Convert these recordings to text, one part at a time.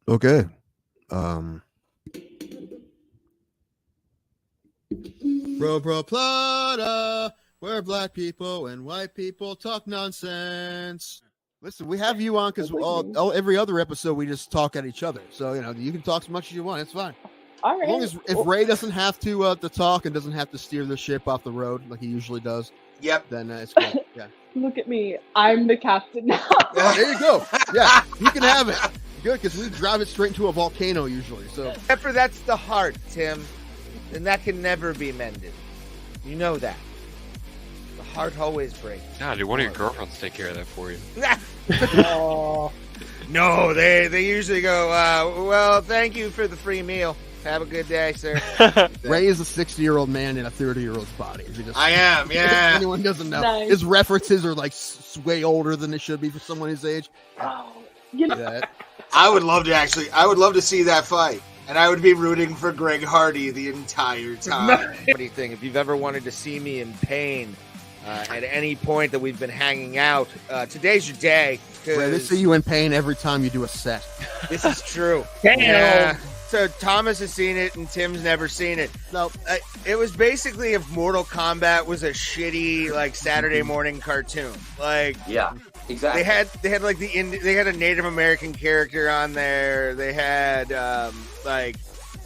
Okay. Bro Plata, where black people and white people talk nonsense. Listen, we have you on because every other episode we just talk at each other. So you can talk as much as you want. It's fine. All right. As long as if Ray doesn't have to talk and doesn't have to steer the ship off the road like he usually does. Yep. Then it's good. Yeah. Look at me. I'm the captain now. There you go. Yeah, you can have it. Good, because we drive it straight into a volcano usually. So Except for that's the heart, Tim. And that can never be mended. You know that. The heart always breaks. Nah, dude, one of your girlfriends take care of that for you. Oh. No, they usually go, well, thank you for the free meal. Have a good day, sir. Ray is a 60-year-old man in a 30-year-old's body. I am, yeah. If anyone doesn't know. Nice. His references are like way older than they should be for someone his age. Oh, you know, Yeah. I would love to see that fight. And I would be rooting for Greg Hardy the entire time. Funny thing, if you've ever wanted to see me in pain at any point that we've been hanging out, today's your day. Ray, they see you in pain every time you do a set. This is true. Damn. Yeah. So Thomas has seen it and Tim's never seen it. No, It was basically if Mortal Kombat was a shitty like Saturday morning cartoon. Like Yeah, exactly. they had like they had a Native American character on there. They had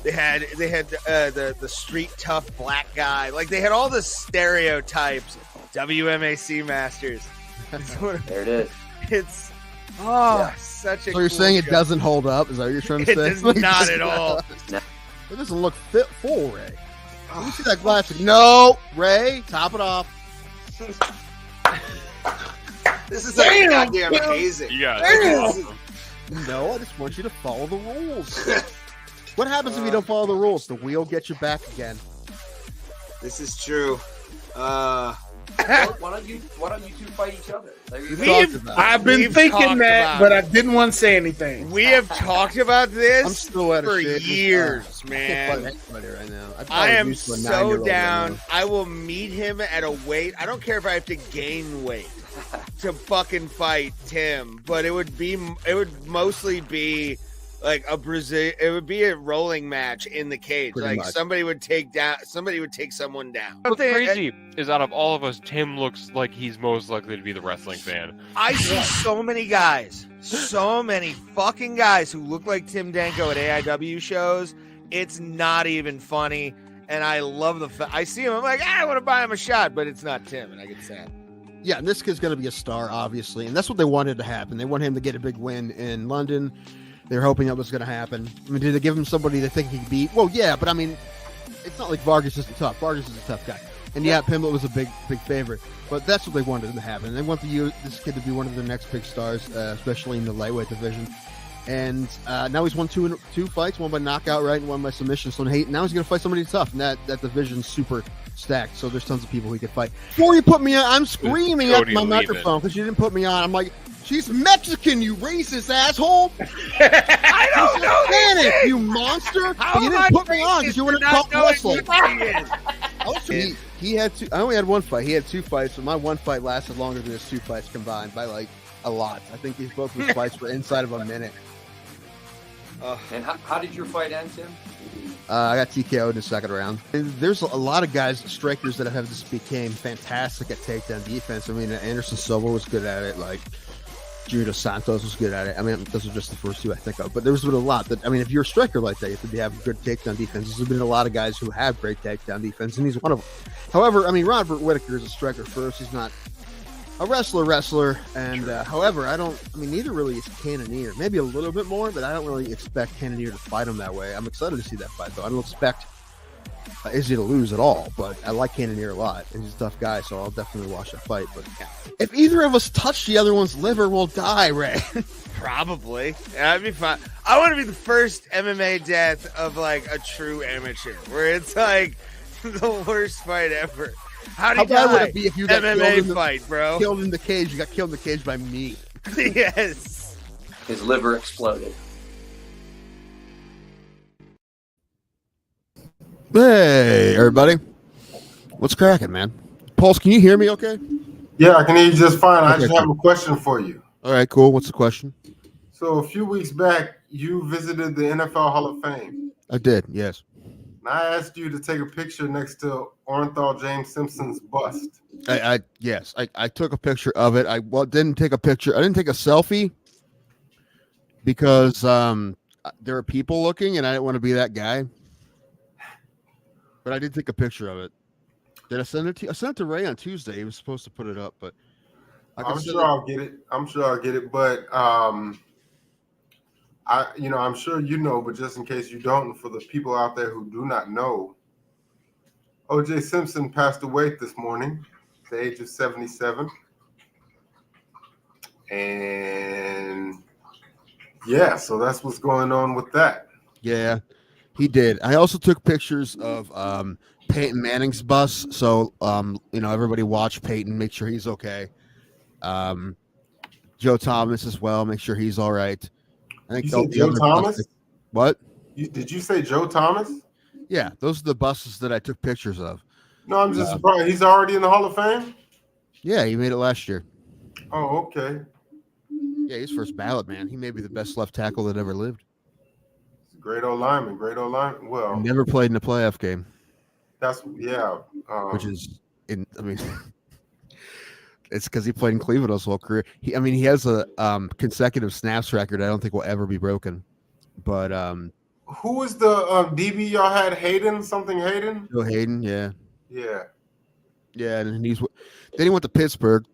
they had the street tough black guy. Like they had all the stereotypes. WMAC masters. There it is. It's such a. so you're cool saying it show. doesn't hold up? Is that what you're trying to It say? does not at all. It doesn't look fit full, Ray. Let me see that glass. No, Ray, top it off. This is like goddamn amazing. You got No, I just want you to follow the rules. What happens if you don't follow the rules? The wheel gets you back again. This is true. Why don't you two fight each other? There you go. Talked about it. I've been We've thinking talked that, about but it. I didn't want to say anything. We have talked about I'm this still at a for stage. years, I man. can't fight anybody right now. I am used to a so 9-year-old right down. now. I will meet him at a weight. I don't care if I have to gain weight to fucking fight Tim, but it would mostly be like it would be a rolling match in the cage. Pretty like much. somebody would take someone down. What's crazy is out of all of us, Tim looks like he's most likely to be the wrestling fan. I see so many fucking guys who look like Tim Danko at AIW shows. It's not even funny. And I love I see him, I'm like, I want to buy him a shot, but it's not Tim, and I get sad. Yeah, and this kid's going to be a star, obviously, and that's what they wanted to happen. They want him to get a big win in London. They're hoping that was going to happen. I mean, did they give him somebody they think he could beat? Well, yeah, but I mean, it's not like Vargas isn't tough. Vargas is a tough guy. And yeah, Pimblett was a big favorite. But that's what they wanted to happen. They want this kid to be one of their next big stars, especially in the lightweight division. And now he's won two fights, one by knockout, right, and one by submission. So now he's going to fight somebody tough, and that division's super stacked. So there's tons of people he could fight. Before you put me on, I'm screaming at Cody my Lehman. microphone because you didn't put me on. I'm like, she's Mexican, you racist asshole. I don't know Spanish, you monster. How But you am didn't I put me on because you wouldn't talk wrestling. He had two. I only had one fight. He had two fights, but my one fight lasted longer than his two fights combined by like a lot. I think these both of his fights were inside of a minute. And how did your fight end, Tim? I got TKO'd in the second round. And there's a lot of guys, strikers that have just became fantastic at takedown defense. I mean, Anderson Silva was good at it. Like Junior Dos Santos was good at it. I mean, those are just the first two I think of. But there's been a lot that, I mean, if you're a striker like that, you have to have good takedown defense. There's been a lot of guys who have great takedown defense, and he's one of them. However, I mean, Robert Whittaker is a striker first. He's not a wrestler. And however, neither really is Cannonier. Maybe a little bit more, but I don't really expect Cannonier to fight him that way. I'm excited to see that fight, though. I don't expect Izzy to lose at all, but I like Cannonier a lot, and he's a tough guy, so I'll definitely watch that fight. But if either of us touch the other one's liver, we'll die, Ray. Probably. Yeah, that'd be fun. I want to be the first MMA death of like a true amateur, where it's like the worst fight ever. How bad would it be if you got MMA fight, bro? Killed in the cage. You got killed in the cage by me. Yes. His liver exploded. Hey, everybody. What's cracking, man? Pulse, can you hear me okay? Yeah, I can hear you just fine. I Okay, just have a question for you. All right, cool. What's the question? So a few weeks back, you visited the NFL Hall of Fame. I did, yes. And I asked you to take a picture next to Orenthal James Simpson's bust. I took a picture of it. I didn't take a picture. I didn't take a selfie because there are people looking, and I didn't want to be that guy. But I did take a picture of it. Did I send it to you? I sent it to Ray on Tuesday. He was supposed to put it up, but I'm sure I'll get it. But I'm sure you know, but just in case you don't, for the people out there who do not know, O.J. Simpson passed away this morning at the age of 77. And yeah, so that's what's going on with that. Yeah, he did. I also took pictures of Peyton Manning's bus. So everybody watch Peyton, make sure he's okay. Joe Thomas as well, make sure he's all right. I think you said Joe Thomas? What? Did you say Joe Thomas? Yeah, those are the buses that I took pictures of. No, I'm just surprised. He's already in the Hall of Fame? Yeah, he made it last year. Oh, okay. Yeah, he's first ballot, man. He may be the best left tackle that ever lived. Great old lineman. Well, he never played in a playoff game. Which is, it's because he played in Cleveland his whole career. He has a consecutive snaps record I don't think will ever be broken. But who was the DB y'all had? Hayden? Joe Hayden, yeah. Yeah. Yeah, and then he went to Pittsburgh.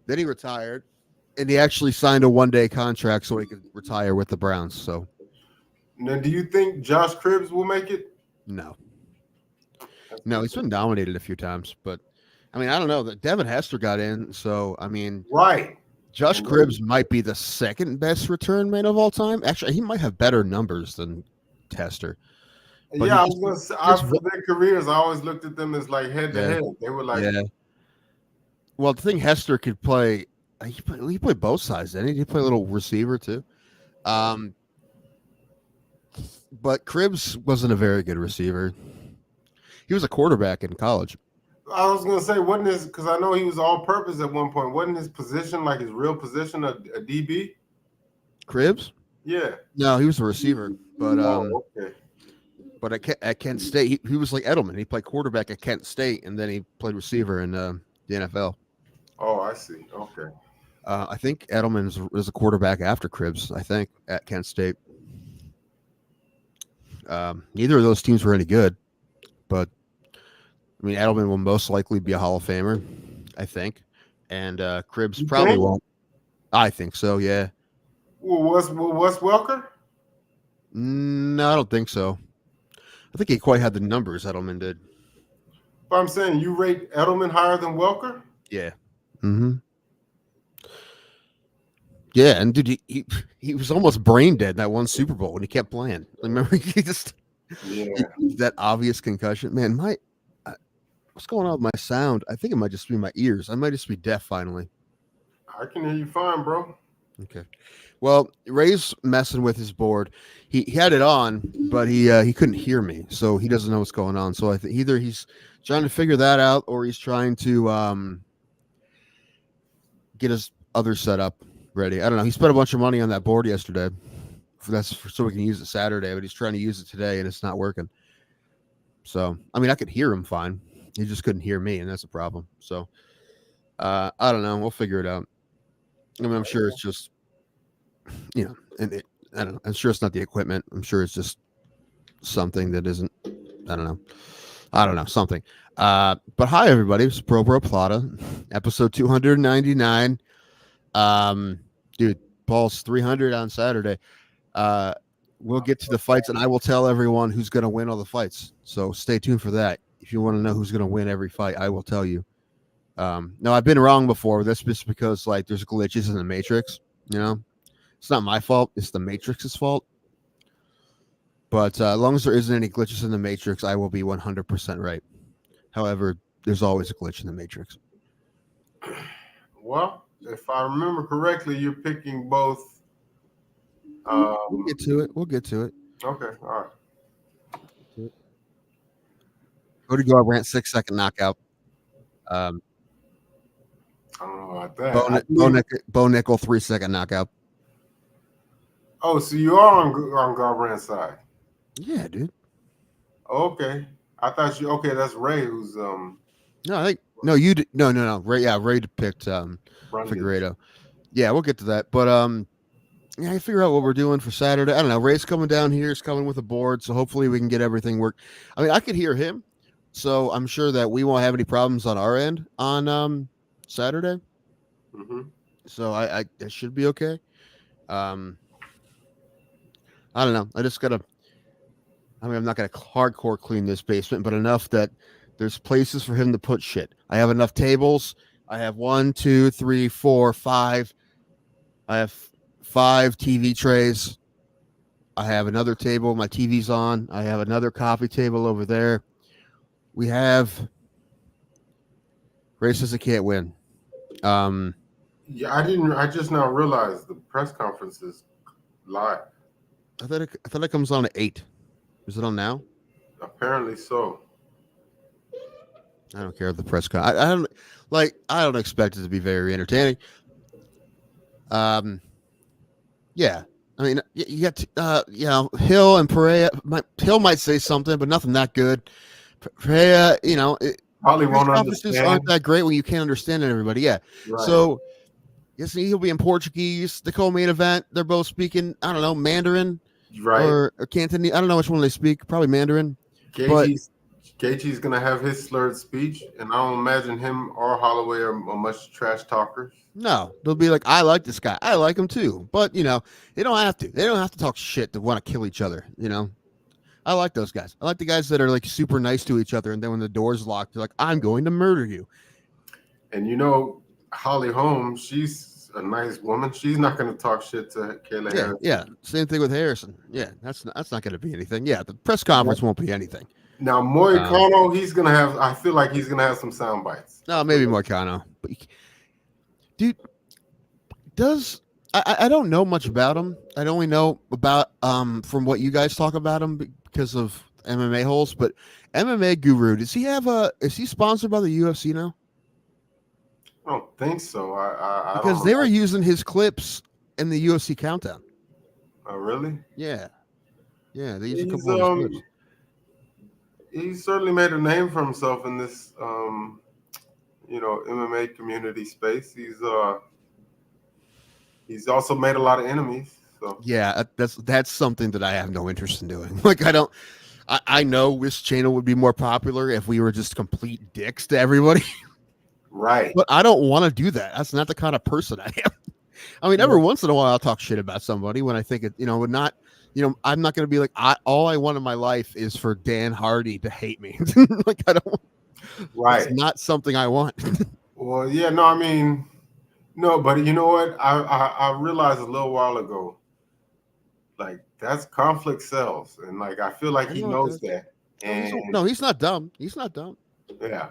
Then he retired, and he actually signed a one-day contract so he could retire with the Browns. So, now, do you think Josh Cribbs will make it? No, he's been nominated a few times, but I don't know. That Devin Hester got in, so right. Josh Cribbs might be the second best return man of all time. Actually, he might have better numbers than Hester. But yeah, I was going to say, for their careers, I always looked at them as like head to head. They were like, yeah. Well, the thing Hester could play, he played both sides, didn't he? He played a little receiver too. But Cribbs wasn't a very good receiver. He was a quarterback in college. I was going to say, wasn't his, because I know he was all purpose at one point, wasn't his position, like his real position, a DB? Cribbs? Yeah. No, he was a receiver. But okay. But at Kent State, he was like Edelman. He played quarterback at Kent State, and then he played receiver in the NFL. Oh, I see. Okay. I think Edelman was a quarterback after Cribbs, I think, at Kent State. Neither of those teams were any good, but Edelman will most likely be a Hall of Famer, I think, and Cribbs probably won't. I think so, yeah. Well, Wes Welker? No, I don't think so. I think he quite had the numbers Edelman did. But I'm saying you rate Edelman higher than Welker? Yeah. Mm-hmm. Yeah, and dude, he was almost brain dead in that one Super Bowl when he kept playing. Remember, that obvious concussion. Man, what's going on with my sound? I think it might just be my ears. I might just be deaf finally. I can hear you fine, bro. Okay. Well, Ray's messing with his board. He had it on, but he couldn't hear me, so he doesn't know what's going on. So I think either he's trying to figure that out, or he's trying to get his other setup ready. I don't know. He spent a bunch of money on that board yesterday. So we can use it Saturday, but he's trying to use it today, and it's not working. So I could hear him fine. He just couldn't hear me, and that's a problem. So I don't know. We'll figure it out. I'm sure it's just, I don't know. I'm sure it's not the equipment. I'm sure it's just something that isn't. I don't know. Something. But hi everybody. It's Bro Plata, episode 299. Dude, Paul's 300 on Saturday. We'll get to the fights, and I will tell everyone who's going to win all the fights. So stay tuned for that. If you want to know who's going to win every fight, I will tell you. No, I've been wrong before. That's just because there's glitches in the Matrix. It's not my fault. It's the Matrix's fault. But as long as there isn't any glitches in the Matrix, I will be 100% right. However, there's always a glitch in the Matrix. Well, if I remember correctly, you're picking both. We'll get to it. Okay, all right. Cody Garbrandt, 6-second knockout. I don't know about that. Bo Nickel, 3-second knockout. Oh, so you are on Garbrandt's side. Yeah, dude. Okay. I thought you. Okay, that's Ray who's No, I think no, you did, no. Ray, yeah, Ray picked Brundage. Figueredo. Yeah, we'll get to that. But yeah, I figure out what we're doing for Saturday. I don't know. Ray's coming down here. He's coming with a board, so hopefully we can get everything worked. I mean, I could hear him, so I'm sure that we won't have any problems on our end on Saturday. Mm-hmm. So I it should be okay. I don't know. I just gotta. I mean, I'm not gonna hardcore clean this basement, but enough that there's places for him to put shit. I have enough tables. I have 1, 2, 3, 4, 5. I have 5 TV trays. I have another table my TV's on. I have another coffee table over there. We have races that can't win. Yeah, I just now realized the press conference is live. I thought it comes on at 8. Is it on now? Apparently so. I don't care if the press con. I don't expect it to be very entertaining. Yeah. I mean, you got Hill and Perea. Hill might say something, but nothing that good. Perea, Probably won't conferences understand. aren't that great when you can't understand everybody. Yeah. Right. So, yes, he'll be in Portuguese. The co-main event, they're both speaking. I don't know, Mandarin Right. or Cantonese. I don't know which one they speak. Probably Mandarin. Gaethje's gonna have his slurred speech, and I don't imagine him or Holloway are much trash talkers. No, they'll be like, I like this guy. I like him too. But, they don't have to. They don't have to talk shit to want to kill each other, I like those guys. I like the guys that are like super nice to each other. And then when the door's locked, they're like, I'm going to murder you. And Holly Holm, she's a nice woman. She's not going to talk shit to Kayla Harrison. Yeah. Same thing with Harrison. Yeah, that's not going to be anything. Yeah, the press conference won't be anything. Now, Moicano, he's going to have, I feel like he's going to have some sound bites. No, maybe Moicano. But dude, I don't know much about him. I only know about from what you guys talk about him because of MMA holes. But MMA Guru, is he sponsored by the UFC now? I don't think so. Because they were using his clips in the UFC countdown. Oh, really? Yeah. Yeah, they used a couple of his clips. He certainly made a name for himself in this MMA community space. He's also made a lot of enemies. So yeah, that's something that I have no interest in doing. Like I know this channel would be more popular if we were just complete dicks to everybody. Right. But I don't want to do that. That's not the kind of person I am. I mean, every once in a while I'll talk shit about somebody when I think it, would not, I'm not going to be like, all I want in my life is for Dan Hardy to hate me. Like I don't. Right. It's not something I want. Well, yeah, no, I mean, no, but you know what? I realized a little while ago, like that's conflict sells, and like I feel like he knows that. And no, he's not dumb. He's not dumb. Yeah.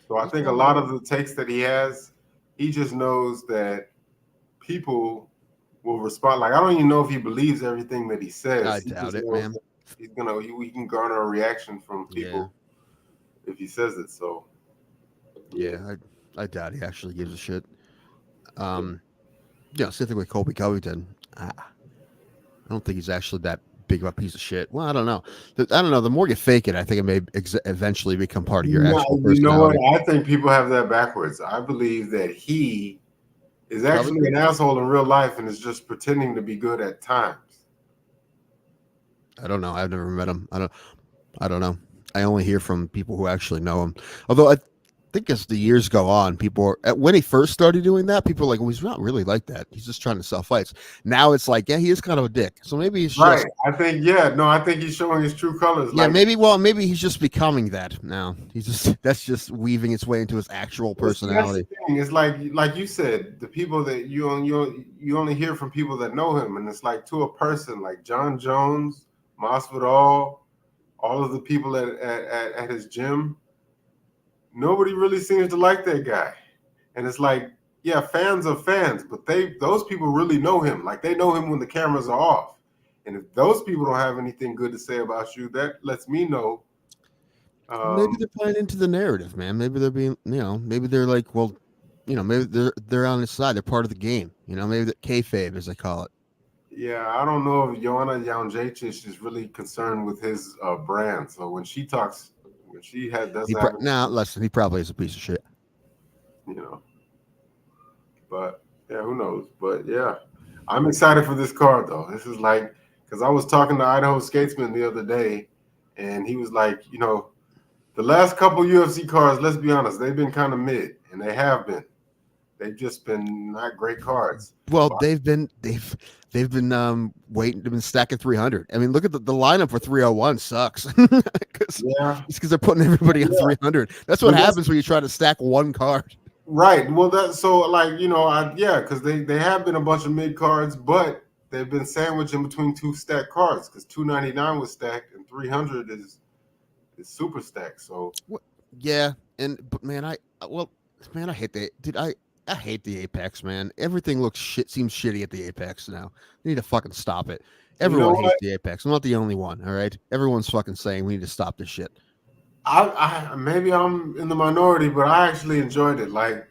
So I think a lot of the takes that he has, he just knows that people will respond. Like I don't even know if he believes everything that he says. I doubt it, man. We can garner a reaction from people if he says it. So yeah, I doubt he actually gives a shit. Same thing with Colby Covington. I don't think he's actually that big of a piece of shit. Well, I don't know. The more you fake it, I think it may eventually become part of your actual personality. You know what? I think people have that backwards. I believe that he is actually an asshole in real life and is just pretending to be good at times. I don't know. I've never met him. I don't know. I only hear from people who actually know him. Although I think as the years go on, when he first started doing that, people are like, well, he's not really like that. He's just trying to sell fights. Now it's like, yeah, he is kind of a dick. So maybe he's right. Just, I think he's showing his true colors. Yeah, maybe he's just becoming that now. That's just weaving its way into his actual personality. It's like you said, the people that you only hear from people that know him, and it's like to a person like John Jones, Masvidal, all of the people at his gym. Nobody really seems to like that guy. And it's like, yeah, fans are fans, but those people really know him. Like they know him when the cameras are off. And if those people don't have anything good to say about you, that lets me know. Maybe they're playing into the narrative, man. Maybe they're being, maybe they're like, well, maybe they're on his side. They're part of the game. Maybe the kayfabe, as they call it. Yeah, I don't know if Joanna Jędrzejczyk is really concerned with his brand. So when she talks, when she does that, Now, listen, he probably is a piece of shit. you know. But yeah, who knows? But yeah, I'm excited for this card though. This is like, because I was talking to Idaho Skatesman the other day, and he was like, you know, the last couple UFC cards, let's be honest, they've been kind of mid, and they have been. They've just been not great cards. Well, they've been waiting. They've been stacking 300. I mean, look at the lineup for 301 sucks. Yeah, it's because they're putting everybody on 300. That's what happens when you try to stack one card. Right. Well, that's so like, you know, because they have been a bunch of mid cards, but they've been sandwiched in between two stacked cards because 299 was stacked and 300 is super stacked. So yeah, but man, I hate I hate the Apex, man. Everything looks seems shitty at the Apex now. They need to fucking stop it. Everyone hates the Apex. I'm not the only one. All right, everyone's fucking saying we need to stop this shit. I maybe I'm in the minority, but I actually enjoyed it. Like,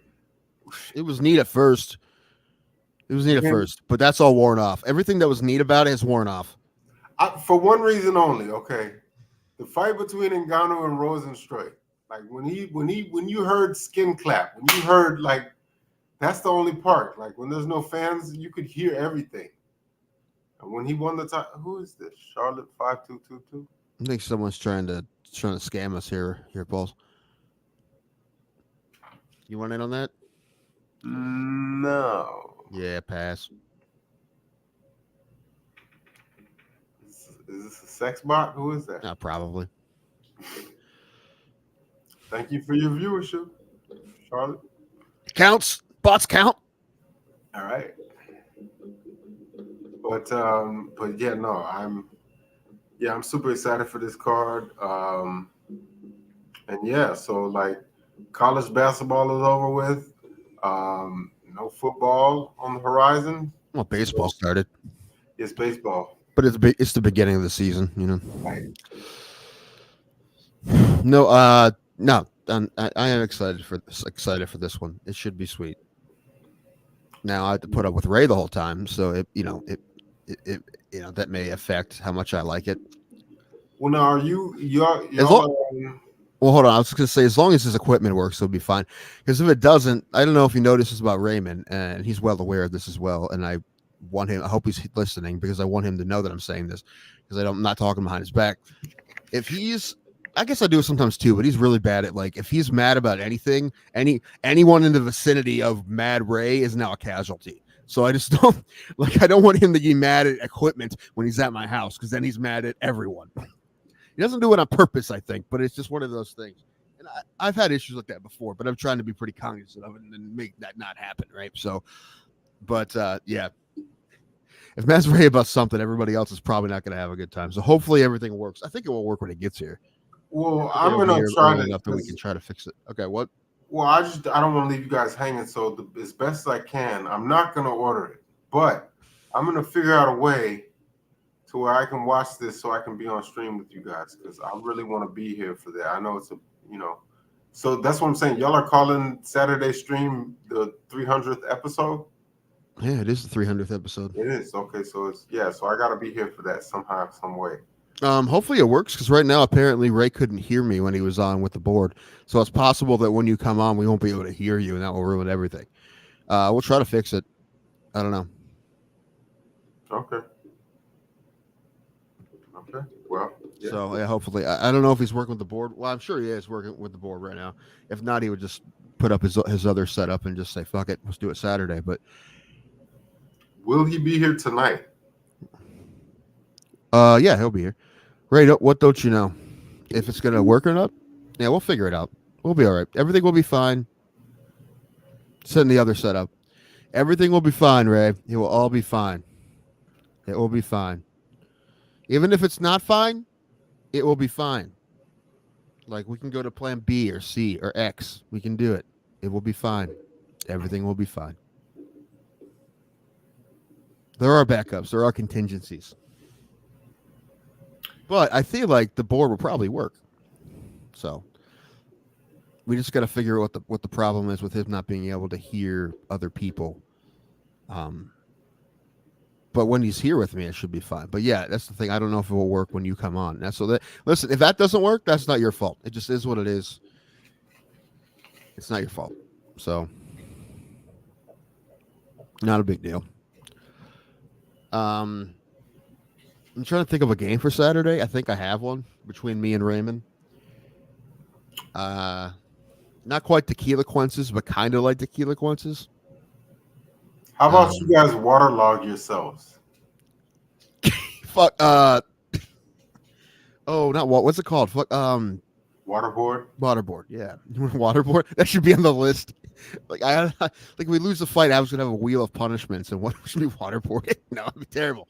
it was neat at first. But that's all worn off. Everything that was neat about it has worn off. For one reason only. Okay, the fight between Ngannou and Rosenstruik. Like when you heard skin clap, when you heard like, that's the only part. Like when there's no fans, you could hear everything. And when he won the title, who is this? Charlotte 5222. I think someone's trying to scam us here, Paul. You want in on that? No. Yeah, pass. Is this a sex bot? Who is that? Probably. Thank you for your viewership, Charlotte. Counts. Bots count. All right. But yeah, no, I'm super excited for this card. And yeah, so like college basketball is over with. No football on the horizon. Well, baseball started. It's baseball. But it's the beginning of the season, you know. Right. No, no. I am excited for this one. It should be sweet. Now I have to put up with Ray the whole time, so it that may affect how much I like it. Well, now are you well, hold on. I was just gonna say, as long as his equipment works, it'll be fine. Because if it doesn't, I don't know if you know this is about Raymond, and he's well aware of this as well. And I want him. I hope he's listening because I want him to know that I'm saying this because I'm not talking behind his back. If he's, I guess I do it sometimes too, but he's really bad at like if he's mad about anything, anyone in the vicinity of Mad Ray is now a casualty. So I just don't I don't want him to be mad at equipment when he's at my house because then he's mad at everyone. He doesn't do it on purpose, I think, but it's just one of those things. And I've had issues like that before, but I'm trying to be pretty cognizant of it and make that not happen, right? So, but yeah, if Matt's worried about something, everybody else is probably not going to have a good time. So hopefully everything works. I think it will work when it gets here. Well, I'm going to try enough that we can try to fix it. Okay, what? Well, I don't want to leave you guys hanging. So as best as I can, I'm not going to order it, but I'm going to figure out a way to where I can watch this so I can be on stream with you guys because I really want to be here for that. I know it's so that's what I'm saying. Y'all are calling Saturday stream the 300th episode? Yeah, it is the 300th episode. It is. Okay, so so I got to be here for that somehow, some way. Hopefully it works because right now apparently Ray couldn't hear me when he was on with the board. So it's possible that when you come on, we won't be able to hear you and that will ruin everything. We'll try to fix it. I don't know. Okay. Well, yeah. So yeah, hopefully, I don't know if he's working with the board. Well, I'm sure he is working with the board right now. If not, he would just put up his other setup and just say, "Fuck it, let's do it Saturday." But will he be here tonight? Yeah, he'll be here. Ray, what don't you know? If it's gonna work or not? Yeah, we'll figure it out. We'll be all right. Everything will be fine. Send the other setup. Everything will be fine, Ray. It will all be fine. It will be fine. Even if it's not fine, it will be fine. Like we can go to plan B or C or X. We can do it. It will be fine. Everything will be fine. There are backups. There are contingencies. But I feel like the board will probably work. So we just got to figure out what the problem is with him not being able to hear other people But when he's here with me, it should be fine. But yeah, that's the thing. I don't know if it will work when you come on. That's so that listen, if that doesn't work, that's not your fault. It just is what it is. It's not your fault. So not a big deal. I'm trying to think of a game for Saturday. I think I have one between me and Raymond. Not quite tequila quences, but kind of like tequila quences. How about you guys waterlog yourselves? Fuck. Oh, not what? What's it called? Fuck. Waterboard. Waterboard. Yeah, waterboard. That should be on the list. Like like we lose the fight, I was gonna have a wheel of punishments, and what should be waterboarded? No, it'd be terrible.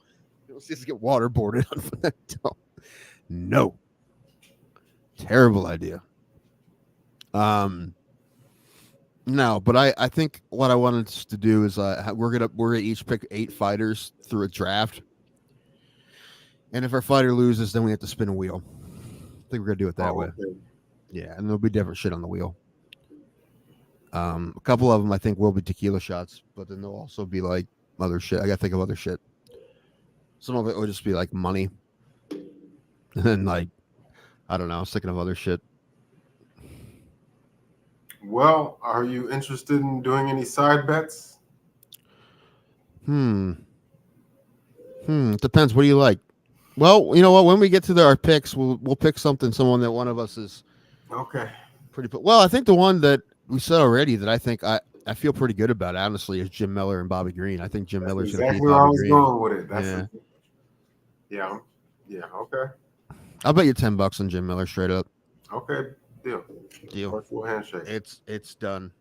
Let's just get waterboarded on that. No. Terrible idea. No, but I think what I wanted us to do is we're gonna each pick 8 fighters through a draft, and if our fighter loses, then we have to spin a wheel. I think we're gonna do it that way. Okay. Yeah, and there'll be different shit on the wheel. A couple of them I think will be tequila shots, but then there'll also be like other shit. I gotta think of other shit. Some of it will just be like money, and then like I don't know. I was thinking of other shit. Well, are you interested in doing any side bets? Depends. What do you like? Well, you know what? When we get to our picks, we'll pick someone that one of us is Okay. pretty. Well, I think the one that we said already that I think I feel pretty good about, honestly, is Jim Miller and Bobby Green. I think Jim Miller's exactly going to beat where I Bobby was Green. going with it. That's Yeah. Yeah. Okay. I'll bet you $10 on Jim Miller straight up. Okay. Deal. Virtual handshake. It's done.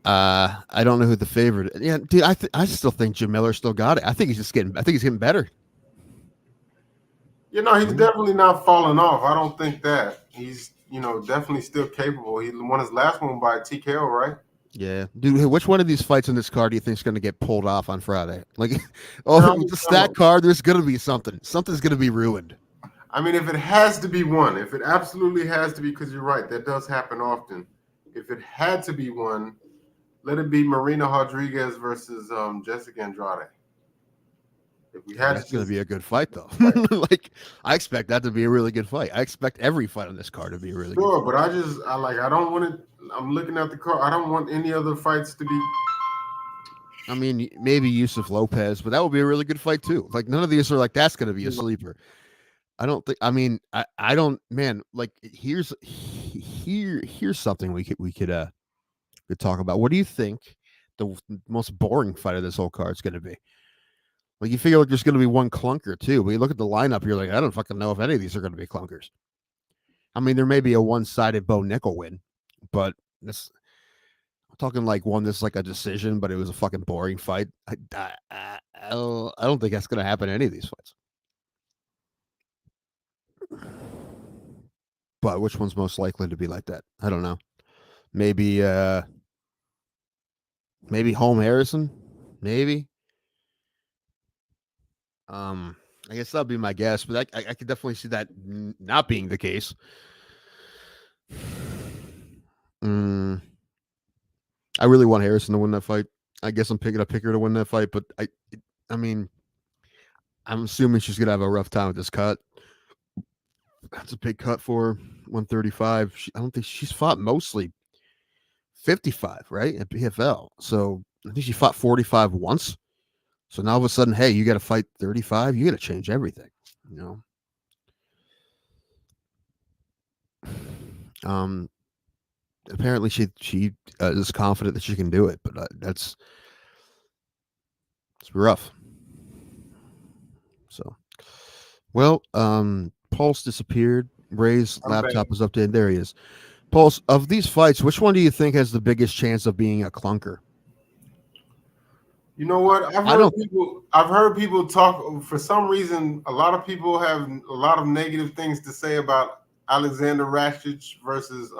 I don't know who the favorite is. Yeah, dude, I still think Jim Miller still got it. I think he's getting better. You know, he's definitely not falling off. I don't think that. He's, definitely still capable. He won his last one by TKO, right? Yeah. Dude, which one of these fights on this card do you think is going to get pulled off on Friday? Like, the stat card, there's going to be something. Something's going to be ruined. I mean, if it has to be one, if it absolutely has to be, because you're right, that does happen often. If it had to be one, let it be Marina Rodriguez versus Jessica Andrade. If we had That's going to be a good fight, though. Like, I expect that to be a really good fight. I expect every fight on this card to be a really good fight. But I don't want it. I'm looking at the card. I don't want any other fights to be. I mean, maybe Yusuf Lopez, but that would be a really good fight, too. Like, none of these are like, that's going to be a sleeper. I don't think. I mean, I don't. Man, like here's something we could talk about. What do you think the most boring fight of this whole card is going to be? Like you figure like there's going to be one clunker too, but you look at the lineup, you're like, I don't fucking know if any of these are going to be clunkers. I mean, there may be a one-sided Bo Nickel win, but I'm talking like one that's like a decision, but it was a fucking boring fight. I don't think that's going to happen in any of these fights. But which one's most likely to be like that? I don't know. Maybe Home Harrison. Maybe. I guess that'd be my guess, but I could definitely see that not being the case. I really want Harrison to win that fight. I guess I'm picking a picker to win that fight, but I mean, I'm assuming she's gonna have a rough time with this cut. That's a big cut for her, 135. I don't think she's fought mostly 55, right? At PFL. So I think she fought 45 once. So now all of a sudden, hey, you got to fight 35. You got to change everything, Apparently she is confident that she can do it, but it's rough. So, well, Pulse disappeared. Ray's laptop is updated. There he is. Pulse, of these fights, which one do you think has the biggest chance of being a clunker? You know what? I've heard people talk. For some reason, a lot of people have a lot of negative things to say about Alexander Rakic versus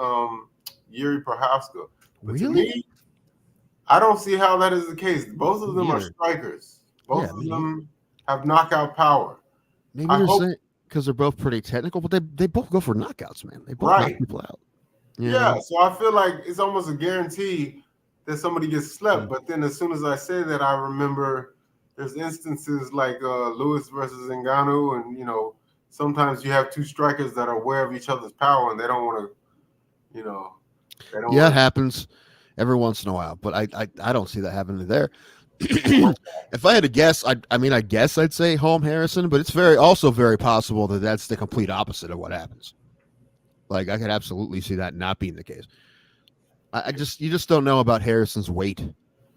Yuri Prochazka. But really? To me, I don't see how that is the case. Both of them are strikers. Both of them have knockout power. Maybe they're saying because they're both pretty technical, but they both go for knockouts, man. They both knock people out. Yeah, so I feel like it's almost a guarantee that somebody gets slept. But then as soon as I say that, I remember there's instances like Lewis versus Ngannou, and sometimes you have two strikers that are aware of each other's power and they don't want to, they don't. Yeah, it happens every once in a while, but I don't see that happening there. If I had to guess, I guess I'd say Holm Harrison, but it's also very possible that that's the complete opposite of what happens. Like, I could absolutely see that not being the case. You just don't know about Harrison's weight.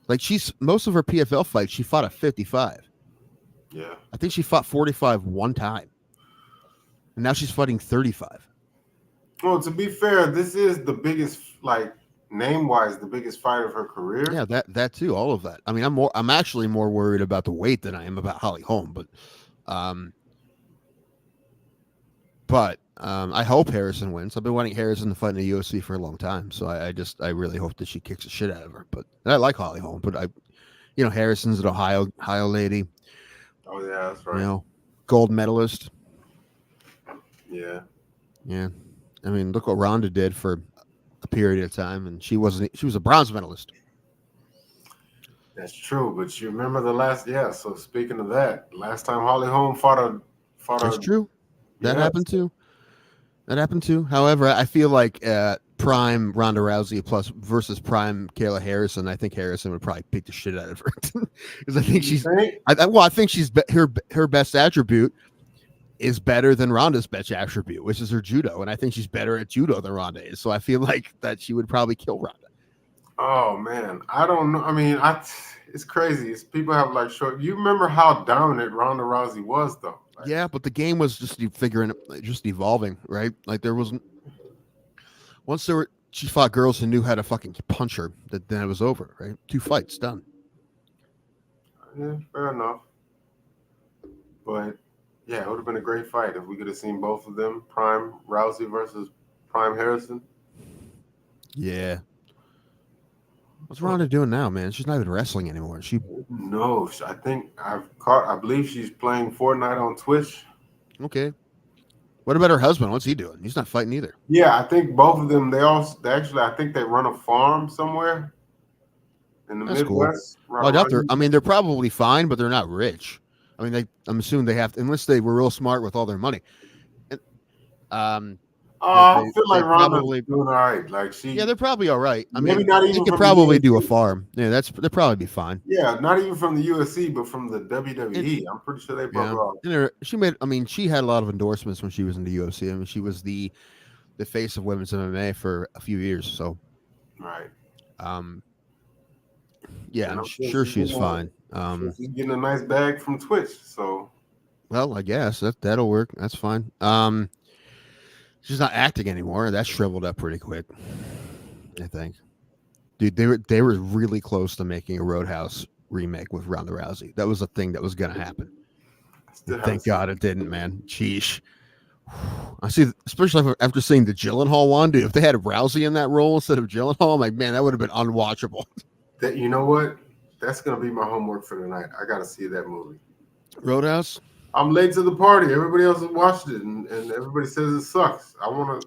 Like, most of her PFL fights, she fought at 55. Yeah. I think she fought 45 one time. And now she's fighting 35. Well, to be fair, this is the biggest, like, name-wise, the biggest fight of her career. Yeah, that too, all of that. I mean, I'm actually more worried about the weight than I am about Holly Holm, but I hope Harrison wins. I've been wanting Harrison to fight in the UFC for a long time, so I really hope that she kicks the shit out of her. But I like Holly Holm, but Harrison's an Ohio lady. Oh yeah, that's right. Gold medalist. Yeah. Yeah. I mean, look what Ronda did for a period of time, and she was a bronze medalist. That's true, but you remember the last? Yeah. So speaking of that, last time Holly Holm fought That's true. That yeah. happened too. However, I feel like prime Ronda Rousey versus prime Kayla Harrison. I think Harrison would probably beat the shit out of her because I think I think she's her best attribute is better than Ronda's best attribute, which is her judo, and I think she's better at judo than Ronda is. So I feel like that she would probably kill Ronda. Oh man, I don't know. I mean, it's crazy. People have like short. You remember how dominant Ronda Rousey was, though. Like, yeah, but the game was just evolving, right? Like there wasn't. She fought girls who knew how to fucking punch her. Then it was over, right? 2 fights done. Yeah, fair enough. But yeah, it would have been a great fight if we could have seen both of them, prime Rousey versus prime Harrison. Yeah. What's Ronda doing now, man? She's not even wrestling anymore. No, I believe she's playing Fortnite on Twitch. Okay. What about her husband? What's he doing? He's not fighting either. Yeah, I think both of them. I think they run a farm somewhere in the Midwest. Cool. Well, they're probably fine, but they're not rich. I mean, I'm assuming they have to, unless they were real smart with all their money. I feel like Ronda's doing all right. Like they're probably all right. I maybe mean, not even they could probably do a farm. Yeah, they'll probably be fine. Yeah, not even from the UFC, but from the WWE. I'm pretty sure they both are. She had a lot of endorsements when she was in the UFC. I mean, she was the face of women's MMA for a few years. So, right. Yeah, I'm sure she's fine. She's getting a nice bag from Twitch. So, well, I guess that'll work. That's fine. She's not acting anymore. That shriveled up pretty quick, I think. Dude, they were really close to making a Roadhouse remake with Ronda Rousey. That was a thing that was going to happen. Thank God it didn't, man. Sheesh. I see, especially after seeing the Gyllenhaal one, dude. If they had Rousey in that role instead of Gyllenhaal, I'm like, man, that would have been unwatchable. You know what? That's going to be my homework for tonight. I got to see that movie. Roadhouse? I'm late to the party. Everybody else has watched it, and everybody says it sucks.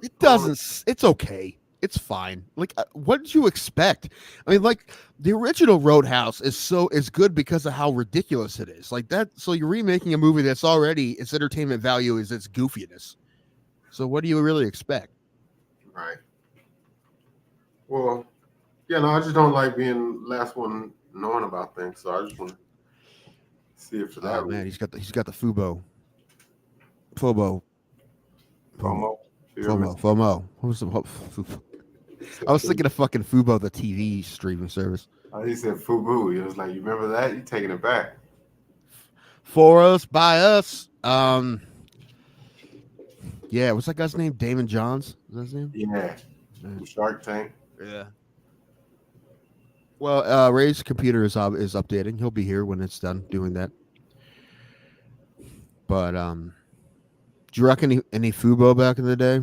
It doesn't. It's okay. It's fine. Like, what did you expect? I mean, like, the original Roadhouse is good because of how ridiculous it is. Like that. So you're remaking a movie that's already its entertainment value is its goofiness. So what do you really expect? Right. Well, yeah, no, I just don't like being last one knowing about things. So I just want to see it for that. Oh man, he's got the FOMO. What was the? I was thinking of fucking Fubo, the TV streaming service. Oh, he said Fubu. He was like, you remember that? You taking it back. For us, by us. Yeah, what's that guy's name? Damon Johns? Is that his name? Yeah. Shark Tank. Yeah. Well, Ray's computer is updating. He'll be here when it's done doing that. But do you reckon any Fubo back in the day?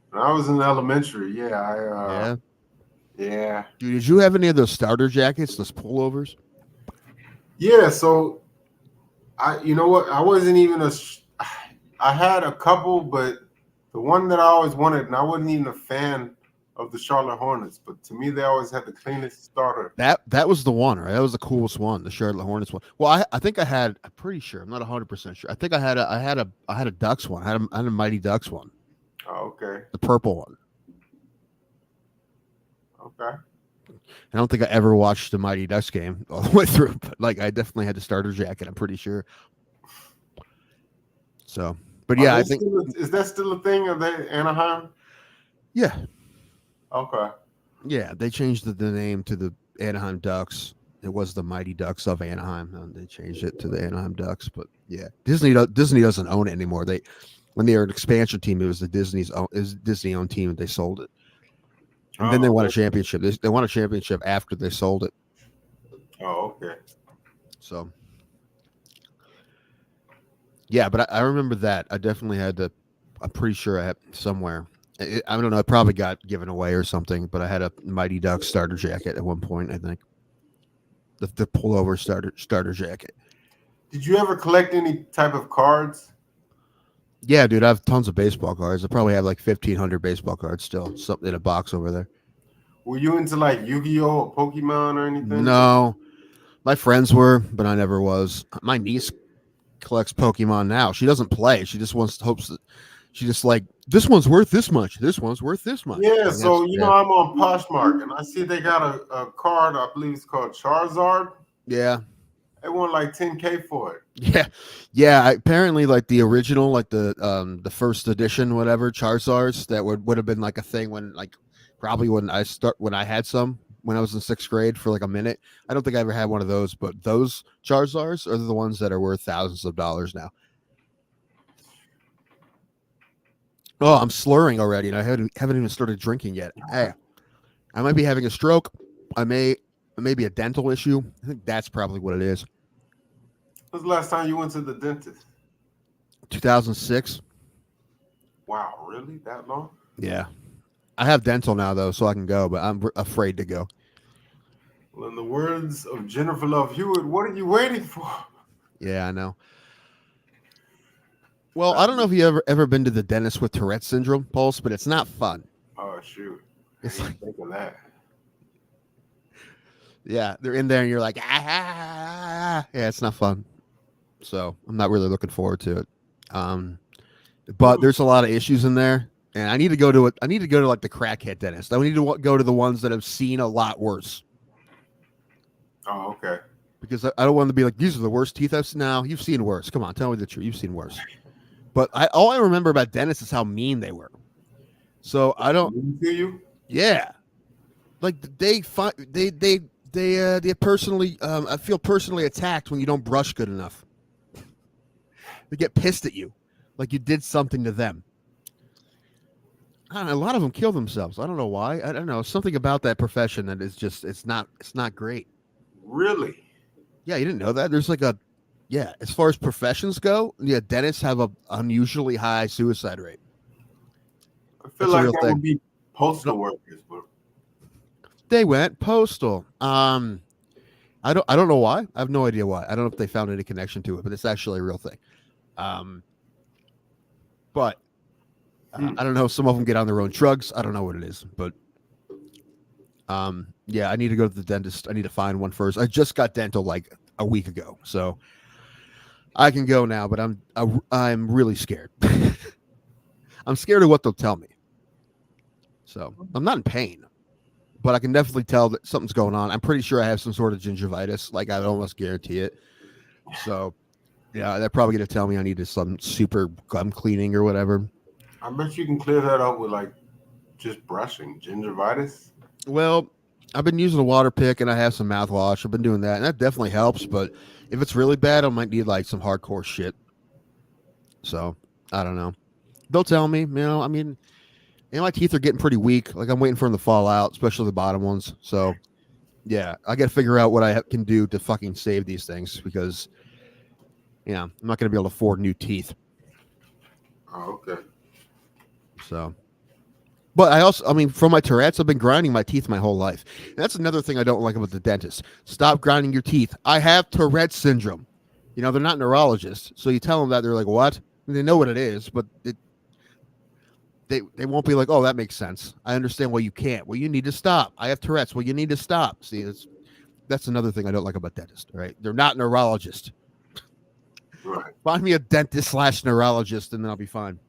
When I was in elementary, yeah. Yeah. Dude, did you have any of those starter jackets, those pullovers? Yeah, so you know what? I wasn't even I had a couple, but the one that I always wanted, and I wasn't even a fan of the Charlotte Hornets, but to me, they always had the cleanest starter. That was the one, right? That was the coolest one, the Charlotte Hornets one. Well, I think I had. I'm pretty sure. I'm not 100% sure. I think I had a Ducks one. I had a Mighty Ducks one. Oh, okay. The purple one. Okay. I don't think I ever watched the Mighty Ducks game all the way through, but like I definitely had the starter jacket. I'm pretty sure. So, but yeah, I think is that still a thing? Are they Anaheim? Yeah. Okay. Yeah, they changed the name to the Anaheim Ducks. It was the Mighty Ducks of Anaheim, and they changed it to the Anaheim Ducks. But yeah, Disney doesn't own it anymore. When they were an expansion team, it was the Disney owned team, and they sold it. And then they won a championship. They won a championship after they sold it. Oh, okay. So, yeah, but I remember that. I definitely had to. I'm pretty sure I had somewhere. I don't know. It probably got given away or something. But I had a Mighty Ducks starter jacket at one point. I think the pullover starter jacket. Did you ever collect any type of cards? Yeah, dude, I have tons of baseball cards. I probably have like 1,500 baseball cards still, something in a box over there. Were you into like Yu-Gi-Oh or Pokemon or anything? No, my friends were, but I never was. My niece collects Pokemon now. She doesn't play. She just hopes that she just like, this one's worth this much. This one's worth this much. Yeah, so you know I'm on Poshmark and I see they got a card. I believe it's called Charizard. Yeah. They want like $10K for it. Yeah. Apparently, like the original, like the first edition, whatever Charizards, that would have been like a thing when probably when I had some when I was in 6th grade for like a minute. I don't think I ever had one of those, but those Charizards are the ones that are worth thousands of dollars now. Oh, I'm slurring already, and I haven't even started drinking yet. Hey, I might be having a stroke. Maybe a dental issue. I think that's probably what it is. When's the last time you went to the dentist? 2006. Wow, really? That long? Yeah. I have dental now, though, so I can go, but I'm afraid to go. Well, in the words of Jennifer Love Hewitt, what are you waiting for? Yeah, I know. Well, I don't know if you ever been to the dentist with Tourette syndrome, Pulse, but it's not fun. Oh, shoot. It's like think of that. Yeah, they're in there and you're like, ah. Yeah, it's not fun. So I'm not really looking forward to it. But there's a lot of issues in there, and I need to go to it. I need to go to like the crackhead dentist. I need to go to the ones that have seen a lot worse. Oh, okay. Because I don't want to be like, these are the worst teeth I've seen. Now you've seen worse. Come on, tell me the truth. You've seen worse. But all I remember about dentists is how mean they were. So I don't. Do you? Yeah, like they personally. I feel personally attacked when you don't brush good enough. They get pissed at you, like you did something to them. I don't know, a lot of them kill themselves. I don't know why. I don't know. Something about that profession that is just it's not great. Really? Yeah, you didn't know that. There's like as far as professions go, yeah, dentists have a unusually high suicide rate. I feel like that would be postal workers, but they went postal. I don't know why. I have no idea why. I don't know if they found any connection to it, but it's actually a real thing. But I don't know. Some of them get on their own drugs. I don't know what it is, but yeah, I need to go to the dentist. I need to find one first. I just got dental like a week ago, so I can go now. But I'm really scared. I'm scared of what they'll tell me. So I'm not in pain, but I can definitely tell that something's going on. I'm pretty sure I have some sort of gingivitis. Like I almost guarantee it. So yeah, they're probably going to tell me I need some super gum cleaning or whatever. I bet you can clear that up with like just brushing. Gingivitis? Well, I've been using a water pick and I have some mouthwash. I've been doing that, and that definitely helps. But if it's really bad, I might need like some hardcore shit. So I don't know. They'll tell me, I mean, my teeth are getting pretty weak. Like I'm waiting for them to fall out, especially the bottom ones. So yeah, I got to figure out what I can do to fucking save these things because, I'm not going to be able to afford new teeth. Oh, okay. So, but from my Tourette's, I've been grinding my teeth my whole life. And that's another thing I don't like about the dentist. Stop grinding your teeth. I have Tourette's syndrome. They're not neurologists. So you tell them that, they're like, what? And they know what it is, but they they won't be like, oh, that makes sense. I understand why you can't. Well, you need to stop. I have Tourette's. Well, you need to stop. See, that's another thing I don't like about dentists. Right? They're not neurologists. Right. Find me a dentist / neurologist, and then I'll be fine.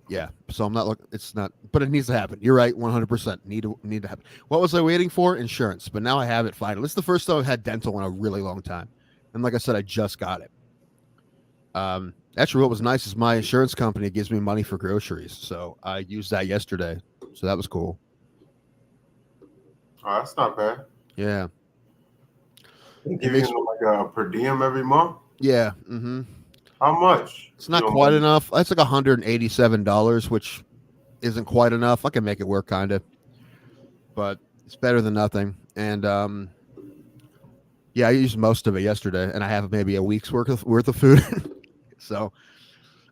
Yeah, so I'm not looking. It's not, but it needs to happen. You're right, 100%. Need to happen. What was I waiting for? Insurance, but now I have it finally. This is the first time I've had dental in a really long time, and like I said, I just got it. Actually, what was nice is my insurance company gives me money for groceries, so I used that yesterday. So that was cool. Oh, that's not bad. Yeah. They give you like a per diem every month? Yeah. Mm-hmm. How much? It's not quite enough. That's like $187, which isn't quite enough. I can make it work, kind of, but it's better than nothing. And yeah, I used most of it yesterday, and I have maybe a week's worth of food. So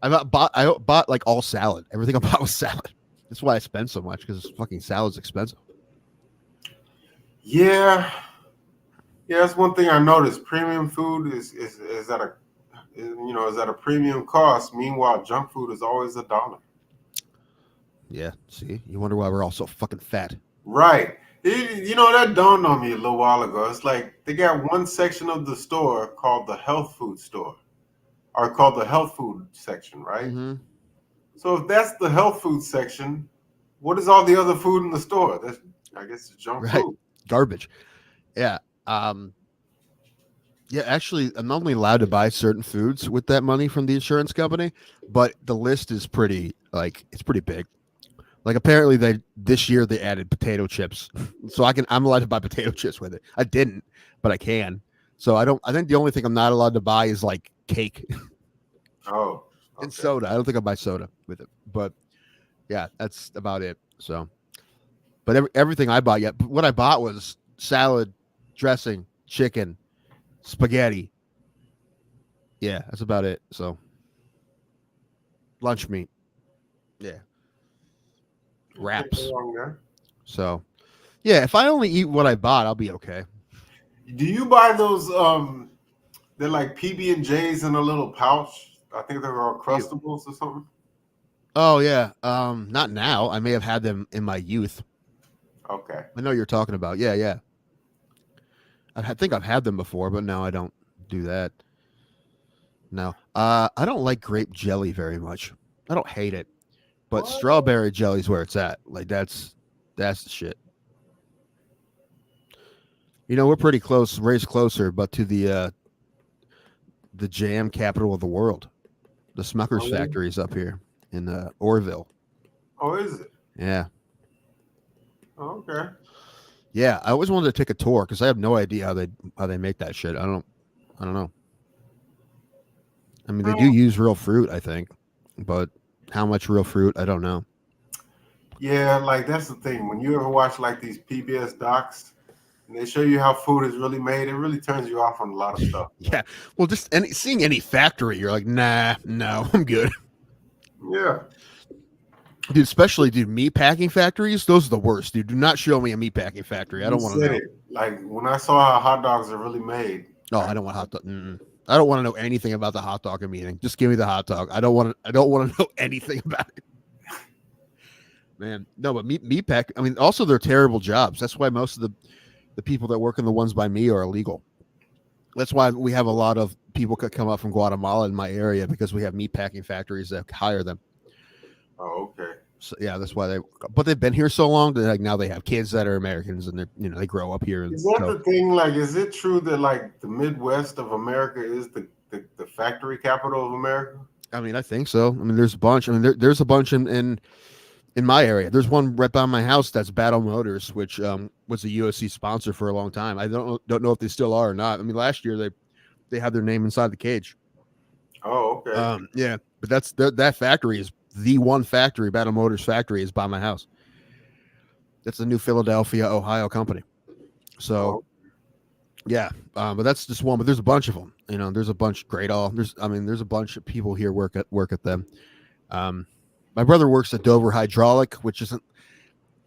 I bought like all salad. Everything I bought was salad. That's why I spend so much, because fucking salad's expensive. Yeah, that's one thing I noticed. Premium food is at a premium cost. Meanwhile, junk food is always $1. Yeah, see, you wonder why we're all so fucking fat. Right. That dawned on me a little while ago. It's like they got one section of the store called the health food store, or called the health food section, right? Mm-hmm. So if that's the health food section, what is all the other food in the store? I guess it's junk food. Garbage. Yeah. Yeah, actually, I'm only allowed to buy certain foods with that money from the insurance company, but the list is pretty big. Like apparently this year they added potato chips, so I'm allowed to buy potato chips with it. I didn't, but I can. So I think the only thing I'm not allowed to buy is like cake. Oh. Okay. And soda. I don't think I'll buy soda with it, but yeah, that's about it. So, but everything I bought what I bought was salad, dressing, chicken, spaghetti. Yeah, that's about it. So, lunch meat. Yeah. Wraps. So, yeah, if I only eat what I bought, I'll be okay. Do you buy those? They're like PB&Js in a little pouch. I think they're called Crustables or something. Oh yeah. Not now. I may have had them in my youth. Okay. I know what you're talking about. Yeah. I think I've had them before, but no, I don't do that. No. I don't like grape jelly very much. I don't hate it, but strawberry jelly is where it's at. Like that's the shit. We're pretty close, raised closer, but to the jam capital of the world. The Smucker's factory is up here in Orville. Oh, is it? Yeah. Oh, okay. Yeah, I always wanted to take a tour because I have no idea how they make that shit. I don't know. I mean, they do use real fruit, I think, but how much real fruit, I don't know. Yeah, like that's the thing. When you ever watch like these PBS docs, and they show you how food is really made, it really turns you off on a lot of stuff. Yeah, well, just seeing any factory, you're like, nah, no, I'm good. Yeah. Dude, especially meat packing factories, those are the worst, dude. Do not show me a meat packing factory. I don't want to know. Like when I saw how hot dogs are really made. No, I don't want hot dog. I don't want to know anything about the hot dog I'm eating. Just give me the hot dog. I don't want to know anything about it. Man, no, but meat pack. I mean, also they're terrible jobs. That's why most of the people that work in the ones by me are illegal. That's why we have a lot of people that come up from Guatemala in my area, because we have meat packing factories that hire them. Oh, okay. So yeah, that's why they've been here so long that like now they have kids that are Americans and they grow up here. Is that the thing? Like, is it true that like the Midwest of America is the factory capital of America? I mean, I think so. I mean, there's a bunch. I mean, there's a bunch in my area. There's one right by my house that's Battle Motors, which was a UFC sponsor for a long time. I don't know if they still are or not. I mean, last year they had their name inside the cage. Oh, okay. Yeah, but that factory is the one factory. Battle Motors factory is by my house. That's a new Philadelphia, Ohio company. So, yeah, but that's just one. But there's a bunch of them. There's a bunch. Great all. There's a bunch of people here work at them. My brother works at Dover Hydraulic, which isn't.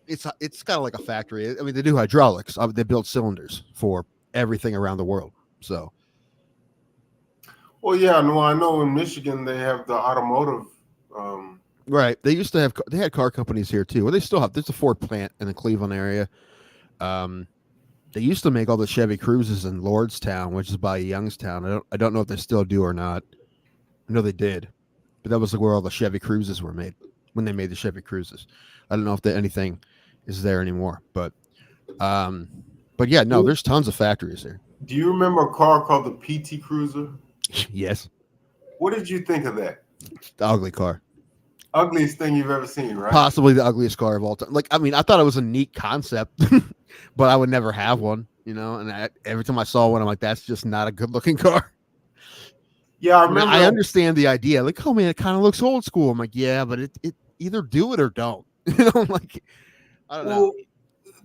It's kind of like a factory. I mean, they do hydraulics. They build cylinders for everything around the world. So, Well, yeah, no, I know in Michigan they have the automotive. Right. They used to have. They had car companies here too. Well, they still have. There's a Ford plant in the Cleveland area. They used to make all the Chevy Cruises in Lordstown, which is by Youngstown. I don't know if they still do or not. I know they did, but that was like where all the Chevy Cruises were made when they made the Chevy Cruises. I don't know if anything is there anymore, but yeah, no, there's tons of factories there. Do you remember a car called the PT Cruiser? Yes. What did you think of that? The ugly car. Ugliest thing you've ever seen, right? Possibly the ugliest car of all time. Like, I mean, I thought it was a neat concept, but I would never have one, and every time I saw one, I'm like, that's just not a good looking car. Yeah, I remember. I understand the idea. Like, oh man, it kind of looks old school. I'm like, yeah, but it either do it or don't. Like, I don't know.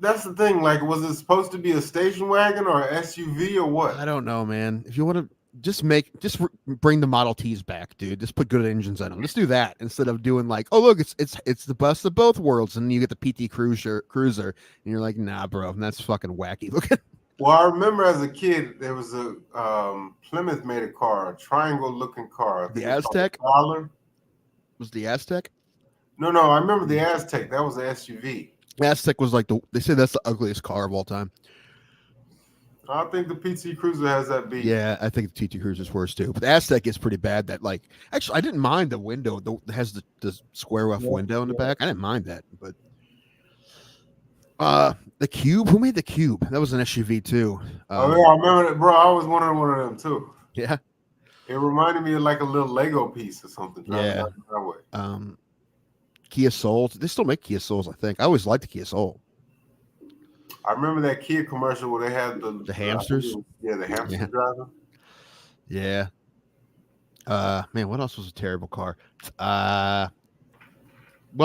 That's the thing. Like, was it supposed to be a station wagon or an SUV or what? I don't know, man. If you want to bring the Model Ts back, dude. Just put good engines on them. Let's do that instead of doing like, oh look, it's the best of both worlds, and you get the PT Cruiser, and you're like, nah, bro, that's fucking wacky looking. Well, I remember as a kid, there was a Plymouth made a car, a triangle-looking car. The Aztec? Was the Aztec? No, I remember the Aztec. That was the SUV. The Aztec was like they say that's the ugliest car of all time. I think the PT Cruiser has that beat. Yeah, I think the PT Cruiser is worse too. But the Aztec is pretty bad. That actually, I didn't mind the window. It has the square off window in the back. I didn't mind that, but. The Cube. Who made the Cube? That was an SUV too. Oh yeah, I remember that, bro. I was one of them too. Yeah, it reminded me of like a little Lego piece or something. Yeah. Kia Souls. They still make Kia Souls, I think. I always liked the Kia Soul. I remember that Kia commercial where they had the hamsters. The hamster driver. Yeah. Man, what else was a terrible car? Well,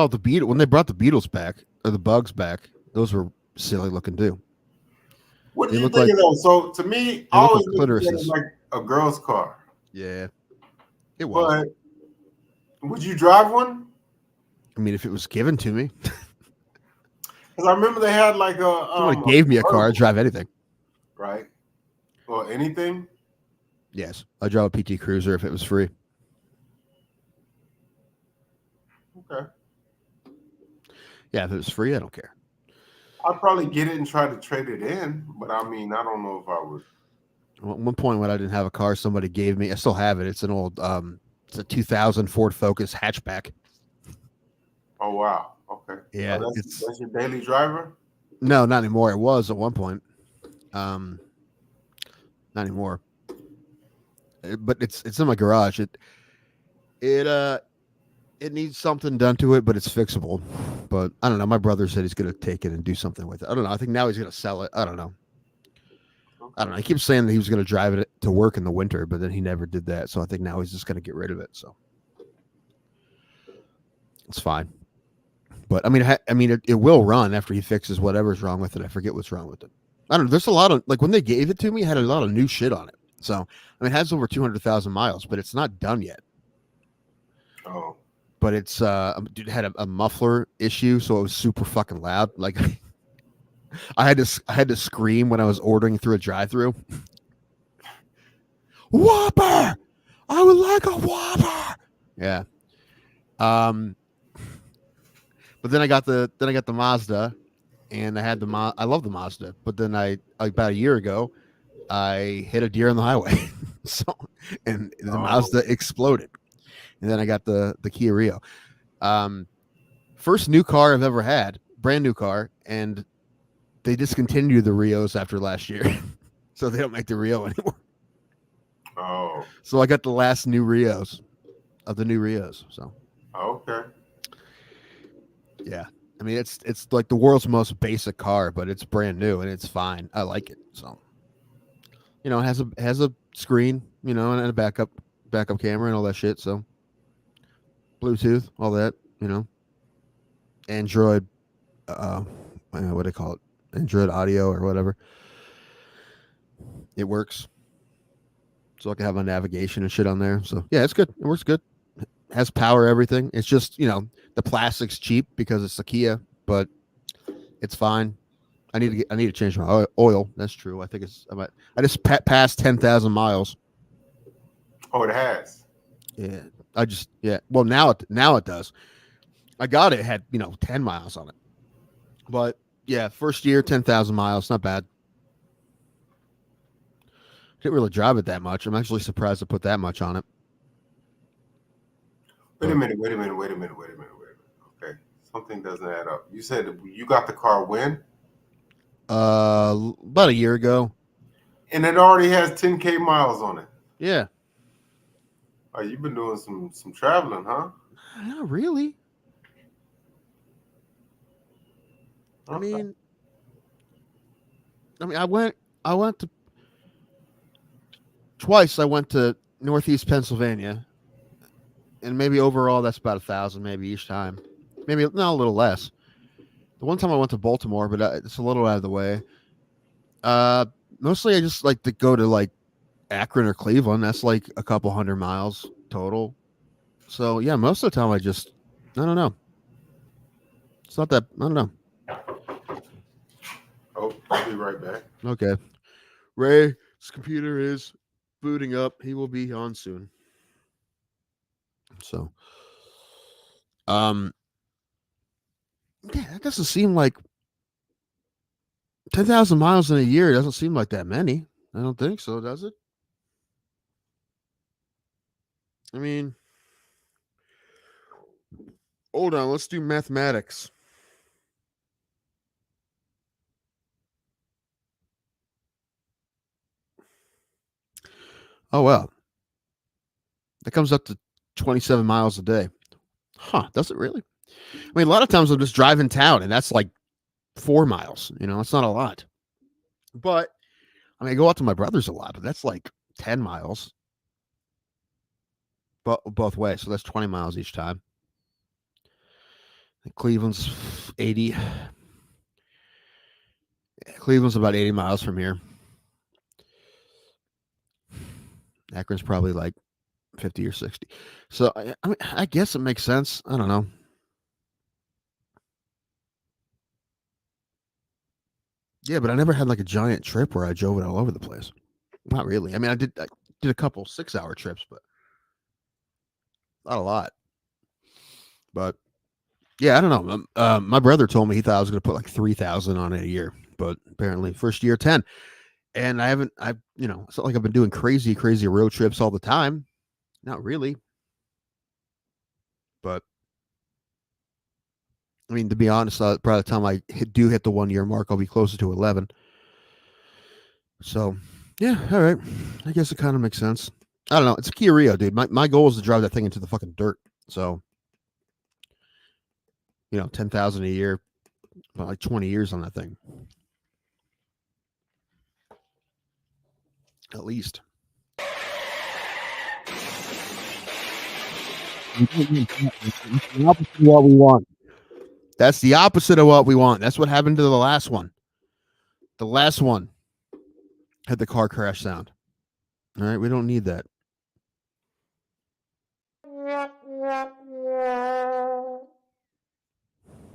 the Beetle when they brought the Beetles back or the Bugs back. Those were silly looking too. What do you think of those? So to me, I always looked at it like a girl's car. Yeah, it was. But would you drive one? I mean, if it was given to me. Because I remember they had like a. Somebody gave me a car. I'd drive anything. Right. Or anything. Yes, I'd drive a PT Cruiser if it was free. Okay. Yeah, if it was free, I don't care. I'd probably get it and try to trade it in, but I mean, I don't know if I would. Well, at one point when I didn't have a car, somebody gave me. I still have it. It's an old. It's a 2000 Ford Focus hatchback. Oh wow! Okay. Yeah, that's your daily driver. No, not anymore. It was at one point. Not anymore. But it's in my garage. It needs something done to it, but it's fixable. But I don't know. My brother said he's going to take it and do something with it. I don't know. I think now he's going to sell it. I don't know. He keeps saying that he was going to drive it to work in the winter, but then he never did that. So I think now he's just going to get rid of it. So it's fine. But I mean, it will run after he fixes whatever's wrong with it. I forget what's wrong with it. I don't know. There's a lot of when they gave it to me, it had a lot of new shit on it. So I mean, it has over 200,000 miles, but it's not done yet. Oh. But it's it had a muffler issue, so it was super fucking loud. Like I had to scream when I was ordering through a drive-through. Whopper! I would like a Whopper. Yeah. But then I got the Mazda, and I had I love the Mazda. But then about a year ago, I hit a deer on the highway, and the Mazda exploded. And then I got the Kia Rio. First new car I've ever had, brand new car, and they discontinued the Rios after last year. So they don't make the Rio anymore. Oh. So I got the last new Rios of the new Rios. So okay. Yeah. I mean it's like the world's most basic car, but it's brand new and it's fine. I like it. So it has a screen, and a backup camera and all that shit. So Bluetooth, all that, Android, what do they call it? Android Audio or whatever. It works. So I can have my navigation and shit on there. So yeah, it's good. It works good. It has power, everything. It's just, the plastic's cheap because it's a Kia, but it's fine. I need to change my oil. That's true. I think I just passed 10,000 miles. Oh, it has. Yeah, Well, now it does. I got it had 10 miles on it, but yeah, first year 10,000 miles, not bad. Didn't really drive it that much. I'm actually surprised to put that much on it. Wait a minute. Okay, something doesn't add up. You said you got the car when? About a year ago. And it already has 10K miles on it. Yeah. Oh, you've been doing some traveling, huh? Not really. Okay. I mean, I went to twice. I went to Northeast Pennsylvania, and maybe overall that's about 1,000, maybe each time. Maybe a little less. The one time I went to Baltimore, but it's a little out of the way. Mostly I just like to go to like Akron or Cleveland. That's like a couple 100 miles total. So yeah, most of the time I don't know. It's not that, I don't know. Oh, I'll be right back. Okay. Ray's computer is booting up. He will be on soon. So, yeah, that doesn't seem like 10,000 miles in a year. Doesn't seem like that many. I don't think so, does it? I mean, hold on. Let's do mathematics. Oh, well. That comes up to 27 miles a day. Huh, does it really? I mean, a lot of times I'm just driving town, and that's like 4 miles. It's not a lot. But, I mean, I go out to my brother's a lot, but that's like 10 miles. Both ways. So that's 20 miles each time. And Cleveland's 80. Cleveland's about 80 miles from here. Akron's probably like 50 or 60. So I guess it makes sense. I don't know. Yeah, but I never had like a giant trip where I drove it all over the place. Not really. I mean, I did a couple 6-hour trips, but not a lot. But yeah, I don't know. My brother told me he thought I was going to put like 3,000 on it a year, but apparently first year 10. And it's not like I've been doing crazy road trips all the time. Not really. But I mean, to be honest, by the time I hit the 1 year mark, I'll be closer to 11. So yeah, all right. I guess it kind of makes sense. I don't know. It's a Kia Rio, dude. My goal is to drive that thing into the fucking dirt. So 10,000 a year, about like 20 years on that thing. At least. The opposite of what we want. That's the opposite of what we want. That's what happened to the last one. The last one had the car crash sound. All right, we don't need that.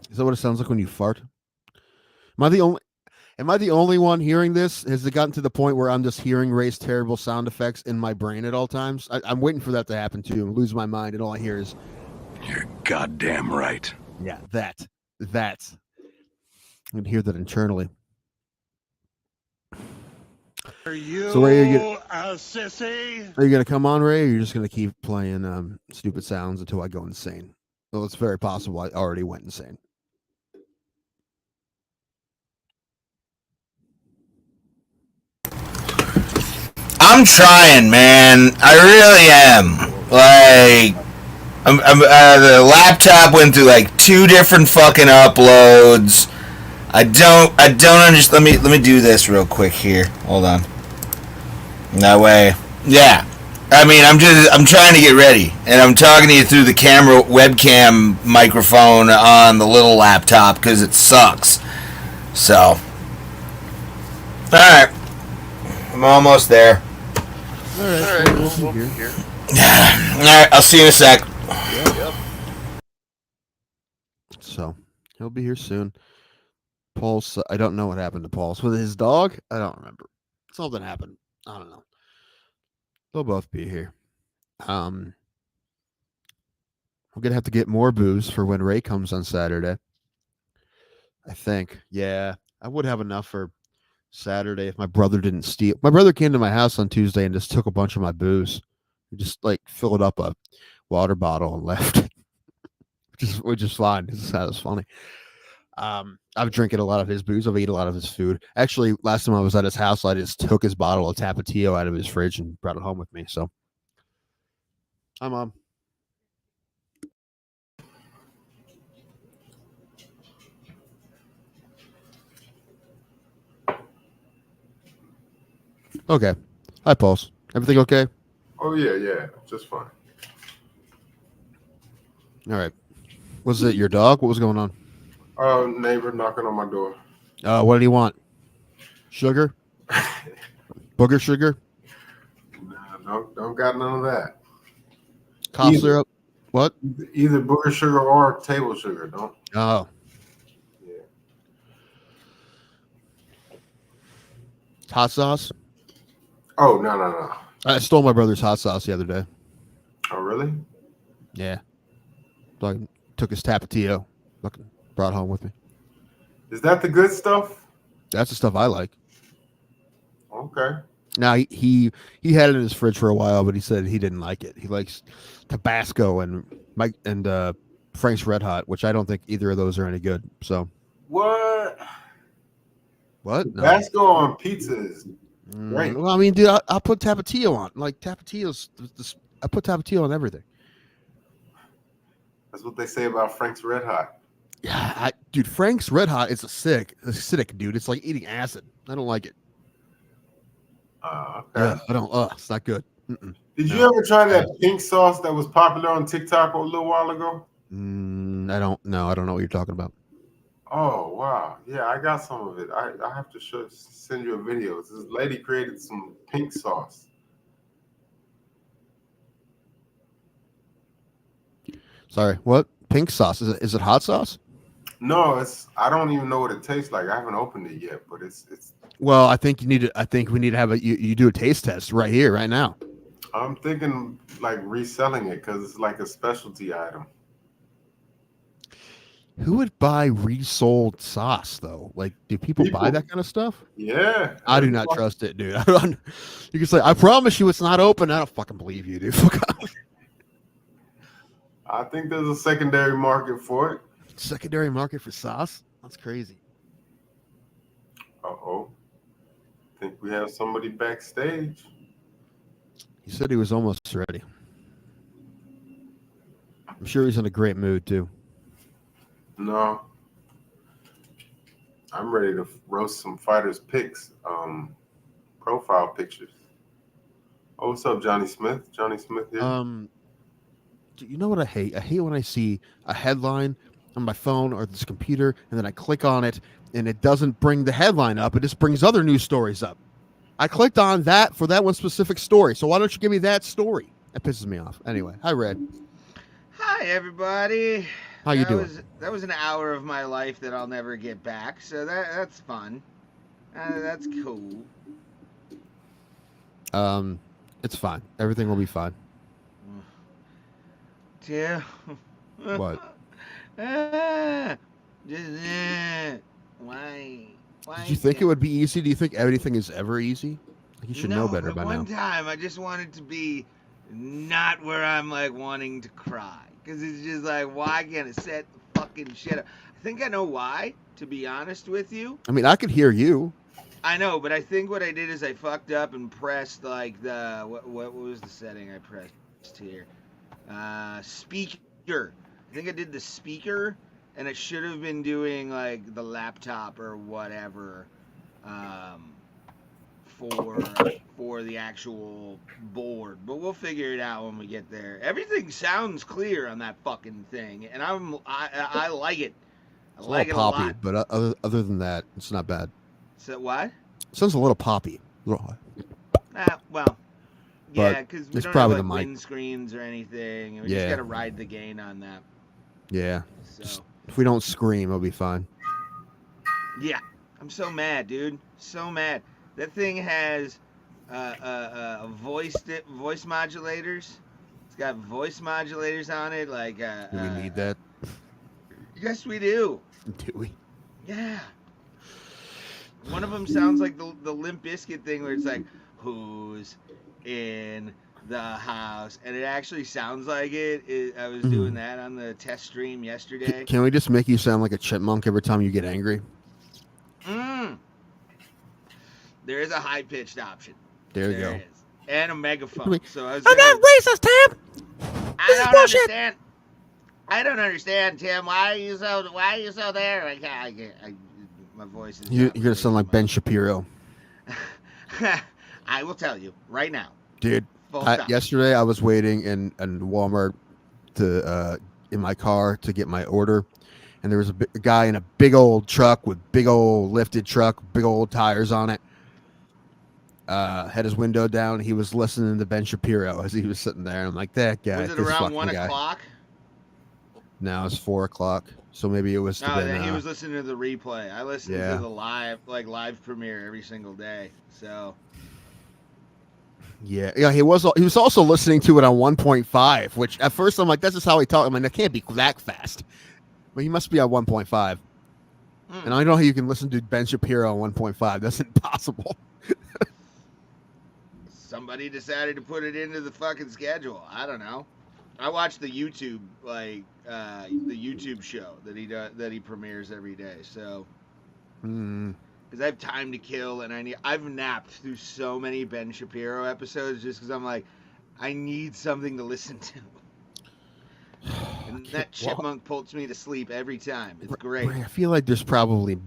Is that what it sounds like when you fart? Am I the only one hearing this? Has it gotten to the point where I'm just hearing Ray's terrible sound effects in my brain at all times? I'm waiting for that to happen too. I lose my mind, and all I hear is, "You're goddamn right." Yeah, that. I can hear that internally. Are you So Ray, a sissy? Are you gonna come on, Ray? Or are you just gonna keep playing stupid sounds until I go insane? Well, it's very possible I already went insane. I'm trying, man. I really am. Like, the laptop went through like 2 different fucking uploads. I don't understand. Let me do this real quick here. Hold on. That way, yeah. I mean, I'm trying to get ready, and I'm talking to you through the webcam microphone on the little laptop because it sucks. So, all right, I'm almost there. All right. We'll be here. All right, I'll see you in a sec. Yep. So he'll be here soon. Pulse. I don't know what happened to Pulse with his dog. I don't remember. Something happened. I don't know. They'll both be here. I'm gonna have to get more booze for when Ray comes on Saturday. I think. Yeah, I would have enough for Saturday if my brother didn't steal. My brother came to my house on Tuesday and just took a bunch of my booze. He just like filled up a water bottle and left. which is fine. That was funny. I've drinking a lot of his booze. I've eaten a lot of his food. Actually, last time I was at his house, I just took his bottle of Tapatio out of his fridge and brought it home with me. So, hi, Mom. Okay. Hi, Pulse. Everything okay? Oh yeah, just fine. All right. Was it your dog? What was going on? Neighbor knocking on my door. What did he want? Sugar? Booger sugar? Nah, don't got none of that. Cough syrup? What? Either booger sugar or table sugar. Don't. Oh. Yeah. Hot sauce? Oh no. I stole my brother's hot sauce the other day. Oh really? Yeah. So I took his Tapatio. Fucking brought it home with me. Is that the good stuff? That's the stuff I like. Okay. Now he had it in his fridge for a while, but he said he didn't like it. He likes Tabasco and Frank's Red Hot, which I don't think either of those are any good. So What? what? No. Tabasco on pizza is great. Well, I mean, dude, I'll put Tapatio on. Like Tapatio's, I put Tapatio on everything. That's what they say about Frank's Red Hot. Yeah, dude, Frank's Red Hot is acidic, dude. It's like eating acid. I don't like it. Okay. Yeah, I don't. It's not good. Mm-mm. Did you ever try that pink sauce that was popular on TikTok a little while ago? I don't know. I don't know what you're talking about. Oh wow, yeah, I got some of it. I have to send you a video. This lady created some pink sauce. Sorry, what? Pink sauce? Is it hot sauce? No, I don't even know what it tastes like. I haven't opened it yet, but it's. Well, I think we need to have you do a taste test right here, right now. I'm thinking like reselling it because it's like a specialty item. Who would buy resold sauce though? Like, do people buy that kind of stuff? Yeah, I do not trust it, dude. You can say, I promise you, it's not open. I don't fucking believe you, dude. I think there's a secondary market for it. Secondary market for sauce? That's crazy. Uh-oh. I think we have somebody backstage. He said he was almost ready. I'm sure he's in a great mood too. No. I'm ready to roast some fighters' picks, profile pictures. Oh, what's up, Johnny Smith? Johnny Smith here. You know what I hate? I hate when I see a headline on my phone or this computer, and then I click on it, and it doesn't bring the headline up. It just brings other news stories up. I clicked on that for that one specific story, so why don't you give me that story? That pisses me off. Anyway, hi, Red. Hi, everybody. How you doing? That was an hour of my life that I'll never get back, so that's fun. That's cool. It's fine. Everything will be fine. Yeah. What? Why? Did you think it would be easy? Do you think everything is ever easy? You should know better by now. One time, I just wanted to be not where I'm like wanting to cry, because it's just like, why can't it set the fucking shit up? I think I know why. To be honest with you. I mean, I could hear you. I know, but I think what I did is I fucked up and pressed like the what was the setting I pressed here? Speaker. I think I did the speaker, and it should have been doing like the laptop or whatever for the actual board. But we'll figure it out when we get there. Everything sounds clear on that fucking thing, and I like it. I like it a lot. But other than that, it's not bad. So what? It sounds a little poppy. Well, yeah, because we don't probably have like the mic. wind screens or anything, and we just gotta ride the gain on that. Yeah. So. Just, if we don't scream, it'll be fine. Yeah, I'm so mad, dude. So mad. That thing has voice modulators, got voice modulators on it. Like, Do we need that? Yes, we do. Do we? Yeah. One of them sounds like the Limp Bizkit thing where it's like, "Who's in the house?" And it actually sounds like it. I was doing that on the test stream yesterday. Can we just make you sound like a chipmunk every time you get angry? There is a high pitched option. There you go. Is. And a megaphone. So I was I'm not racist, Tim. I don't understand. I don't understand, Tim. Why are you so there? My voice is. You're gonna sound like Ben Shapiro. I will tell you right now, dude. Yesterday I was waiting in Walmart to in my car to get my order, and there was a guy in a big old truck with big old lifted truck, big old tires on it. Had his window down. He was listening to Ben Shapiro as he was sitting there. I'm like, that guy. Was it around 1 o'clock? No, it's 4 o'clock. So maybe it was. Then he was listening to the replay. I listened to the live premiere every single day. So. Yeah. He was also listening to it on 1.5, which at first I'm like, that's just how he talks. I mean, that can't be that fast. But he must be on 1.5. And I don't know how you can listen to Ben Shapiro on 1.5. That's impossible. Somebody decided to put it into the fucking schedule. I don't know. I watch the YouTube the YouTube show that he premieres every day. So, because I have time to kill and I've napped through so many Ben Shapiro episodes just because I'm like, I need something to listen to. And that chipmunk puts me to sleep every time. It's great. I feel like there's probably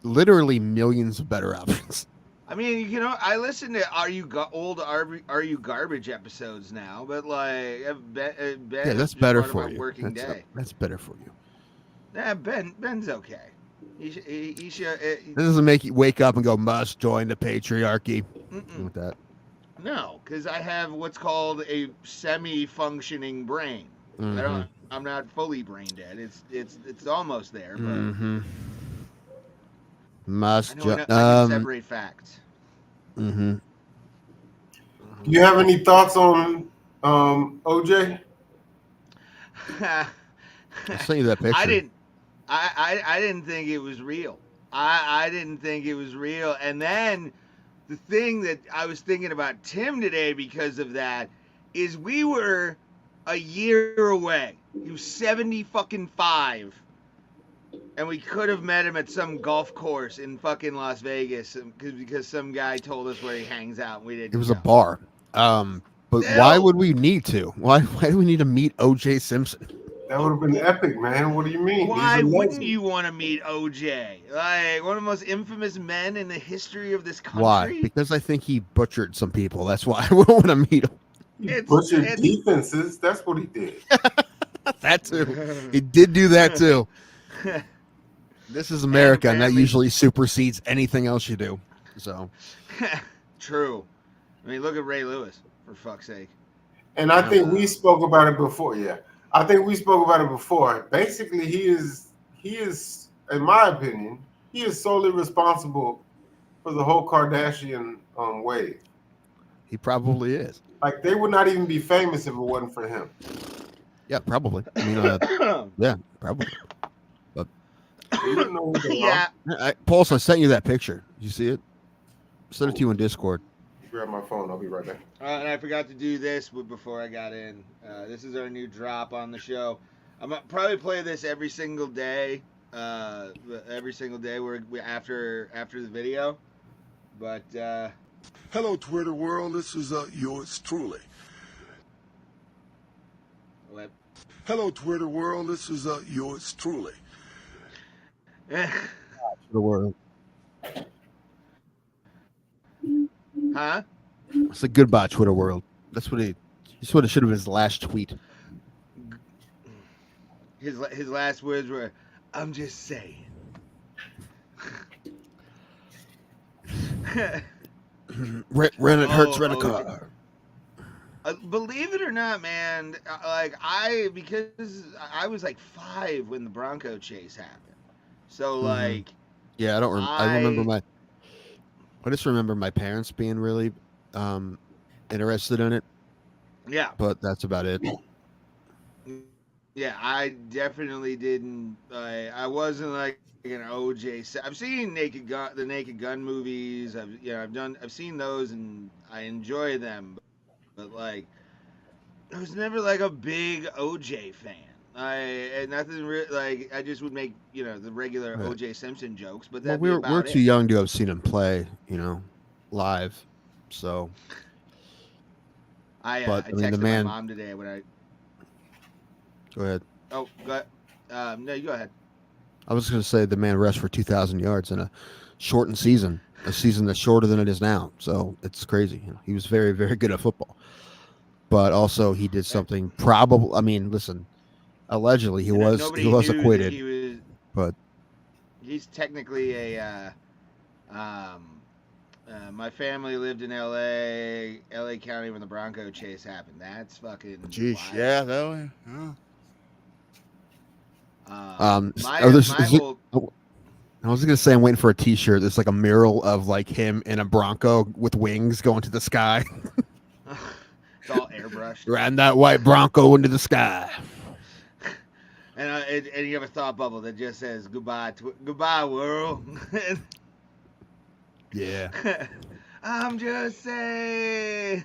literally millions of better options. I mean, I listen to Are You Garbage episodes now, but like Ben that's better for you. Working day. That's better for you. Yeah, Ben's okay. He should. This doesn't make you wake up and go, must join the patriarchy. With that. No, because I have what's called a semi-functioning brain. I'm not fully brain dead. It's almost there, but. Must I can separate facts. Do you have any thoughts on OJ? I sent you that picture. I didn't think it was real. I didn't think it was real. And then the thing that I was thinking about Tim today because of that is we were a year away. He was 75. And we could have met him at some golf course in fucking Las Vegas because some guy told us where he hangs out. And we didn't. It was a bar. But why would we need to? Why do we need to meet O.J. Simpson? That would have been epic, man. What do you mean? Why wouldn't you want to meet O.J.? Like one of the most infamous men in the history of this country. Why? Because I think he butchered some people. That's why I would want to meet him. He butchered defenses. That's what he did. That too. He did do that too. This is America, and that usually supersedes anything else you do. So, true. I mean, look at Ray Lewis, for fuck's sake. And I think we spoke about it before. Yeah, I think we spoke about it before. Basically, he is, in my opinion, he is solely responsible for the whole Kardashian wave. He probably is. Like they would not even be famous if it wasn't for him. Yeah, probably. I mean, yeah, probably. Yeah. Pulse, I sent you that picture. Did you see it? Send it to you on Discord. Grab my phone. I'll be right back. And I forgot to do this before I got in. This is our new drop on the show. I'm gonna probably play this every single day. Every single day after the video. But hello, Twitter world. This is yours truly. What? Hello, Twitter world. This is yours truly. The world. Huh? It's a goodbye, Twitter world. That's what he should have been his last tweet. His last words were, "I'm just saying." Rent it hurts, rent a car. Believe it or not, man, because I was like 5 when the Bronco chase happened. So like, yeah, I just remember my parents being really interested in it. Yeah. but that's about it. Yeah, I definitely didn't. I wasn't like an OJ. I've seen the Naked Gun movies. I've seen those and I enjoy them. But like, I was never like a big OJ fan. I just would make the regular Right. OJ Simpson jokes, but Well, that'd be we're about too it. young to have seen him play, live. So, I but, I mean, the texted man- my mom today when I. go ahead. Oh, go ahead. No, you go ahead. I was going to say the man rushed for 2,000 yards in a shortened season, a season that's shorter than it is now. So it's crazy. He was very, very good at football. But also he did something probable. I mean, listen, allegedly he was Nobody he was knew that acquitted, he was. but He's technically a. My family lived in LA County when the Bronco chase happened. That's fucking. Jeez, wild. yeah, that way. My whole. I was going to say I'm waiting for a T-shirt. There's like a mural of like him in a Bronco with wings going to the sky. It's all airbrushed. Riding that white Bronco into the sky. And you have a thought bubble that just says goodbye world. Yeah. I'm just saying.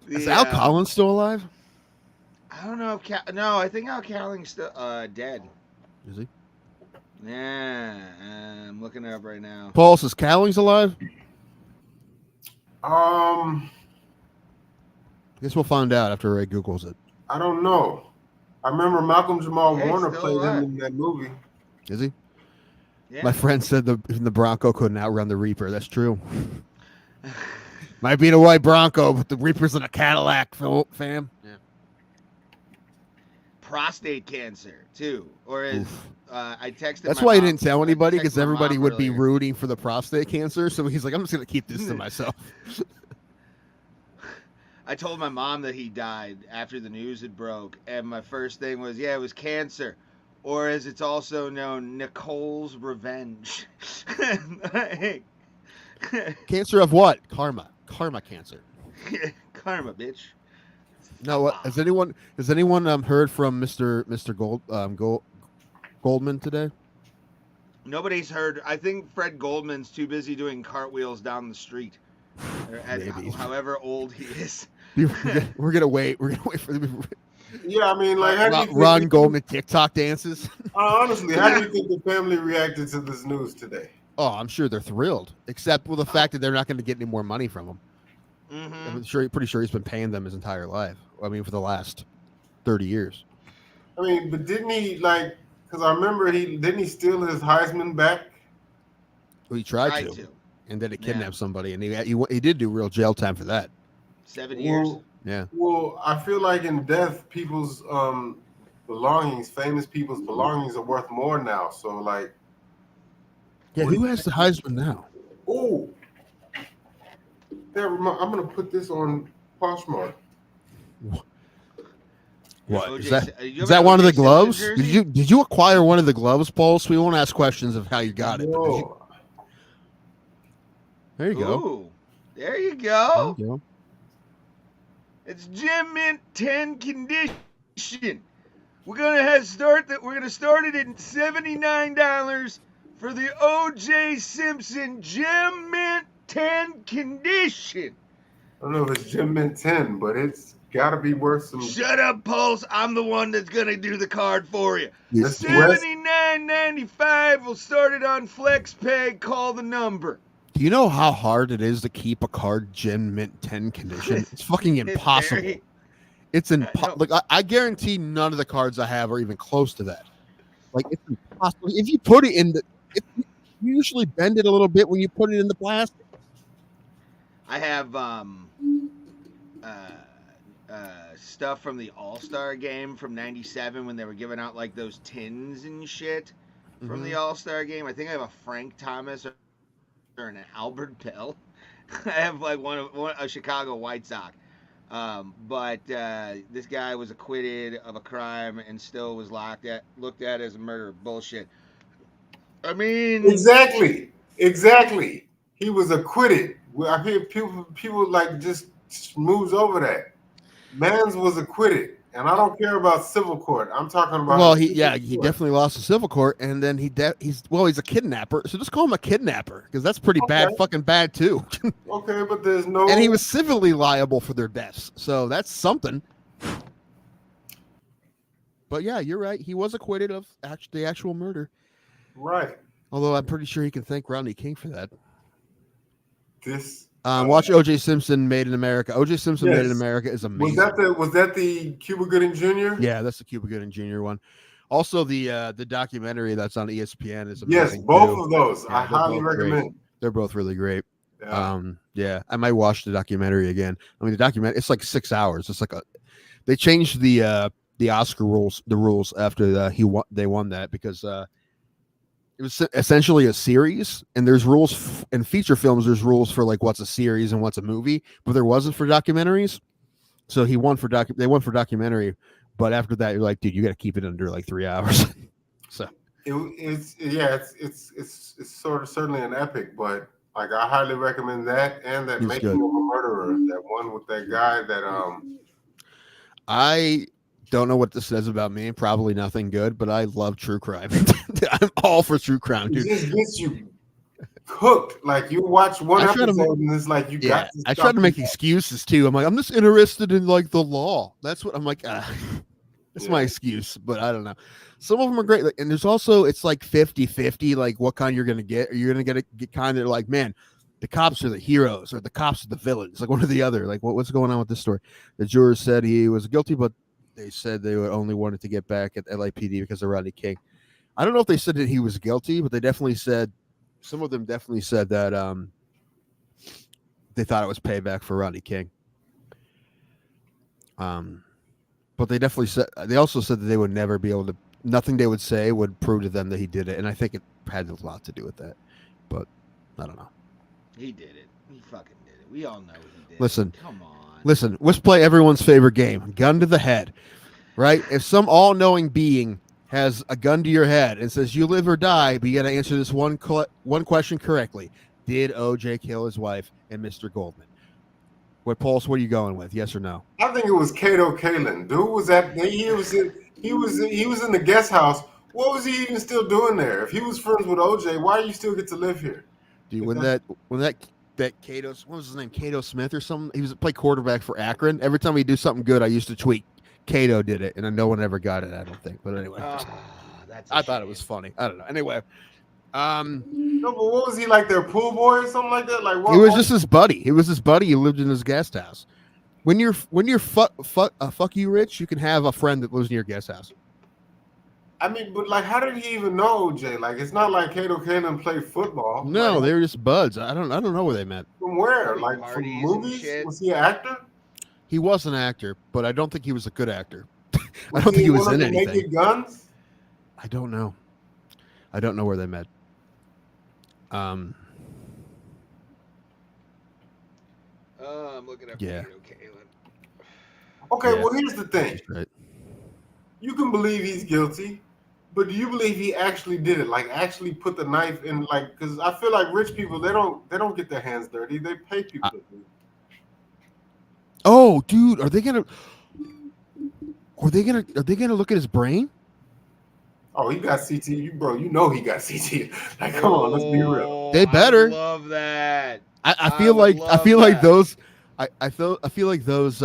Is Al Collins still alive? I don't know if no, I think Al Cowling's still dead. Is he? Yeah, I'm looking it up right now. Paul, is Cowlings alive? I guess we'll find out after Ray Googles it. I don't know. I remember Malcolm Jamal Yeah, Warner still played alive. him in that movie. Is he? Yeah. My friend said the Bronco couldn't outrun the Reaper. That's true. Might be the white Bronco, but the Reaper's in a Cadillac, fam. Yeah. Prostate cancer too, or as I texted. That's my why he mom- didn't tell I anybody texted because my everybody mom would be earlier. rooting for the prostate cancer. So he's like, I'm just gonna keep this to myself. I told my mom that he died after the news had broke, and my first thing was, yeah, it was cancer, or as it's also known, Nicole's revenge. Cancer of what? Karma cancer. Karma, bitch. No, what has anyone heard from Mr. Goldman today? Nobody's heard. I think Fred Goldman's too busy doing cartwheels down the street. Maybe. However old he is. We're gonna wait. We're gonna wait for the Yeah, I mean, like, how do you think- Ron Goldman TikTok dances. Honestly, how do you think the family reacted to this news today? Oh, I'm sure they're thrilled, except with the fact that they're not going to get any more money from him. Mm-hmm. I'm pretty sure he's been paying them his entire life. I mean, for the last 30 years. I mean, but didn't he, like, because I remember didn't he steal his Heisman back? Well, he tried to, and then he kidnapped somebody, and he did do real jail time for that. 7 years. Yeah. Well, I feel like in death, people's belongings, famous people's belongings are worth more now. So, like, yeah, who has the Heisman now? Oh, I'm gonna put this on Poshmark. What OJ, is that? One of the Simpson gloves? jersey? Did you acquire one of the gloves, Paul? So we won't ask questions of how you got it. Whoa. There you go. Ooh, there you go. There you go. It's Gym Mint 10 condition. We're gonna start it at $79 for the OJ Simpson Gym Mint 10 condition. I don't know if it's Gym Mint 10, but it's gotta be worth some. Shut up, Pulse. I'm the one that's gonna do the card for you. Yes. $79.95. We'll start it on FlexPay. Call the number. Do you know how hard it is to keep a card Gym Mint 10 condition? It's fucking impossible. It's impossible. Like I guarantee none of the cards I have are even close to that. Like it's impossible. If you put it in you usually bend it a little bit when you put it in the plastic. I have stuff from the All-Star game from '97 when they were giving out like those tins and shit from the All-Star game. I think I have a Frank Thomas or an Albert Bell. I have like a Chicago White Sox. But this guy was acquitted of a crime and still was looked at as a murderer. Bullshit. I mean, Exactly. He was acquitted. I hear people like just moves over that. Mans was acquitted, and I don't care about civil court. I'm talking about. Well, he definitely lost the civil court, and then he's a kidnapper. So just call him a kidnapper because that's pretty fucking bad too. Okay, but there's no. And he was civilly liable for their deaths, so that's something. But yeah, you're right. He was acquitted of the actual murder. Right. Although I'm pretty sure he can thank Rodney King for that. Watch O.J. Simpson Made in America. O.J. Simpson Made in America is amazing. Was that the Cuba Gooding Jr.? Yeah, that's the Cuba Gooding Jr. one. Also, the documentary that's on ESPN is amazing. Yes, both of those I highly recommend. Great. They're both really great. Yeah. I might watch the documentary again. I mean, the documentary it's like 6 hours. It's like they changed the Oscar rules after they won that because it was essentially a series, and there's rules in feature films. There's rules for like what's a series and what's a movie, but there wasn't for documentaries. So they won for documentary, but after that, you're like, dude, you got to keep it under like 3 hours. So it's sort of certainly an epic, but like I highly recommend that and that Making of a Murderer, that one with that guy that I don't know what this says about me. Probably nothing good, but I love true crime. I'm all for true crime, dude. It just gets you cooked. Like you watch one episode and it's like you got. I try to make excuses too. I'm like, I'm just interested in like the law. That's what I'm like. That's my excuse, but I don't know. Some of them are great, like, and there's also it's like 50-50, like what kind you're gonna get. Are you gonna get kind of like, man, the cops are the heroes or the cops are the villains, like one or the other. Like what's going on with this story? The jurors said he was guilty, but they said they only wanted to get back at LAPD because of Rodney King. I don't know if they said that he was guilty, but they definitely said, some of them definitely said that they thought it was payback for Rodney King. But they definitely said, they also said that they would never be able to, nothing they would say would prove to them that he did it. And I think it had a lot to do with that. But I don't know. He did it. He fucking did it. We all know he did Listen, it. Come on. Listen, let's play everyone's favorite game, gun to the head, right? If some all-knowing being has a gun to your head and says you live or die, but you got to answer this one question correctly. Did OJ kill his wife and Mr. Goldman? What Pulse? What are you going with? Yes or no? I think it was Kato Kalin. Dude was he was in the guest house. What was he even still doing there? If he was friends with OJ, why do you still get to live here? Dude, when that Cato, what was his name? Cato Smith or something? He played quarterback for Akron. Every time he do something good, I used to tweet Cato did it, and no one ever got it, I don't think. But anyway, I thought it was funny. I don't know. Anyway, no, but what was he like? Their pool boy or something like that? Like what? He was just his buddy. He was his buddy. He lived in his guest house. When you're fuck you rich, you can have a friend that lives in your guest house. I mean, but like, how did he even know OJ? Like, it's not like Kato Kalin played football. No, like, they were just buds. I don't know where they met. From where? Like from movies? Was he an actor? He was an actor, but I don't think he was a good actor. I don't think he was in anything. Naked Guns? I don't know. I don't know where they met. I'm looking up Kato Kalin. Okay, well, here's the thing. Right. You can believe he's guilty, but do you believe he actually did it? Like, actually put the knife in? Like, because I feel like rich people, they don't get their hands dirty. They pay people to do it. Oh, dude, are they gonna look at his brain? Oh, he got CT, bro. You know he got CT. Like, come on, let's be real. They better. I love that. I feel like those. I feel like those.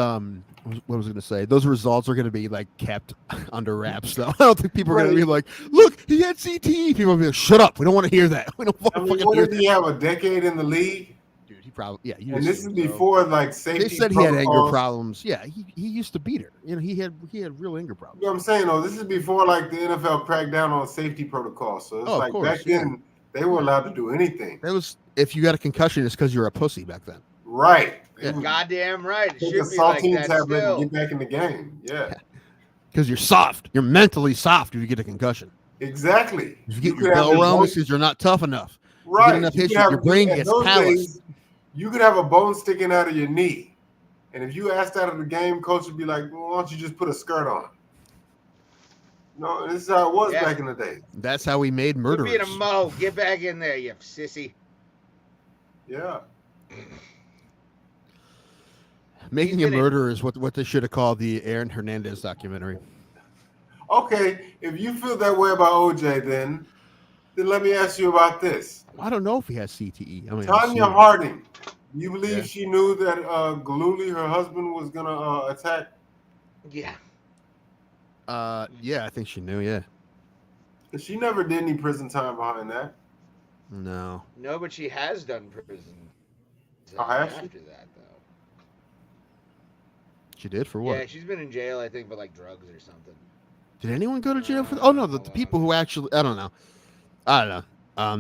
What was I going to say? Those results are going to be like kept under wraps, though. I don't think people are going to be like, "Look, he had CT." People will be like, "Shut up! We don't want to hear that. We don't want to fucking what hear did that." he have a decade in the league? Dude, he probably And this is before like safety. They said he had anger problems. Yeah, he used to beat her. You know, he had real anger problems. You know what I'm saying? though, this is before like the NFL cracked down on safety protocols. So it's like back then they were allowed to do anything. That was if you got a concussion, it's because you're a pussy back then. Right. Yeah. Goddamn right. It Take should a be like saltine that tablet still. and get back in the game. Yeah. Because you're soft. You're mentally soft if you get a concussion. Exactly. If you get your bell rung, because you're not tough enough. Right. You get enough hits, your brain gets callous. You could have a bone sticking out of your knee. And if you asked out of the game, coach would be like, well, why don't you just put a skirt on? No, this is how it was back in the day. That's how we made murderers. Quit being a mo. Get back in there, you sissy. Yeah. Making He's a been in- Murderer is what they should have called the Aaron Hernandez documentary. Okay, if you feel that way about OJ, then let me ask you about this. I don't know if he has CTE. I mean, Tanya I'm Harding, you believe Yeah. she knew that Galuli, her husband, was gonna attack? Yeah. Yeah, I think she knew. Yeah. She never did any prison time behind that. No. No, but she has done prison Oh, time has she? after that, though. She did for what? Yeah, she's been in jail, I think, for like drugs or something. Did anyone go to jail for? Oh no, the people who actually. I don't know.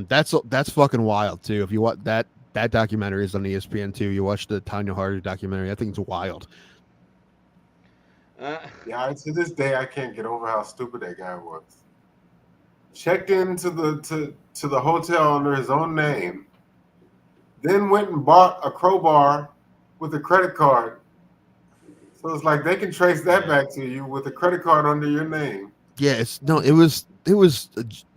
That's fucking wild too. If you watch that documentary is on ESPN too. You watch the Tanya Harding documentary. I think it's wild. Yeah, to this day, I can't get over how stupid that guy was. Checked into the hotel under his own name, then went and bought a crowbar with a credit card. So it's like they can trace that back to you with a credit card under your name. Yeah, it was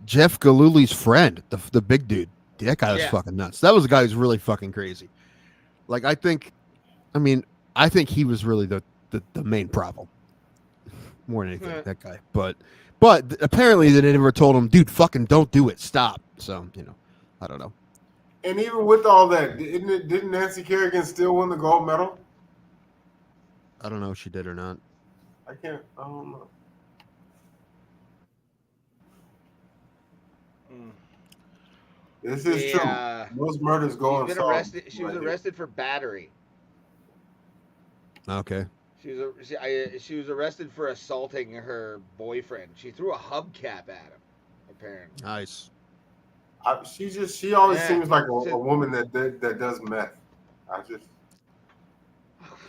Jeff Galuli's friend, the big dude. That guy was fucking nuts. That was a guy who's really fucking crazy. Like I think he was really the main problem more than anything. That guy, but apparently they never told him, dude, fucking don't do it, stop. So I don't know. And even with all that, didn't Nancy Kerrigan still win the gold medal? I don't know if she did or not. I don't know. This is true. Most murders go unsolved. She was arrested for battery. Okay. She was arrested for assaulting her boyfriend. She threw a hubcap at him, apparently. Nice. She always seems like a woman that does meth.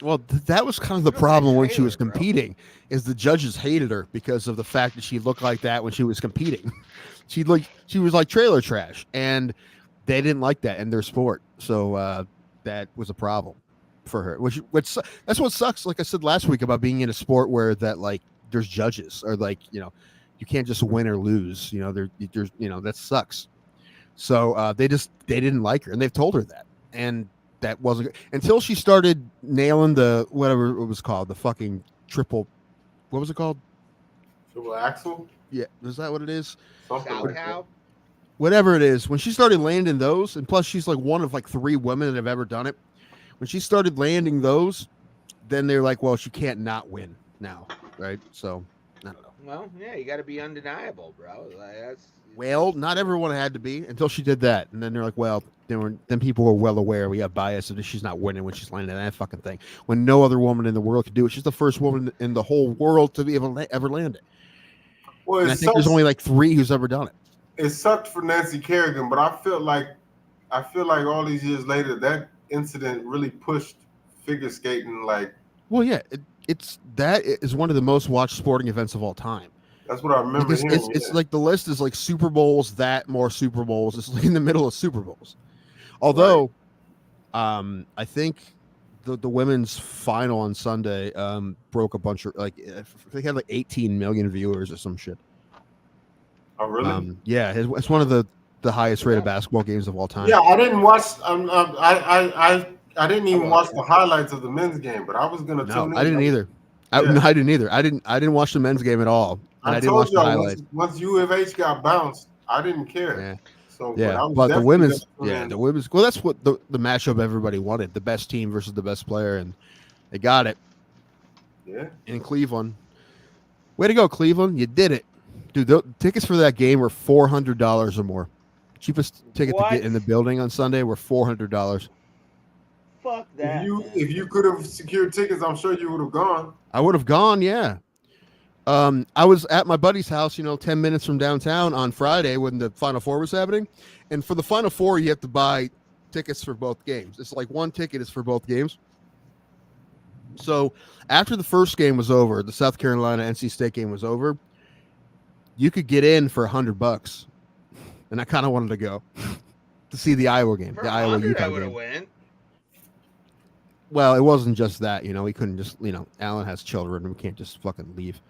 Well, that was kind of the problem when she was competing, is the judges hated her because of the fact that she looked like that when she was competing. She was like trailer trash, and they didn't like that in their sport. So that was a problem for her. Which that's what sucks. Like I said last week about being in a sport where that like there's judges or like you can't just win or lose. There's that sucks. So they didn't like her, and they've told her that, and that wasn't until she started nailing the whatever it was called, the fucking triple. What was it called? Triple axle. Yeah, is that what it is? How? Whatever it is, when she started landing those, and plus she's like one of like 3 women that have ever done it. When she started landing those, then they're like, well, she can't not win now, right? So I don't know. Well, yeah, you got to be undeniable, bro. Well, not everyone had to be until she did that, and then they're like, well, then people were well aware we have bias and she's not winning when she's landing that fucking thing. When no other woman in the world could do it, she's the first woman in the whole world to be able to ever land it. Well, and I think there's only like 3 who's ever done it. It sucked for Nancy Kerrigan, but I feel like all these years later, that incident really pushed figure skating. Like, well, yeah, that is one of the most watched sporting events of all time. That's what I remember. It's like the list is like Super Bowls, more Super Bowls. It's like in the middle of Super Bowls. Although, I think the women's final on Sunday broke a bunch of they had like 18 million viewers or some shit. Oh, really? Yeah, it's one of the highest rated basketball games of all time. Yeah, I didn't watch. I didn't even watch the highlights of the men's game, but I was gonna tune in. I didn't either. I didn't either. I didn't watch the men's game at all. And I didn't watch the highlights. Once U of H got bounced, I didn't care. Yeah. So, but the women's, well, that's what the matchup everybody wanted: the best team versus the best player, and they got it. Yeah. In Cleveland, way to go, Cleveland! You did it, dude. The tickets for that game were $400 or more. Cheapest ticket to get in the building on Sunday were $400. Fuck that. If you could have secured tickets, I'm sure you would have gone. I would have gone, yeah. I was at my buddy's house, 10 minutes from downtown on Friday when the Final Four was happening. And for the Final Four, you have to buy tickets for both games. It's like one ticket is for both games. So after the first game was over, the South Carolina NC State game was over, you could get in for $100. And I kind of wanted to go to see the Iowa game, the Iowa Utah game. Went. Well, it wasn't just that, we couldn't just, Alan has children and we can't just fucking leave.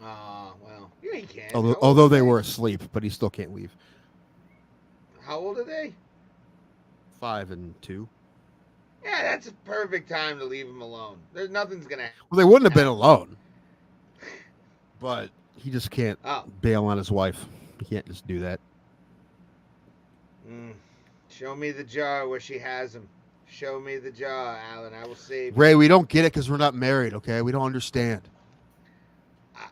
Well, yeah, he can. Although they were asleep, but he still can't leave. How old are they? 5 and 2. Yeah, that's a perfect time to leave him alone. There's nothing's gonna. Well, they wouldn't have been alone, but he just can't Oh. bail on his wife. He can't just do that. Show me the jar where she has him. Show me the jar, Alan. I will save Ray, you. we don't get it because we're not married. Okay, we don't understand. I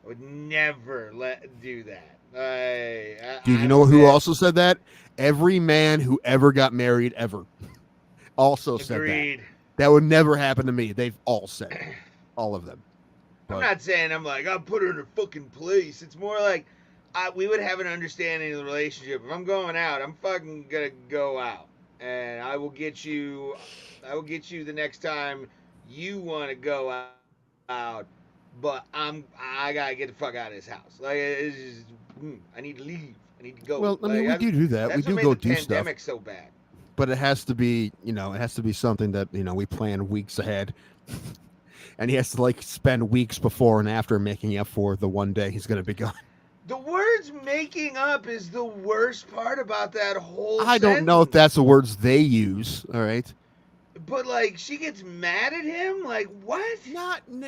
would never do that. Dude, you know who also said that? Every man who ever got married ever also said Agreed. that. That would never happen to me. They've all said it. All of them. I'm not saying I'm like, I'll put her in her fucking place. It's more like we would have an understanding of the relationship. If I'm going out, I'm fucking gonna go out. And I will get you the next time you want to go out. But I gotta get the fuck out of this house. Like, it's just, I need to leave. I need to go. Well, I mean, we do that. We do go do stuff. Pandemic so bad. But it has to be, it has to be something that, we plan weeks ahead. And he has to, like, spend weeks before and after making up for the one day he's going to be gone. The words making up is the worst part about that whole I don't know if that's the words they use, all right? But, like, she gets mad at him? Like, what? No. I'm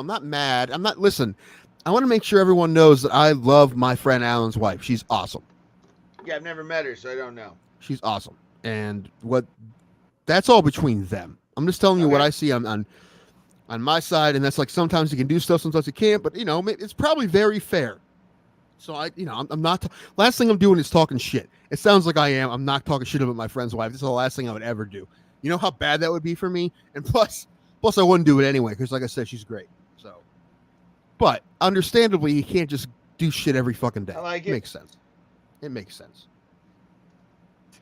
not mad. Listen, I want to make sure everyone knows that I love my friend Alan's wife. She's awesome. Yeah, I've never met her, so I don't know. She's awesome. And that's all between them. I'm just telling you what I see on my side, and that's like sometimes you can do stuff, sometimes you can't, but it's probably very fair. So I'm not. Last thing I'm doing is talking shit. It sounds like I am. I'm not talking shit about my friend's wife. This is the last thing I would ever do. You know how bad that would be for me, and plus I wouldn't do it anyway because, like I said, she's great. So, but understandably, you can't just do shit every fucking day. I like it. Makes sense. It makes sense.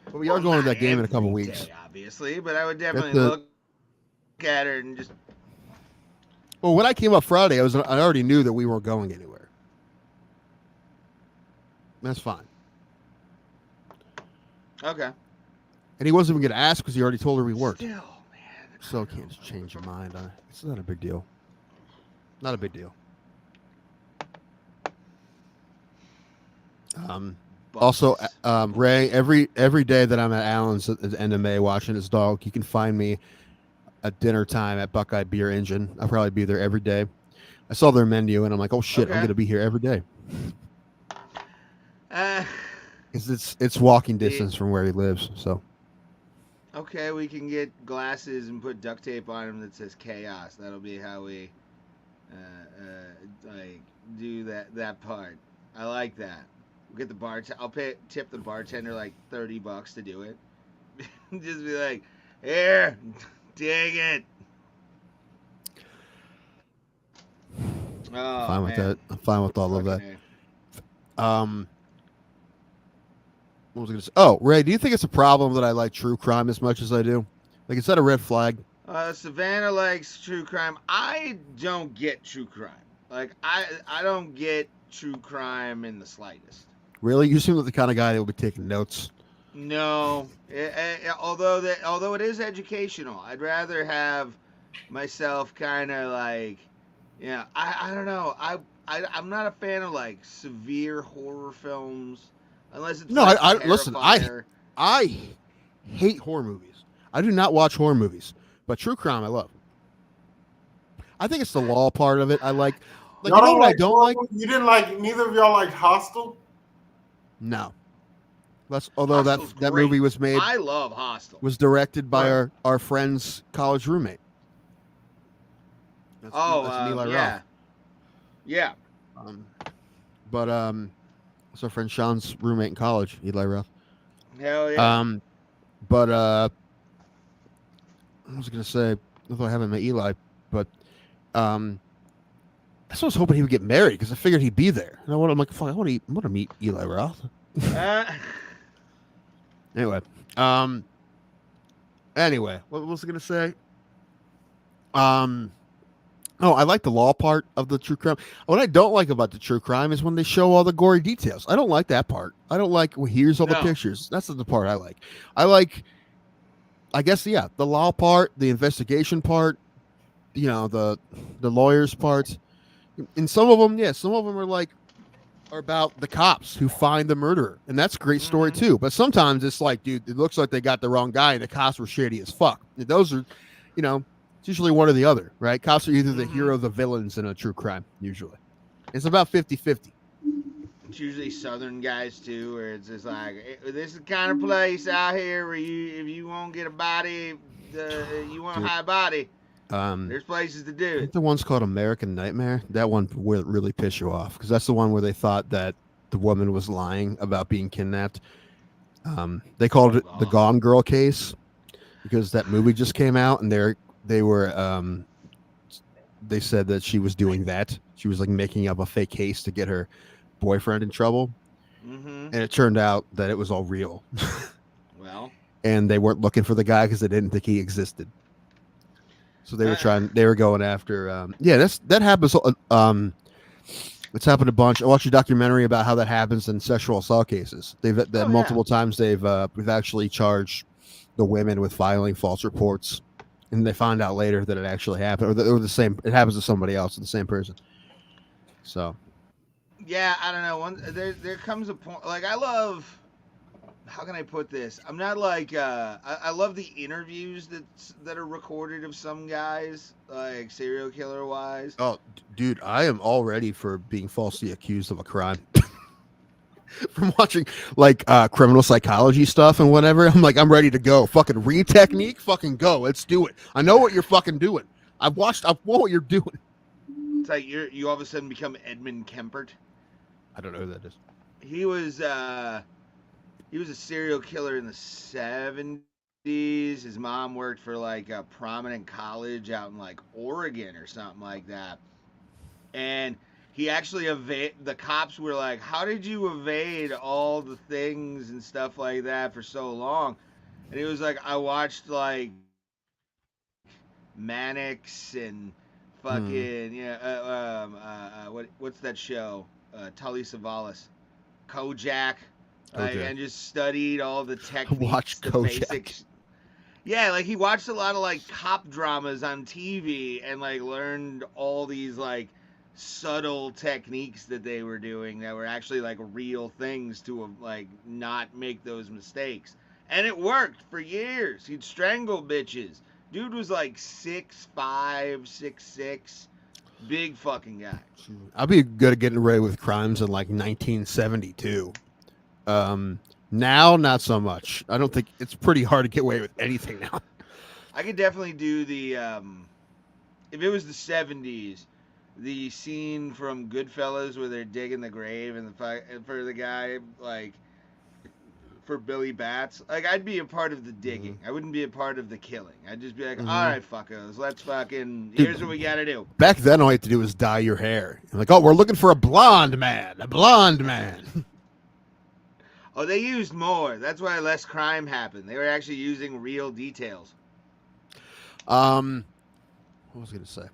But we are going to that game in a couple weeks. Day, obviously, but I would definitely look at her and just. Well, when I came up Friday, I already knew that we weren't going anywhere. That's fine. Okay. And he wasn't even going to ask because he already told her we weren't. Still, man. So can't just change your mind. It's not a big deal. Not a big deal. Also, Ray, every day that I'm at Allen's at the end of May watching his dog, you can find me at dinner time at Buckeye Beer Engine. I'll probably be there every day. I saw their menu and I'm like, oh shit, I'm going to be here every day. Because it's walking distance from where he lives. So. Okay, we can get glasses and put duct tape on them that says chaos. That'll be how we like do that part. I like that. We'll get the I'll tip the bartender like $30 to do it. Just be like, here, take it. Oh, fine with that. I'm fine with all of that. What was I gonna say? Oh, Ray, do you think it's a problem that I like true crime as much as I do? Like, is that a red flag? Savannah likes true crime. I don't get true crime. Like, I don't get true crime in the slightest. Really? You seem like the kind of guy that will be taking notes. No. Although it is educational, I'd rather have myself kind of like, I don't know. I'm not a fan of like severe horror films. Unless it's I listen. I hate horror movies. I do not watch horror movies, but true crime I love. I think it's the law part of it. I like. You know what I don't like? You didn't like. Neither of y'all liked Hostel. No. Although that movie was made. I love Hostel. Was directed by our friend's college roommate. That's Eli Roth. Yeah. It's our friend Sean's roommate in college, Eli Roth. Hell yeah. But I was gonna say, although I haven't met Eli, but I was hoping he would get married because I figured he'd be there. And I'm like, fuck, I want to meet Eli Roth. Anyway, what was I gonna say? Oh, I like the law part of the true crime. What I don't like about the true crime is when they show all the gory details. I don't like that part. I don't like, here's all the pictures. That's the part I like. I like, I guess, the law part, the investigation part, the lawyers part. And some of them are like, are about the cops who find the murderer, and that's a great story too. But sometimes it's like, dude, it looks like they got the wrong guy, and the cops were shady as fuck. Those are, it's usually one or the other, right? Cops are either the hero or the villains in a true crime. Usually, it's about 50-50. It's usually Southern guys too, where it's just like, this is the kind of place out here where if you want to get a body, you want a high body. There's places to do I it. think the one's called American Nightmare. That one will really piss you off because that's the one where they thought that the woman was lying about being kidnapped. They called it the Gone Girl case because that movie just came out, and they said that she was doing that. She was like making up a fake case to get her boyfriend in trouble, and it turned out that it was all real. Well, and they weren't looking for the guy because they didn't think he existed. So they were going after, that happens. It's happened a bunch. I watched a documentary about how that happens in sexual assault cases. Multiple times we've actually charged the women with filing false reports, and they find out later that it actually happened, or the same. It happens to somebody else, the same person. So, yeah, I don't know. There comes a point. Like, I love. How can I put this? I'm not like I love the interviews that are recorded of some guys, like serial killer wise. Oh, dude, I am all ready for being falsely accused of a crime. From watching like criminal psychology stuff and whatever, I'm ready to go. Fucking read technique, fucking go. Let's do it. I know what you're fucking doing. I know what you're doing. It's like you all of a sudden become Edmund Kempert. I don't know who that is. He was a serial killer in the 70s. His mom worked for like a prominent college out in like Oregon or something like that. And he actually the cops were like, how did you evade all the things and stuff like that for so long? And he was like, I watched like Mannix and fucking, what's that show? Tully Savalas. Kojak. And just studied all the techniques. Watch Kojak. Basics. Yeah, like he watched a lot of like cop dramas on TV and like learned all these like subtle techniques that they were doing that were actually like real things to like not make those mistakes. And it worked for years. He'd strangle bitches. Dude was like 6'5", 6'6", big fucking guy. I'd be good at getting away with crimes in like 1972. Now, not so much. I don't think it's pretty hard to get away with anything now. I could definitely do the, if it was the 70s, the scene from Goodfellas where they're digging the grave and for the guy, like, for Billy Bats, like, I'd be a part of the digging. I wouldn't be a part of the killing. I'd just be like, all right, fuckos, let's fucking, here's what we gotta do. Back then, all you had to do was dye your hair. Like, oh, we're looking for a blonde man. Oh, they used more. That's why less crime happened. They were actually using real details. What was I going to say?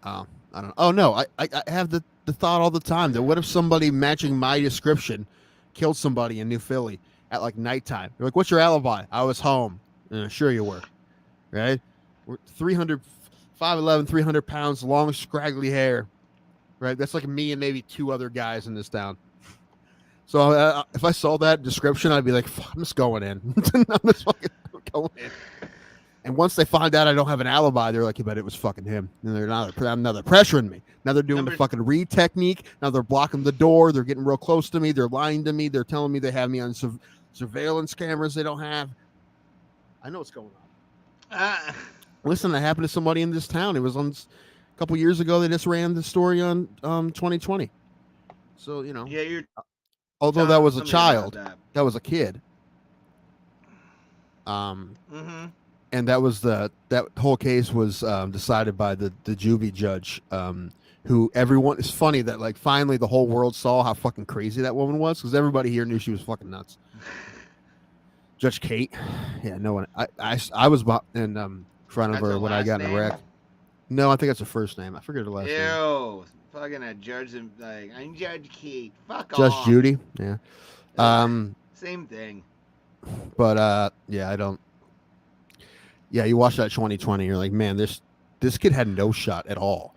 I don't know. Oh, no. I have the thought all the time that what if somebody matching my description killed somebody in New Philly at like nighttime? They're like, what's your alibi? I was home. Sure you were. Right? We're 5'11", 300 pounds, long, scraggly hair. Right? That's like me and maybe two other guys in this town. So if I saw that description, I'd be like, I'm just going in. I'm just fucking going in. And once they find out I don't have an alibi, they're like, you bet it was fucking him. And they're now they're pressuring me. Now they're doing the fucking read technique. Now they're blocking the door. They're getting real close to me. They're lying to me. They're telling me they have me on surveillance cameras they don't have. I know what's going on. Listen, that happened to somebody in this town. It was on a couple years ago. They just ran the story on 2020. So, you know. Yeah, you're... Although that was a child, that was a kid. And that was that whole case was decided by the juvie judge, who everyone, it's funny that like finally the whole world saw how fucking crazy that woman was because everybody here knew she was fucking nuts. Judge Kate, yeah, no one. I was in front of her when I got in a wreck. No, I think that's her first name. I forget her last name. Ew. Fucking a judge, like, I'm Judge Kate. Fuck Judge off. Judy, yeah. Same thing. But yeah, I don't. Yeah, you watch that 2020, you're like, man, this kid had no shot at all.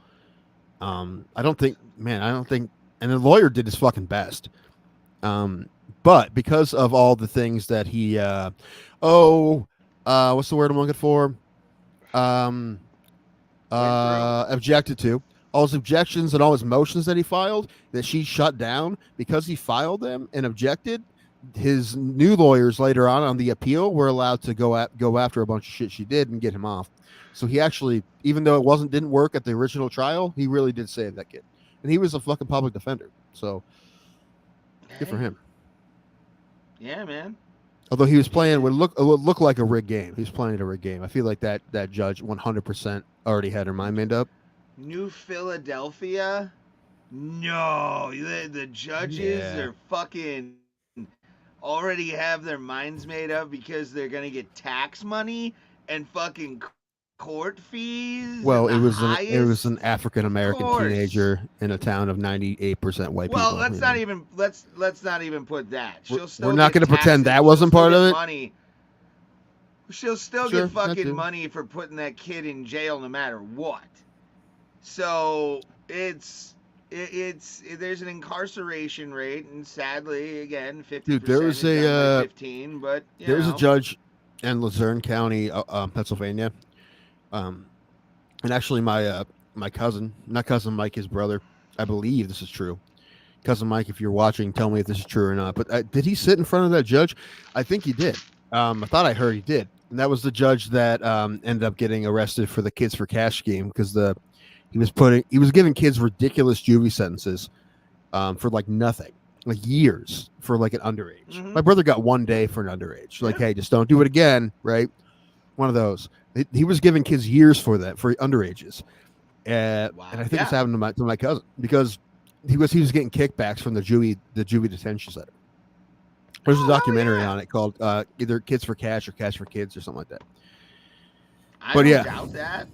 I don't think and the lawyer did his fucking best. But because of all the things that he, what's the word I'm looking for? Objected to. All his objections and all his motions that he filed that she shut down because he filed them and objected. His new lawyers later on the appeal were allowed to go after a bunch of shit she did and get him off. So he actually, even though it didn't work at the original trial, he really did save that kid, and he was a fucking public defender. So good for him. Yeah, man. Although he was playing would look like a rigged game. He was playing a rigged game. I feel like that judge 100% already had her mind made up. New Philadelphia? No, the judges are fucking already have their minds made up because they're gonna get tax money and fucking court fees. Well, it was an African American teenager in a town of 98% white people. Well, let's not even put that. We're not going to pretend that wasn't part of it. Money. She'll still get fucking money for putting that kid in jail no matter what. So there's an incarceration rate, and sadly, again, 50%. Dude, there was a 15, but there was a judge in Luzerne County, Pennsylvania. And actually, my cousin, not cousin Mike, his brother, I believe this is true. Cousin Mike, if you're watching, tell me if this is true or not. But did he sit in front of that judge? I think he did. I thought I heard he did. And that was the judge that ended up getting arrested for the Kids for Cash scheme because he was giving kids ridiculous juvie sentences for like nothing, like years for like an underage. Mm-hmm. My brother got 1 day for an underage. Like, hey, just don't do it again, right? One of those. He was giving kids years for that, for underages. And I think it's happened to my cousin because he was getting kickbacks from the juvie detention center. There's a documentary on it called either Kids for Cash or Cash for Kids or something like that. I don't doubt that.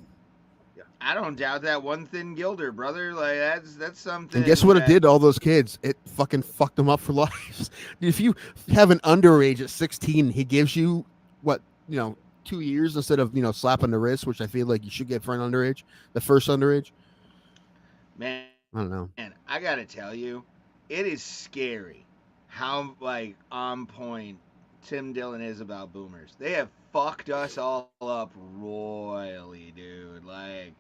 I don't doubt that one thin gilder, brother. Like that's something. And guess what it did to all those kids? It fucking fucked them up for life. If you have an underage at 16, he gives you 2 years instead of slapping the wrist, which I feel like you should get for an underage, the first underage. Man, I don't know. And I gotta tell you, it is scary how on point Tim Dillon is about boomers. They have fucked us all up royally, dude. Like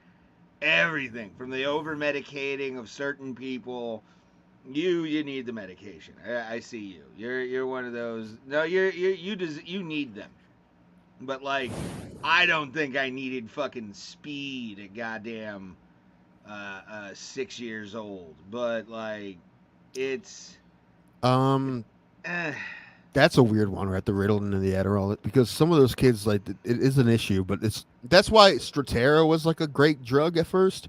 everything from the over medicating of certain people. You need the medication. I see you. You're one of those. No, you need them. But I don't think I needed fucking speed at goddamn 6 years old. But it's that's a weird one, right? The Ritalin and the Adderall, because some of those kids it is an issue. But that's why Strattera was like a great drug at first,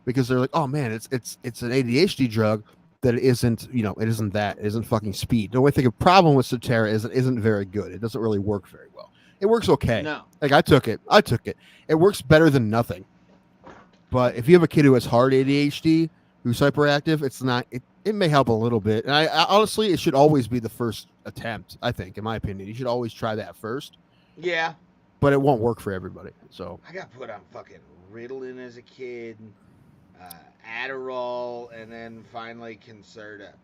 because they're like, oh man, it's an ADHD drug that it isn't it isn't fucking speed. The only thing a problem with Strattera is it isn't very good. It doesn't really work very well. It works okay. No. I took it. It works better than nothing. But if you have a kid who has hard ADHD, who's hyperactive, it's not. It may help a little bit. And I honestly, it should always be the first attempt. I think, in my opinion, you should always try that first. Yeah. But it won't work for everybody. So I got put on fucking Ritalin as a kid, Adderall, and then finally Concerta.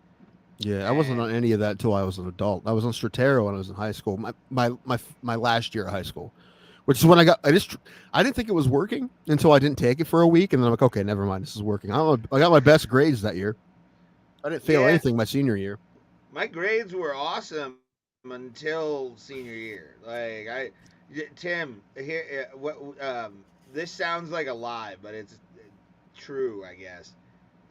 Yeah, I wasn't on any of that until I was an adult. I was on Strattera when I was in high school. My last year of high school, which is when I didn't think it was working until I didn't take it for a week, and then I'm like, okay, never mind, this is working. I got my best grades that year. I didn't fail anything my senior year. My grades were awesome until senior year. Tim, here, this sounds like a lie, but it's true, I guess.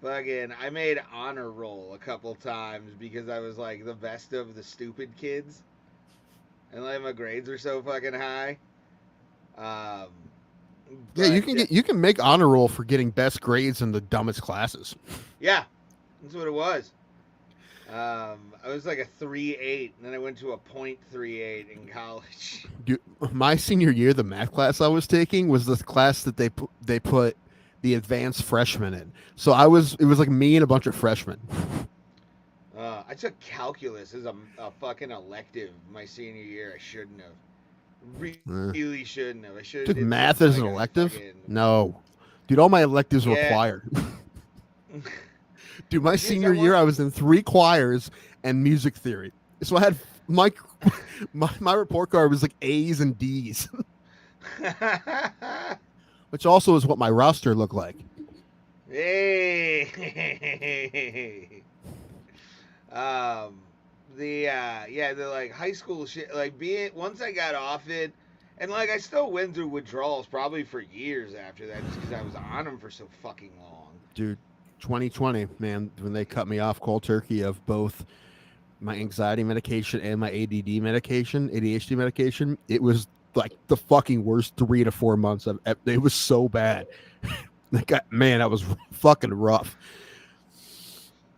Fucking, I made honor roll a couple times because I was the best of the stupid kids, and my grades were so fucking high. You can make honor roll for getting best grades in the dumbest classes. Yeah, that's what it was. I was a 3.8, and then I went to a 0.38 in college. Dude, my senior year, the math class I was taking was the class that they put the advanced freshmen in. So it was like me and a bunch of freshmen. I took calculus as a fucking elective my senior year. I shouldn't have. Really shouldn't have. I should have. Took math as an elective? No. Dude, all my electives were required. Dude, my senior year, I was in 3 choirs and music theory. So I had my report card was like A's and D's, which also is what my roster looked like. Hey. The like high school shit, like once I got off it, and like I still went through withdrawals probably for years after that, just because I was on them for so fucking long. Dude, 2020, man, when they cut me off cold turkey of both my anxiety medication and my ADHD medication, it was like the fucking worst 3 to 4 months. It was so bad. That was fucking rough.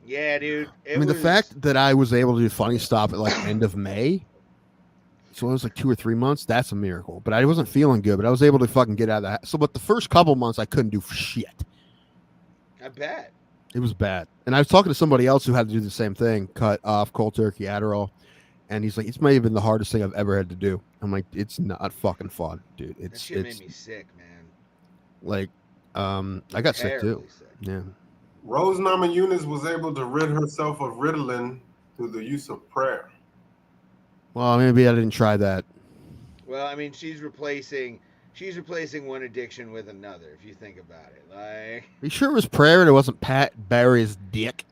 Yeah, dude. The fact that I was able to do Funny Stop at like end of May, so it was like 2 or 3 months, that's a miracle. But I wasn't feeling good, but I was able to fucking get out of that. So, but the first couple months, I couldn't do shit. I bet. It was bad. And I was talking to somebody else who had to do the same thing, cut off cold turkey, Adderall. And he's like, it's may have been the hardest thing I've ever had to do. I'm like, it's not fucking fun, dude. That shit made me sick, man. Like, I got sick too. Sick. Yeah. Rose Namajunas was able to rid herself of Ritalin through the use of prayer. Well, maybe I didn't try that. Well, I mean, she's replacing one addiction with another, if you think about it. Like, Are you sure it was prayer and it wasn't Pat Barry's dick?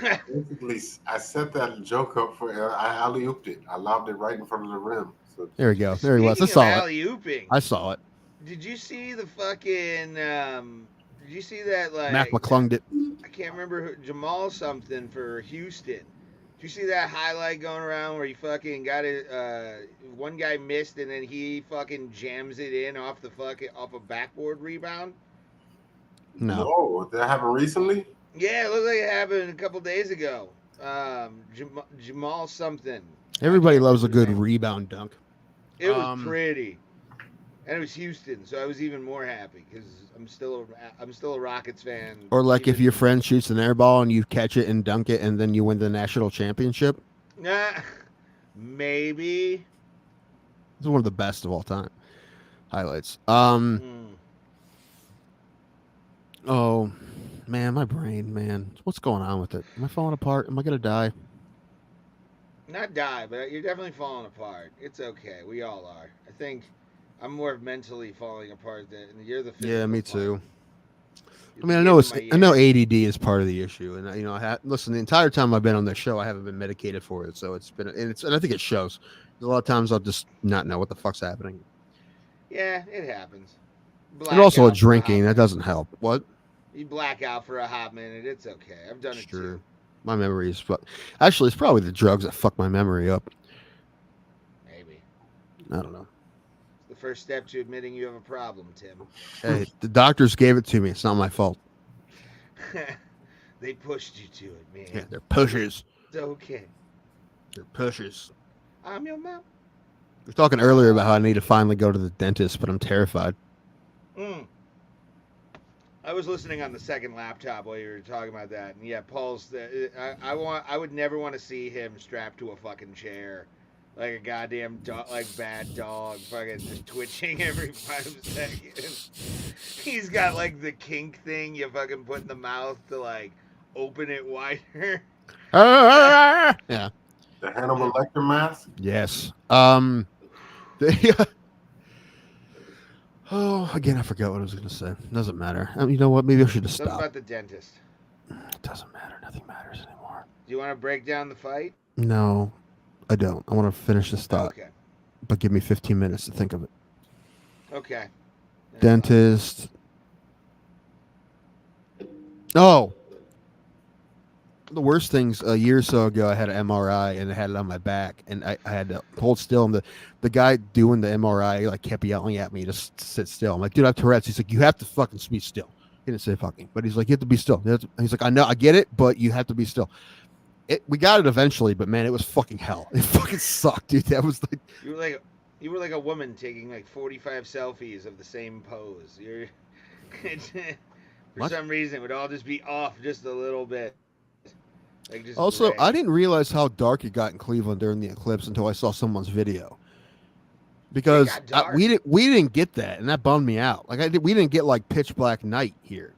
Basically, I set that joke up for I alley-ooped it. I lobbed it right in front of the rim. So there we go. There he was. I Speaking saw of it. alley-ooping, I saw it. did you see the fucking? Did you see that? Like, Mac McClung did. I can't remember who, Jamal something for Houston. Did you see that highlight going around where he fucking got it? One guy missed and then he fucking jams it in off a backboard rebound. No, that happened recently. Yeah, it looked like it happened a couple days ago. Jamal something. Everybody loves a good rebound dunk. It was pretty, and it was Houston, so I was even more happy because I'm still a Rockets fan. Or like if your friend shoots an air ball and you catch it and dunk it, and then you win the national championship. Nah, maybe. It's one of the best of all time highlights. Oh man, my brain, man. What's going on with it? Am I falling apart? Am I gonna die? Not die, but you're definitely falling apart. It's okay. We all are. I think I'm more mentally falling apart than you're the physical. Yeah, me too. You're I mean, I know ADD is part of the issue, and listen, the entire time I've been on this show, I haven't been medicated for it, so and I think it shows. A lot of times I'll just not know what the fuck's happening. Yeah, it happens. And also drinking, that doesn't help. What? You black out for a hot minute. It's okay. I've done it too. My memory is actually it's probably the drugs that fuck my memory up. Maybe. I don't know. It's the first step to admitting you have a problem, Tim. Hey, the doctors gave it to me. It's not my fault. They pushed you to it, man. Yeah, they're pushers. It's okay. They're pushers. I'm your mom. We were talking earlier about how I need to finally go to the dentist, but I'm terrified. I was listening on the second laptop while you were talking about that, and yeah, Paul's. I would never want to see him strapped to a fucking chair, like a goddamn bad dog, fucking just twitching every 5 seconds. He's got like the kink thing you fucking put in the mouth to like open it wider. Yeah. The Hannibal Lecter mask. Yes. Oh, again, I forgot what I was going to say. Doesn't matter. You know what? Maybe I should have Something stopped. about the dentist. It doesn't matter. Nothing matters anymore. Do you want to break down the fight? No, I don't. I want to finish this thought. Okay. But give me 15 minutes to think of it. Okay. Dentist. Oh. The worst things, a year or so ago, I had an MRI and I had it on my back, and I had to hold still. And the guy doing the MRI like kept yelling at me to sit still. I'm like, dude, I have Tourette's. He's like, you have to fucking be still. He didn't say fucking, but he's like, you have to be still. He's like, I know, I get it, but you have to be still. We got it eventually, but man, it was fucking hell. It fucking sucked, dude. That was like you were like a woman taking like 45 selfies of the same pose. For some reason, it would all just be off just a little bit. Like also, I didn't realize how dark it got in Cleveland during the eclipse until I saw someone's video. Because we didn't get that, and that bummed me out. Like we didn't get like pitch black night here.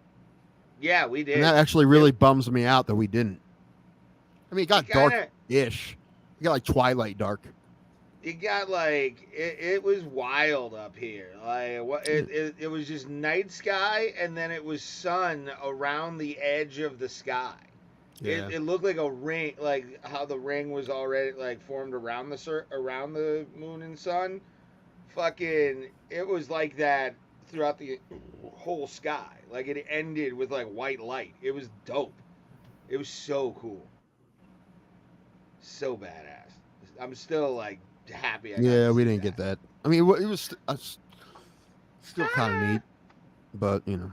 Yeah, we did. And that actually really bums me out that we didn't. I mean, it got dark-ish. It got like Twilight dark. It got like it was wild up here. Like it was just night sky, and then it was sun around the edge of the sky. Yeah. It looked like a ring, like how the ring was already like formed around the moon and sun. Fucking, it was like that throughout the whole sky. Like it ended with like white light. It was dope. It was so cool, so badass. I'm still like happy. Yeah, we didn't get that. I mean, it was still kind of neat, but you know,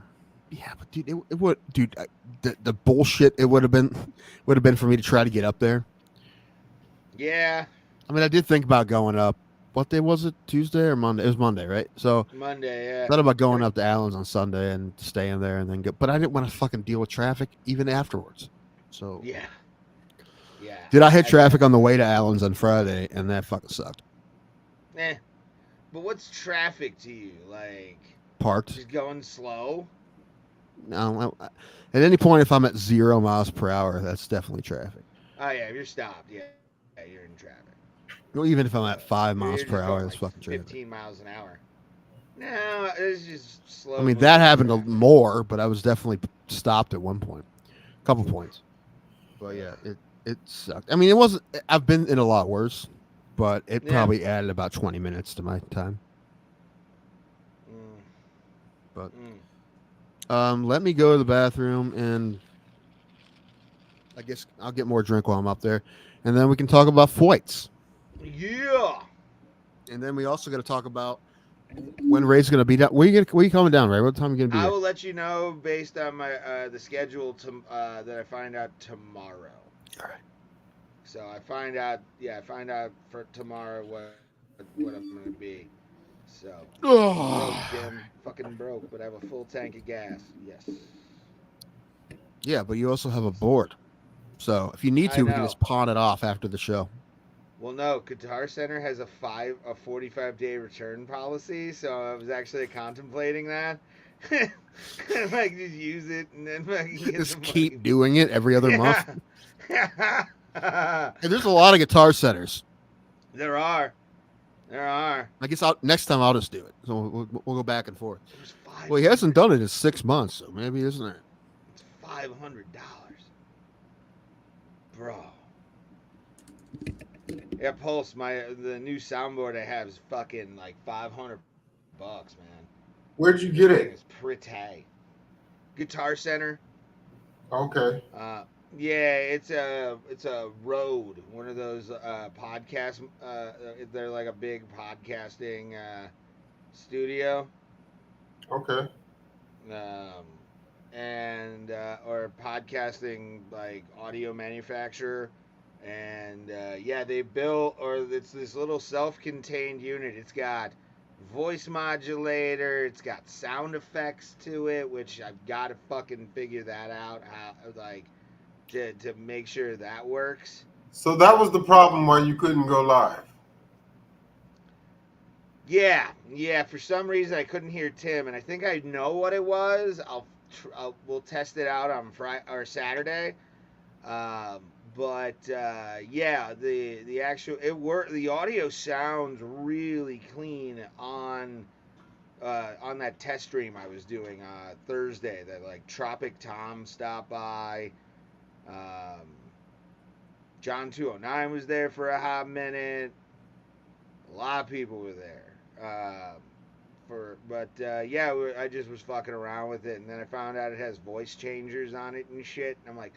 yeah. But dude, it would, dude, the bullshit it would have been for me to try to get up there. Yeah. I mean, I did think about going up. What day was it? Tuesday or Monday? It was Monday, right? So Monday, yeah. Thought about going up to Allen's on Sunday and staying there and then go, but I didn't want to fucking deal with traffic even afterwards. So yeah. Did I hit traffic on the way to Allen's on Friday, and that fucking sucked. But what's traffic to you? Like Parked. just going slow? No, at any point, if I'm at 0 miles per hour, that's definitely traffic. Oh yeah, if you're stopped, yeah, you're in traffic. Well, even if I'm at 5 miles You're per just hour, going, that's fucking traffic. 15 miles an hour. No, it's just slow. I mean, that happened more, but I was definitely stopped at one point, a couple points. But yeah, it sucked. I mean, it wasn't. I've been in a lot worse, but it probably added about 20 minutes to my time. But let me go to the bathroom, and I guess I'll get more drink while I'm up there, and then we can talk about fights. Yeah. And then we also got to talk about when Ray's going to be down. Where you coming down, Ray? What time are you going to be I there? will let you know based on my the schedule that I find out tomorrow. All right. So I find out for tomorrow what I'm going to be. So broke, Jim, fucking broke, but I have a full tank of gas. Yes. Yeah, but you also have a board. So if you need to, we can just pawn it off after the show. Well, no, Guitar Center has a 45-day return policy, so I was actually contemplating that. Like just use it and then just keep doing it every other month. Hey, there's a lot of Guitar Centers. There are. I guess next time I'll just do it. So we'll go back and forth. Well, he hasn't done it in 6 months, so maybe isn't it? It's $500, bro. Yeah, Pulse. The new soundboard I have is fucking like $500, man. Where'd you get it? It's pretty. Guitar Center. Okay. Yeah, it's a Rode, one of those podcast. They're like a big podcasting studio. Okay. And or podcasting like audio manufacturer. And yeah, they built, or it's this little self-contained unit. It's got voice modulator. It's got sound effects to it, which I've got to fucking figure that out. How to make sure that works. So that was the problem why you couldn't go live. Yeah. For some reason I couldn't hear Tim, and I think I know what it was. We'll test it out on Friday or Saturday. But yeah, the actual the audio sounds really clean on that test stream I was doing Thursday. That like Tropic Tom stopped by. John 209 was there for a hot minute. A lot of people were there. Yeah, I just was fucking around with it, and then I found out it has voice changers on it and shit, and I'm like,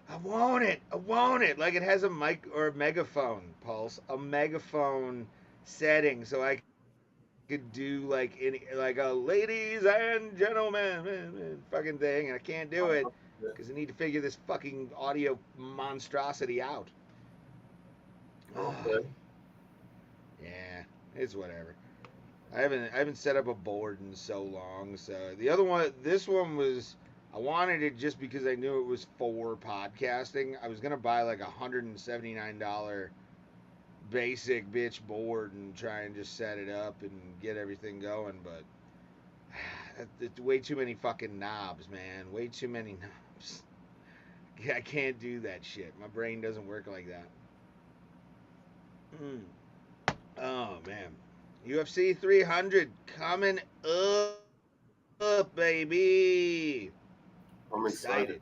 I want it. Like it has a mic or a megaphone, Pulse, a megaphone setting, so I could do like a ladies and gentlemen fucking thing, and I can't do it because I need to figure this fucking audio monstrosity out. Okay. Yeah, it's whatever. I haven't set up a board in so long. So this one was. I wanted it just because I knew it was for podcasting. I was gonna buy like $179 basic bitch board and try and just set it up and get everything going, but It's way too many fucking knobs, man. Way too many knobs. Yeah, I can't do that shit. My brain doesn't work like that. Oh man, UFC 300 coming up, baby. I'm excited.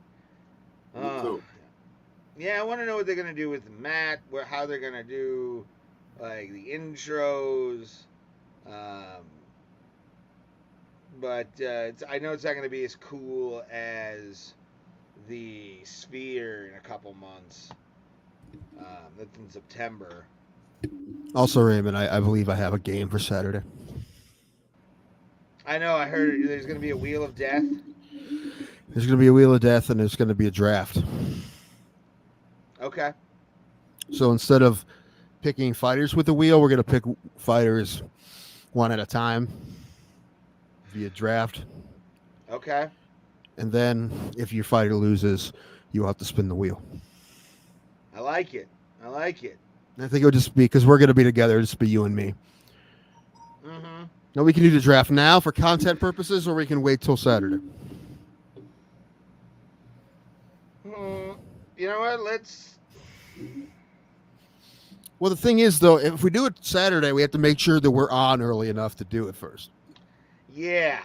Me too. Yeah, I want to know what they're gonna do with Matt. How they're gonna do like the intros. But I know it's not gonna be as cool as the Sphere in a couple months. That's in September. Also, Raymond, I believe I have a game for Saturday. I know. I heard there's going to be a Wheel of Death. There's going to be a Wheel of Death, and there's going to be a draft. Okay. So instead of picking fighters with the wheel, we're going to pick fighters one at a time via draft. Okay. And then if your fighter loses, you'll have to spin the wheel. I like it. I like it. I think it'll just be, because we're going to be together, it'll just be you and me. Mm-hmm. Now, we can do the draft now for content purposes, or we can wait till Saturday. You know what? Let's... Well, the thing is, though, if we do it Saturday, we have to make sure that we're on early enough to do it first. Yeah.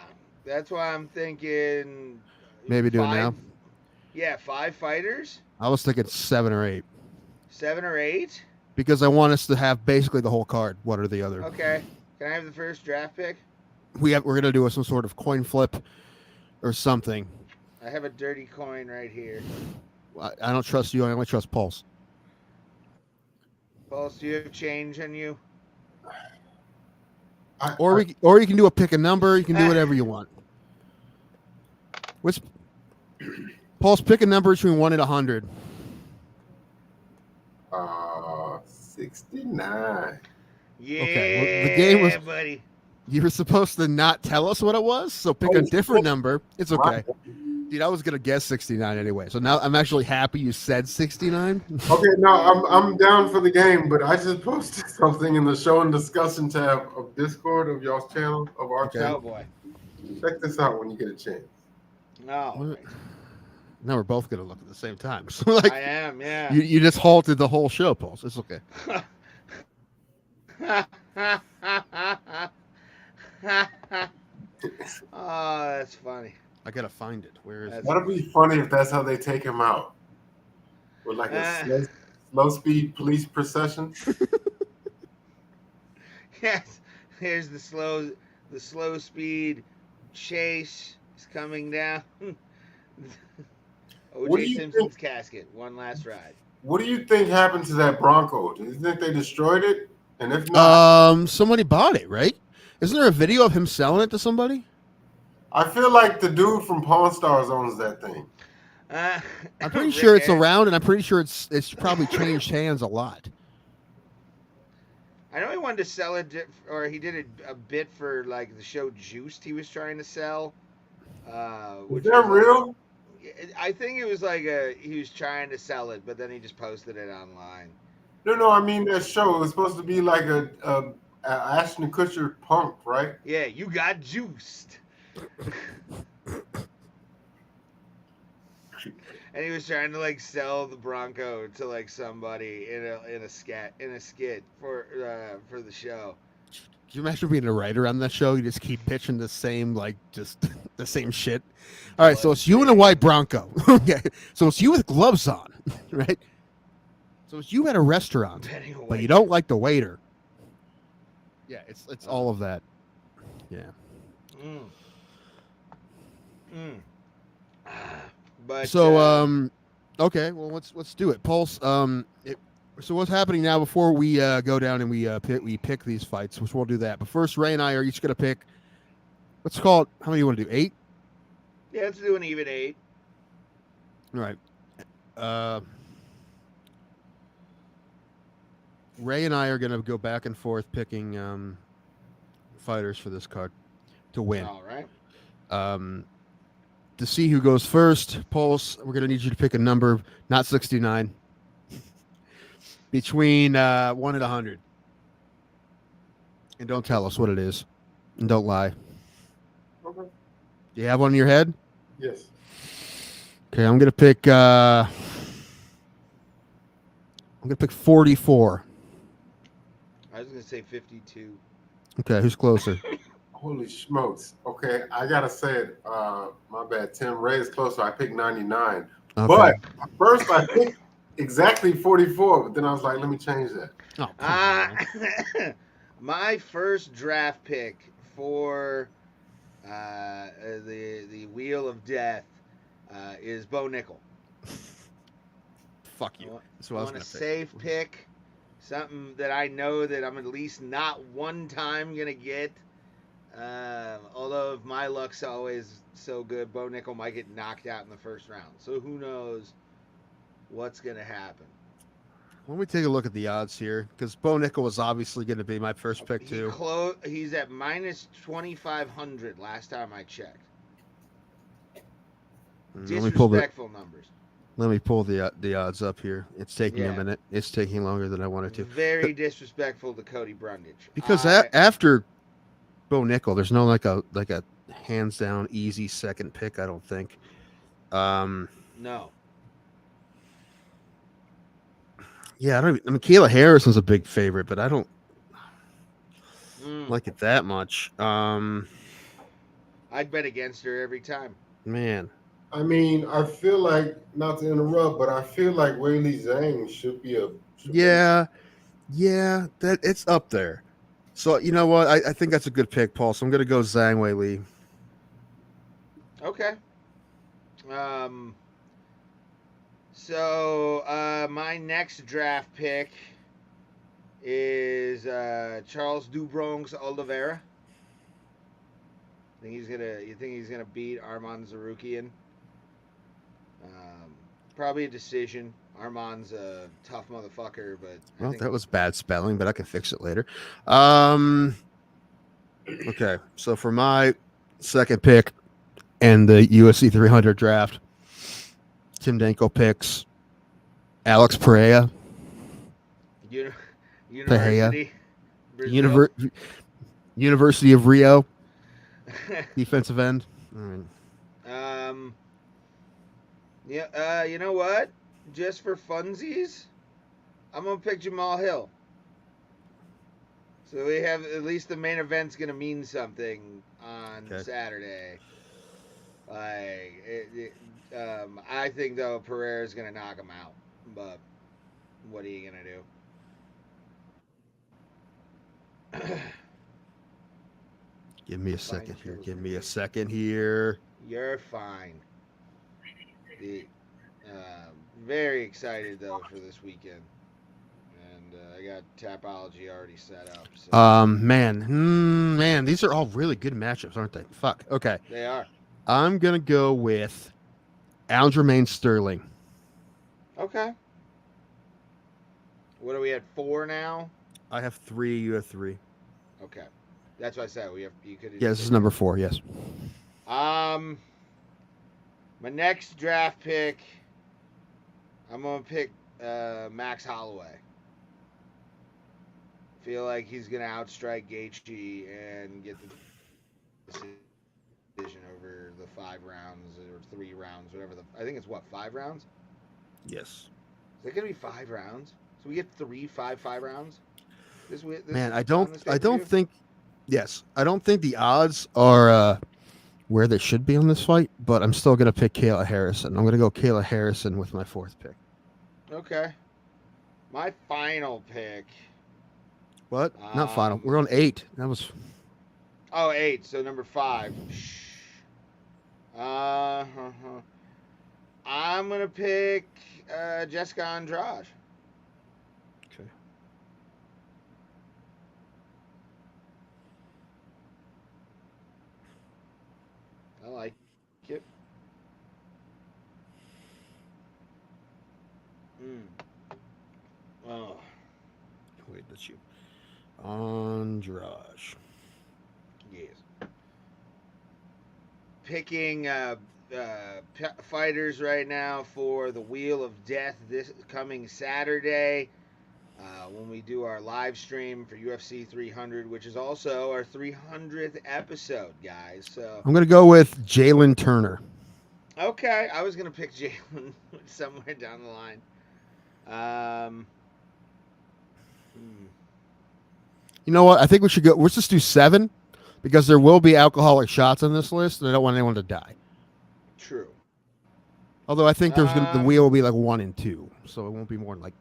That's why I'm thinking... Maybe do it now? Yeah, 5 fighters? I was thinking 7 or 8. 7 or 8? Because I want us to have basically the whole card, one or the other. Okay. Can I have the first draft pick? We're going to do some sort of coin flip or something. I have a dirty coin right here. I don't trust you. I only trust Pulse. Pulse, do you have change on you? Or you can do a pick a number. You can do whatever you want. Pulse, pick a number between 1 and 100. 69. Yeah, okay, well, the game was, buddy. You were supposed to not tell us what it was, so pick a different number. It's okay. Dude, I was going to guess 69 anyway, so now I'm actually happy you said 69. Okay, no, I'm down for the game, but I just posted something in the show and discussion tab of Discord of y'all's channel, of our channel. Oh, boy. Check this out when you get a chance. No. Now we're both going to look at the same time. So, like, I am, yeah. You just halted the whole show, Pulse. It's okay. Oh, that's funny. I gotta find it. Where is it? That'll be funny if that's how they take him out. With like a slow speed police procession. Yes. Here's the slow speed chase is coming down. O.J. Simpson's casket. One last ride. What do you think happened to that Bronco? Do you think they destroyed it? And if not, somebody bought it, right? Isn't there a video of him selling it to somebody? I feel like the dude from Pawn Stars owns that thing. I'm pretty sure it's around, and I'm pretty sure it's probably changed hands a lot. I know he wanted to sell it, or he did a bit for like the show Juiced. He was trying to sell. Is that real? I think it was like he was trying to sell it, but then he just posted it online. No, I mean that show. It was supposed to be like a Ashton Kutcher punk, right? Yeah, you got juiced. And he was trying to like sell the Bronco to like somebody in a skit for the show. Could you imagine being a writer on that show? You just keep pitching the same, like, just the same shit. All right, so it's you in a white Bronco. Okay, so it's you with gloves on, right? So it's you at a restaurant, but you don't like the waiter. Yeah, it's all of that. Yeah. But so okay, well let's do it. Pulse. So what's happening now? Before we go down and we pick these fights, which we'll do that. But first, Ray and I are each gonna pick. Let's call it. How many you want to do? 8. Yeah, let's do an even 8. All right. Ray and I are gonna go back and forth picking fighters for this card to win. All right. To see who goes first, Pulse, we're going to need you to pick a number, not 69, between 1 and 100. And don't tell us what it is. And don't lie. Okay. Do you have one in your head? Yes. Okay, I'm gonna pick. I'm gonna pick 44. I was gonna say 52. Okay, who's closer? Holy smokes. Okay, I gotta say it. My bad. Tim Ray is closer. I picked 99. Okay. But at first I picked exactly 44, but then I was like, let me change that. Oh, come on, man. My first draft pick for the Wheel of Death is Bo Nickel. Fuck you. That's what I was want a gonna pick. safe pick, something that I know that I'm at least not one time gonna get. Although if my luck's always so good, Bo Nickel might get knocked out in the first round. So who knows what's gonna happen? Let me take a look at the odds here, because Bo Nickel was obviously going to be my first pick too. He's at minus 2,500 last time I checked. Disrespectful numbers. Let me pull the odds up here. It's taking a minute. It's taking longer than I wanted to. Very disrespectful to Cody Brundage. Because after Bo Nickel, there's no like a hands down easy second pick. I don't think. No. Yeah, I mean, Kayla Harrison's a big favorite, but I don't like it that much. I'd bet against her every time. Man. I mean, I feel like, not to interrupt, but I feel like Weili Zhang should be Yeah, that it's up there. So you know what? I think that's a good pick, Paul. So I'm gonna go Zhang Weili. Okay. So my next draft pick is Charles Dubronx Oliveira. You think he's gonna beat Arman Zarukian? Probably a decision. Arman's a tough motherfucker, but That was bad spelling, but I can fix it later. Okay, so for my second pick and the UFC 300 draft, Tim Danko picks Alex Pereira. University. University of Rio. Defensive end. All right. Yeah, you know what? Just for funsies, I'm gonna pick Jamal Hill. So we have at least the main event's gonna mean something on Saturday. I think though Pereira's gonna knock him out, but what are you gonna do? Give me a second here. You're fine. Very excited though for this weekend, and I got Tapology already set up. So. Man, these are all really good matchups, aren't they? Fuck. Okay. They are. I'm gonna go with Aljamain Sterling. Okay. What are we at 4 now? I have 3. You have 3. Okay, that's what I said. You could. Yeah, this is number 4. Yes. My next draft pick, I'm gonna pick Max Holloway. Feel like he's gonna outstrike Gaethje and get the decision over the 5 rounds or 3 rounds, whatever. I think it's 5 rounds. Yes. Is it gonna be 5 rounds? So we get 5 rounds. Man, I don't think. Yes, I don't think the odds are where they should be on this fight, but I'm still gonna pick Kayla Harrison. I'm gonna go Kayla Harrison with my 4th pick. Okay. My final pick. What? Not final. We're on 8. That was. Oh, 8. So number 5. I'm gonna pick Jessica Andrade. Okay. I like it. Oh. Wait, that's you. Andrade. Yes. Picking fighters right now for the Wheel of Death this coming Saturday. when we do our live stream for UFC 300, which is also our 300th episode, guys. So I'm gonna go with Jalen Turner. okay, I was gonna pick Jalen somewhere down the line. You know what? I think we should go. Let's just do 7 because there will be alcoholic shots on this list, and I don't want anyone to die. True. Although I think the wheel will be like 1 and 2, so it won't be more than like.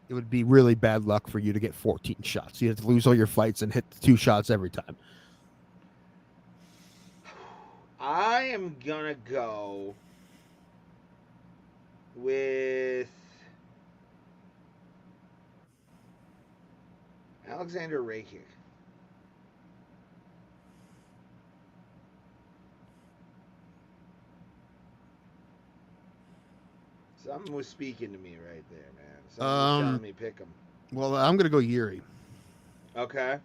It would be really bad luck for you to get 14 shots. You have to lose all your fights and hit 2 shots every time. I am gonna go with Alexander Rakic. Something was speaking to me right there, man. Something was telling me pick him. Well, I'm gonna go Yuri. Okay.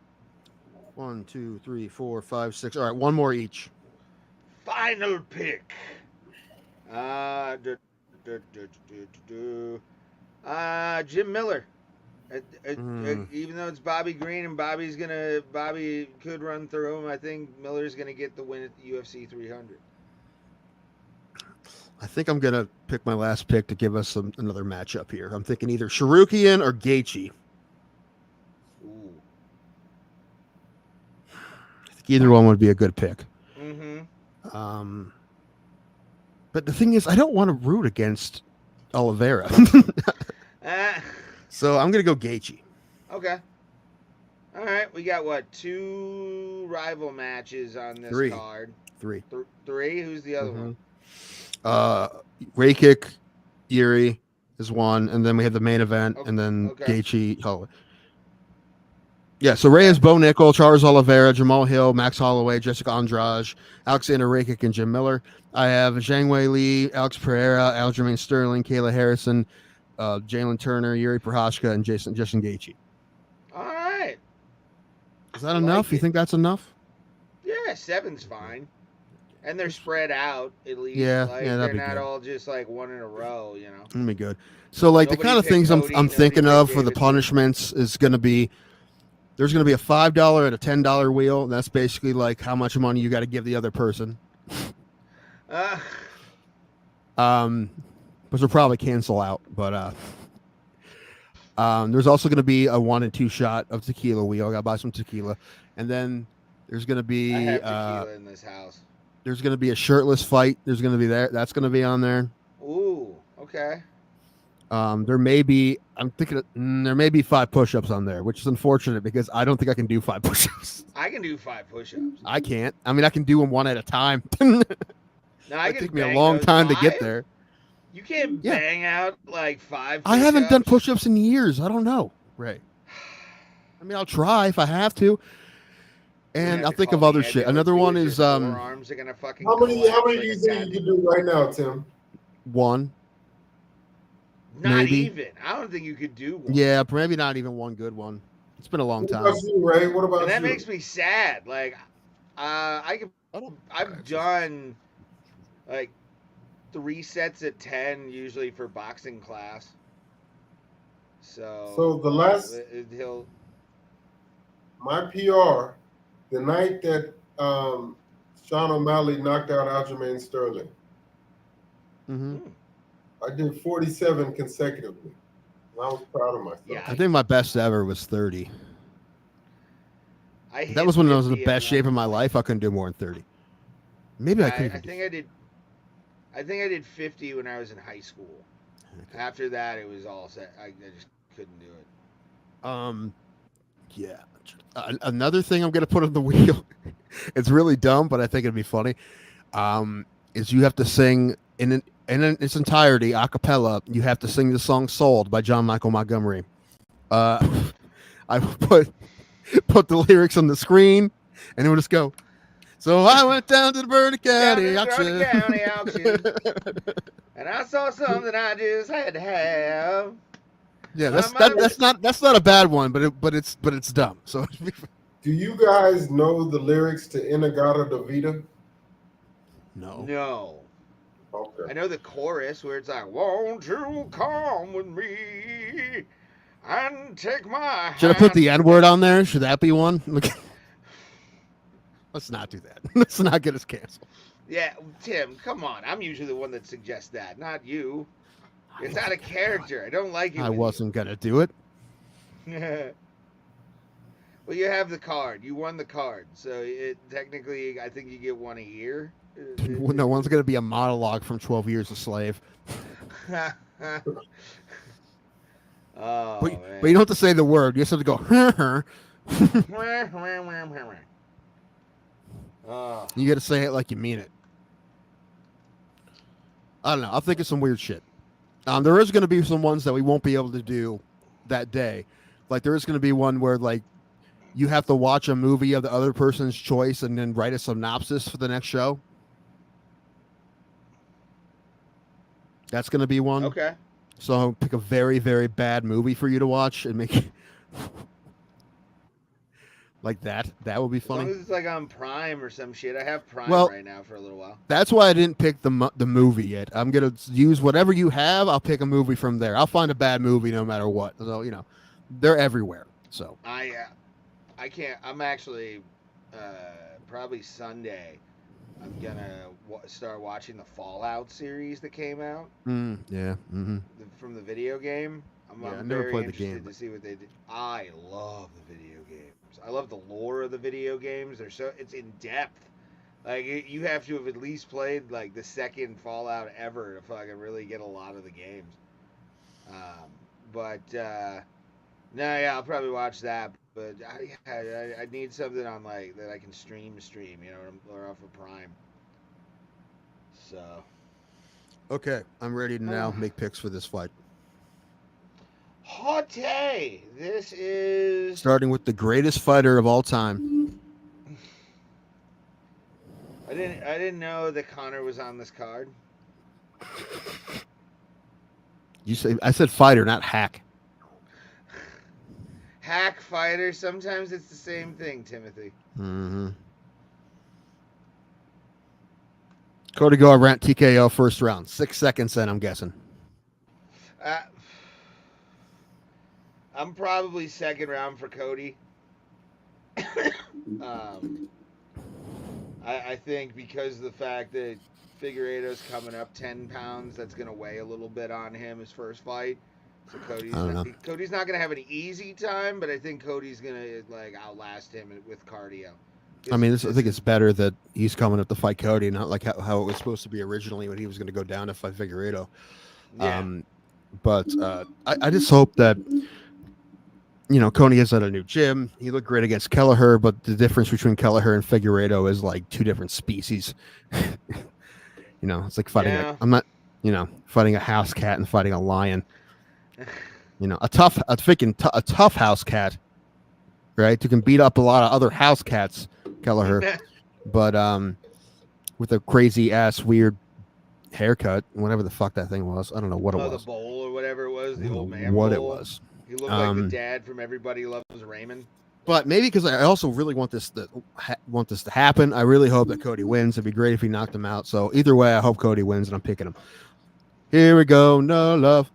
1, 2, 3, 4, 5, 6. All right, 1 more each. Final pick. Jim Miller. Even though it's Bobby Green and Bobby could run through him, I think Miller's gonna get the win at the UFC 300. I think I'm gonna pick my last pick to give us another matchup here. I'm thinking either Sharukian or Gaethje. Ooh. I think either one would be a good pick. Mm-hmm. But the thing is, I don't want to root against Oliveira. So I'm gonna go Gaethje. Okay. All right, we got what, 2 rival matches on this 3. card? 3. 3. Who's the other one? Rakic, Yuri is 1, and then we have the main event, and then Gaethje. Holloway. Yeah, so Reyes, Bo Nickel, Charles Oliveira, Jamal Hill, Max Holloway, Jessica Andrade, Alexander Rakic, and Jim Miller. I have Zhang Wei Li, Alex Pereira, Aljamain Sterling, Kayla Harrison, Jalen Turner, Yuri Prochazka, and Justin Gaethje. All right. Is that enough? You think that's enough? Yeah, 7's fine. And they're spread out, at least. Yeah, like, yeah, that'd they're be not good. all just like 1 in a row, you know. That'd be good. So, like, Nobody the kind of picked things Cody, I'm nobody thinking picked of for the Davidson. punishments is going to be there's going to be a $5 and a $10 wheel. And that's basically like how much money you got to give the other person. Which will probably cancel out. But there's also going to be a 1 and 2 shot of tequila wheel. I got to buy some tequila. And then there's going to be I have tequila in this house. There's going to be a shirtless fight. There's going to be that's going to be on there. Ooh, okay. There may be there may be 5 push-ups on there, which is unfortunate because I don't think I can do 5 push-ups. I can do 5 push-ups. I can't. I mean, I can do them 1 at a time. No, It take me a long time to get there. You can't bang out like 5 I haven't done push-ups? push-ups in years. I don't know. Right. I mean, I'll try if I have to. And I'll think of other shit. Another one is arms are gonna fucking how many do you think you can do right now, Tim? 1. Not maybe. even. I don't think you could do 1. Yeah, maybe not even 1 good one. It's been a long time. What about you, Ray? What about And that you? makes me sad. Like, I've done like 3 sets at 10 usually for boxing class. So the last my PR, the night that Sean O'Malley knocked out Aljamain Sterling. Mm-hmm. I did 47 consecutively. And I was proud of myself. Yeah, I think my best ever was 30. I That was when I was in the 50 best at shape of one my life. I couldn't do more than 30. Maybe I could. I think I did 50 when I was in high school. Okay. After that, it was all set. I just couldn't do it. Yeah. Another thing I'm gonna put on the wheel. It's really dumb, but I think it'd be funny. Is you have to sing in its entirety, a cappella. You have to sing the song "Sold" by John Michael Montgomery. I put the lyrics on the screen, and it would just go. So I went down to the Bernie County auction, and I saw something I just had to have. Yeah, that's not a bad one, but it's dumb. So, do you guys know the lyrics to "Inagata Davida"? No. Okay. I know the chorus where it's like, "Won't you come with me? And take my Should I put the hand. N word on there? Should that be one? Let's not do that. Let's not get us canceled. Yeah, Tim, come on. I'm usually the one that suggests that, not you. It's out of character. I don't like it. I with wasn't gonna do it. you. Well, you have the card. You won the card, so technically, I think you get one a year. No one's gonna be a monologue from 12 Years a Slave. Oh, But man. you don't have to say the word. You just have to go. Oh. You got to say it like you mean it. I don't know. I'll think of some weird shit. There is going to be some ones that we won't be able to do that day. Like there is going to be one where like you have to watch a movie of the other person's choice and then write a synopsis for the next show. That's going to be one. Okay. So I'll pick a very, very bad movie for you to watch and make it like that. That would be As long funny. as it's like on Prime or some shit. I have Prime Well, right now for a little while. That's why I didn't pick the movie yet. I'm going to use whatever you have. I'll pick a movie from there. I'll find a bad movie no matter what. So, you know, they're everywhere. So I can't. I'm actually probably Sunday. I'm gonna start watching the Fallout series that came out yeah. Mm-hmm. from the video game. Yeah, I I'm never very played the interested game, to see what they did. I love the video games. I love the lore of the video games. It's in depth. Like you have to have at least played like the second Fallout ever to fucking really get a lot of the games. No, yeah, I'll probably watch that. But I need something on like that I can stream, you know, or off of Prime. So. Okay, I'm ready to now make picks for this fight. Hot day. This is Starting with the greatest fighter of all time. I didn't know that Connor was on this card. I said fighter, not hack. Hack fighter. Sometimes it's the same thing, Timothy. Mm-hmm. Cody Garbrandt, TKO, first round. 6 seconds in, I'm guessing. I'm probably second round for Cody. I think because of the fact that Figueiredo's coming up 10 pounds, that's going to weigh a little bit on him his first fight. So Cody's not going to have an easy time, but I think Cody's going to like outlast him with cardio. I mean, I think it's better that he's coming up to fight Cody, not like how it was supposed to be originally when he was going to go down to fight Figueiredo. Yeah. But I just hope that, you know, Cody is at a new gym. He looked great against Kelleher, but the difference between Kelleher and Figueiredo is like two different species. You know, it's like fighting. I'm not, you know, fighting a house cat and fighting a lion. You know, a tough house cat, right? Who can beat up a lot of other house cats, Kelleher, but with a crazy ass weird haircut, whatever the fuck that thing was. I don't know what it was. The bowl or whatever it was, the old man what bowl. It was. He looked like the dad from Everybody Loves Raymond. But maybe because I also really want this to happen. I really hope that Cody wins. It'd be great if he knocked him out. So either way, I hope Cody wins, and I'm picking him. Here we go. No love.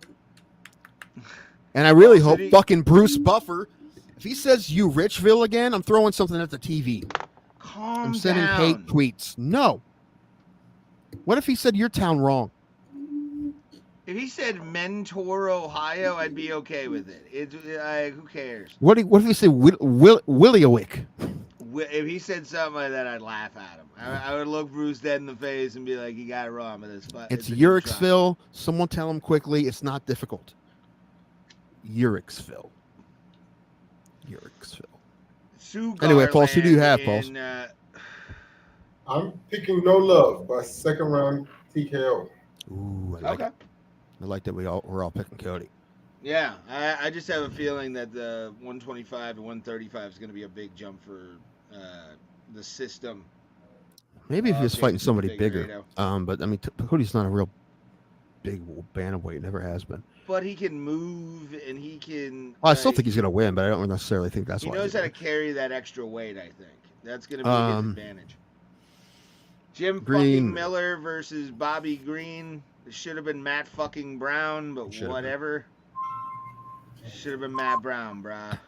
And I really hope fucking Bruce Buffer, if he says you Richville again, I'm throwing something at the TV. I'm sending hate tweets. No. What if he said your town wrong? If he said Mentor, Ohio, I'd be okay with it. Who cares? What if he said Williowick? If he said something like that, I'd laugh at him. I would look Bruce dead in the face and be like, "You got it wrong with this." It's Uriksville. Someone tell him quickly. It's not difficult. Uriksville. Anyway, Pauls, who do you have, Pauls? I'm picking No Love by second round TKO. Ooh, I like it. I like that we're all picking Cody. Yeah, I just have a feeling that the 125 to 135 is going to be a big jump for the system. Maybe if he was fighting somebody bigger. But I mean, Cody's not a real big bantamweight. Never has been. But he can move and he can. Well, I still think he's going to win, but I don't necessarily think that's why. He knows how to carry that extra weight. I think that's going to be his advantage. Jim fucking Miller versus Bobby Green. It should have been Matt fucking Brown, but whatever. Should have been Matt Brown, bruh.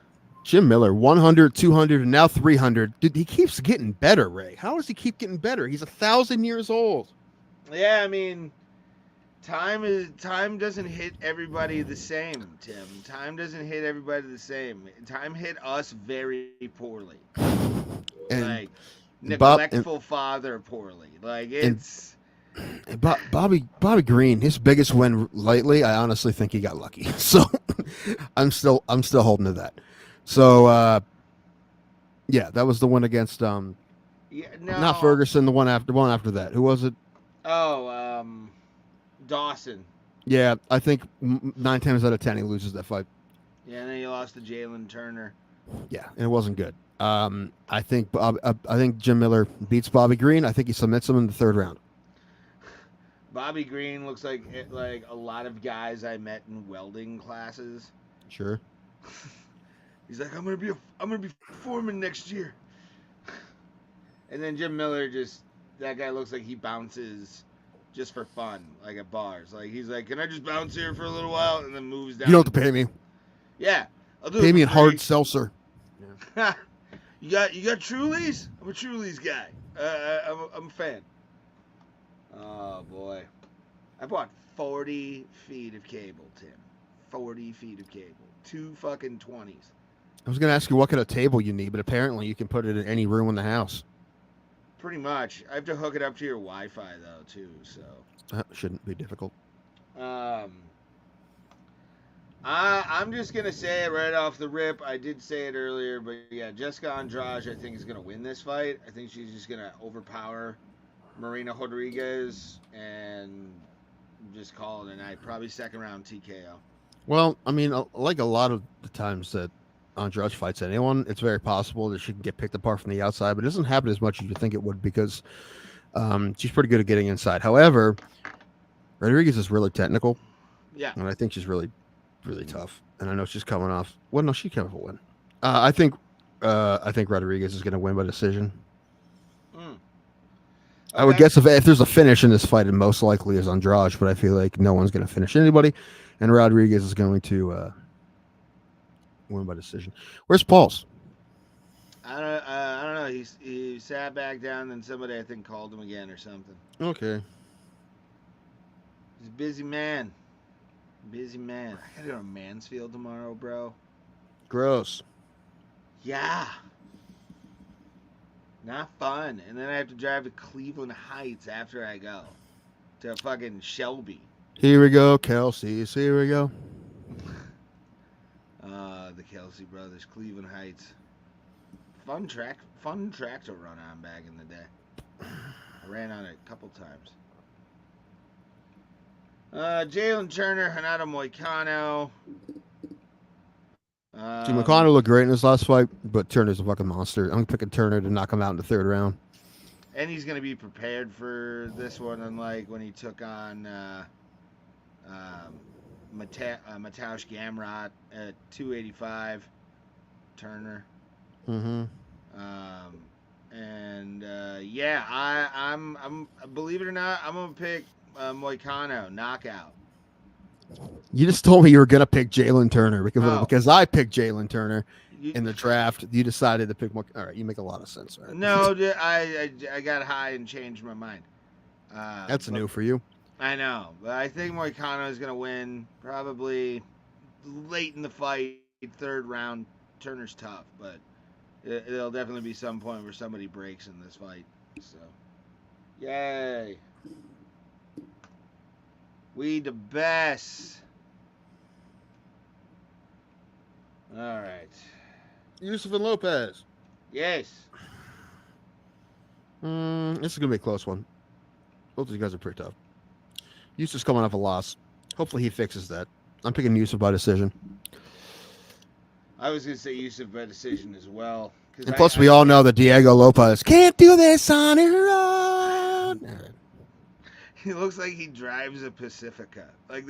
Jim Miller, 100, 200, and now 300. Dude, he keeps getting better, Ray. How does he keep getting better? He's 1,000 years old. Yeah, I mean, time doesn't hit everybody the same, Tim. Time doesn't hit everybody the same. Time hit us very poorly. And like neglectful father poorly. Like it's Bobby Green, his biggest win lately. I honestly think he got lucky. So I'm still holding to that. So yeah, that was the one against not Ferguson. The one after that. Who was it? Oh, Dawson. Yeah, I think 9 times out of 10 he loses that fight. Yeah, and then he lost to Jalen Turner. Yeah, and it wasn't good. I think Jim Miller beats Bobby Green. I think he submits him in the 3rd round. Bobby Green looks like a lot of guys I met in welding classes. Sure. He's like, I'm gonna be foreman next year. And then Jim Miller that guy looks like he bounces just for fun, like at bars. Like he's like, can I just bounce here for a little while, and then moves down. You don't have to pay me. Yeah, I'll do pay it me in for hard free. seltzer. Yeah. you got Trulies? I'm a Trulies guy. I'm a fan. Oh boy, I bought 40 feet of cable, Tim. 40 feet of cable. 2 fucking 20s. I was going to ask you what kind of table you need, but apparently you can put it in any room in the house. Pretty much. I have to hook it up to your Wi-Fi though, too. So That shouldn't be difficult. I'm just gonna say it right off the rip. I did say it earlier, but yeah, Jessica Andrade, I think is gonna win this fight. I think she's just gonna overpower Marina Rodriguez and just call it a night. Probably 2nd round TKO. Well, I mean, like a lot of the times that Andrade fights anyone, it's very possible that she can get picked apart from the outside, but it doesn't happen as much as you think it would because she's pretty good at getting inside. However, Rodriguez is really technical. Yeah. And I think she's really, really tough. And I know she's coming off. Well, no, she came off a win. I think Rodriguez is going to win by decision. Okay. I would guess if there's a finish in this fight, it most likely is Andrade, but I feel like no one's going to finish anybody, and Rodriguez is going to win by decision. Where's Pauls? I don't know. He sat back down, then somebody I think called him again or something. Okay. He's a busy man. Busy man. I gotta go to Mansfield tomorrow, bro. Gross. Yeah. Not fun. And then I have to drive to Cleveland Heights after I go. To fucking Shelby. Here we go, Kelsey's. Here we go. The Kelsey brothers, Cleveland Heights. Fun track to run on back in the day. I ran on it a couple times. Jalen Turner, Renato Moicano. See, McConnell looked great in his last fight, but Turner's a fucking monster. I'm picking Turner to knock him out in the 3rd round. And he's going to be prepared for this one, unlike when he took on Mateusz Gamrot at 285. Turner. Mm-hmm. I'm believe it or not, I'm gonna pick Moicano knockout. You just told me you were gonna pick Jalen Turner because I picked Jalen Turner in the draft. You decided to pick. All right, you make a lot of sense. Right? No, I got high and changed my mind. That's new for you. I know, but I think Moicano is gonna win probably late in the fight, 3rd round. Turner's tough, but it'll definitely be some point where somebody breaks in this fight. So, yay. We the best. All right. Yusuf and Lopez. Yes. This is going to be a close one. Both of these guys are pretty tough. Yusuf's coming off a loss. Hopefully he fixes that. I'm picking Yusuf by decision. I was going to say Yusuf by decision as well. And plus, we all know that Diego Lopez can't do this on her own. He looks like he drives a Pacifica. Like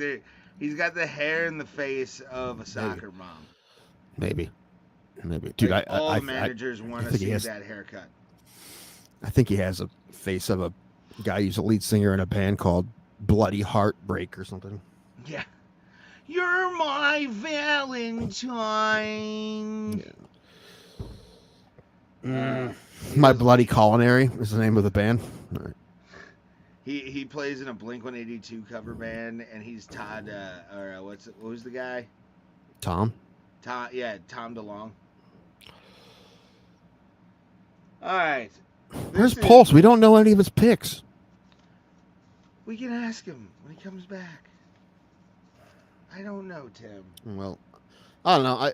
he's got the hair and the face of a soccer mom. Maybe. Dude, like all the managers want to see that haircut. I think he has a face of a guy who's a lead singer in a band called Bloody Heartbreak or something. Yeah. You're my Valentine. My Bloody Culinary is the name of the band. All right. He plays in a Blink-182 cover band, and he's Todd. Who's the guy? Tom. Tom DeLonge. All right. Where's Pulse? We don't know any of his picks. We can ask him when he comes back. I don't know, Tim. Well, I don't know.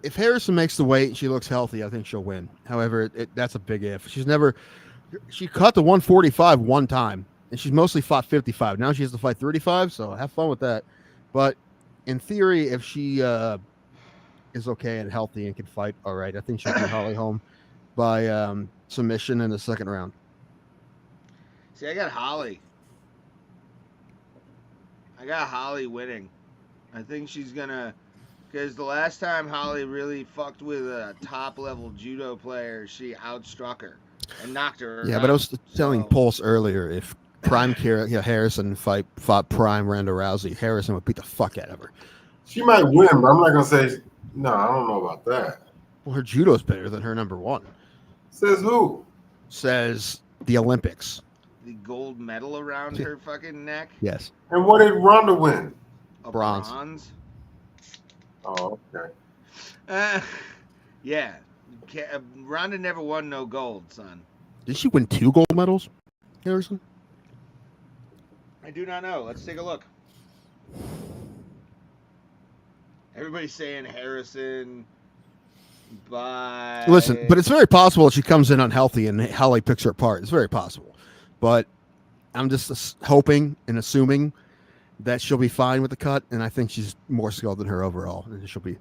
If Harrison makes the weight and she looks healthy, I think she'll win. However, that's a big if. She cut the 145 one time, and she's mostly fought 55. Now she has to fight 35, so have fun with that. But in theory, if she is okay and healthy and can fight, all right, I think she'll get Holly home by submission in the second round. See, I got Holly. Winning. I think she's gonna, because the last time Holly really fucked with a top-level judo player, she outstruck her and knocked her out. Yeah, but I was telling Pulse earlier, if Prime Harrison fought Prime Ronda Rousey, Harrison would beat the fuck out of her. She might win, but I'm not gonna say no. I don't know about that. Well, her judo's better than her number one. Says who? Says the Olympics. The gold medal around her fucking neck. Yes. And what did Ronda win? A bronze. Oh, okay. Yeah. Ronda never won no gold, son. Did she win 2 gold medals, Harrison? I do not know. Let's take a look. Everybody's saying Harrison, but Listen, but it's very possible she comes in unhealthy and Holly picks her apart. It's very possible. But I'm just hoping and assuming that she'll be fine with the cut, and I think she's more skilled than her overall, and she'll be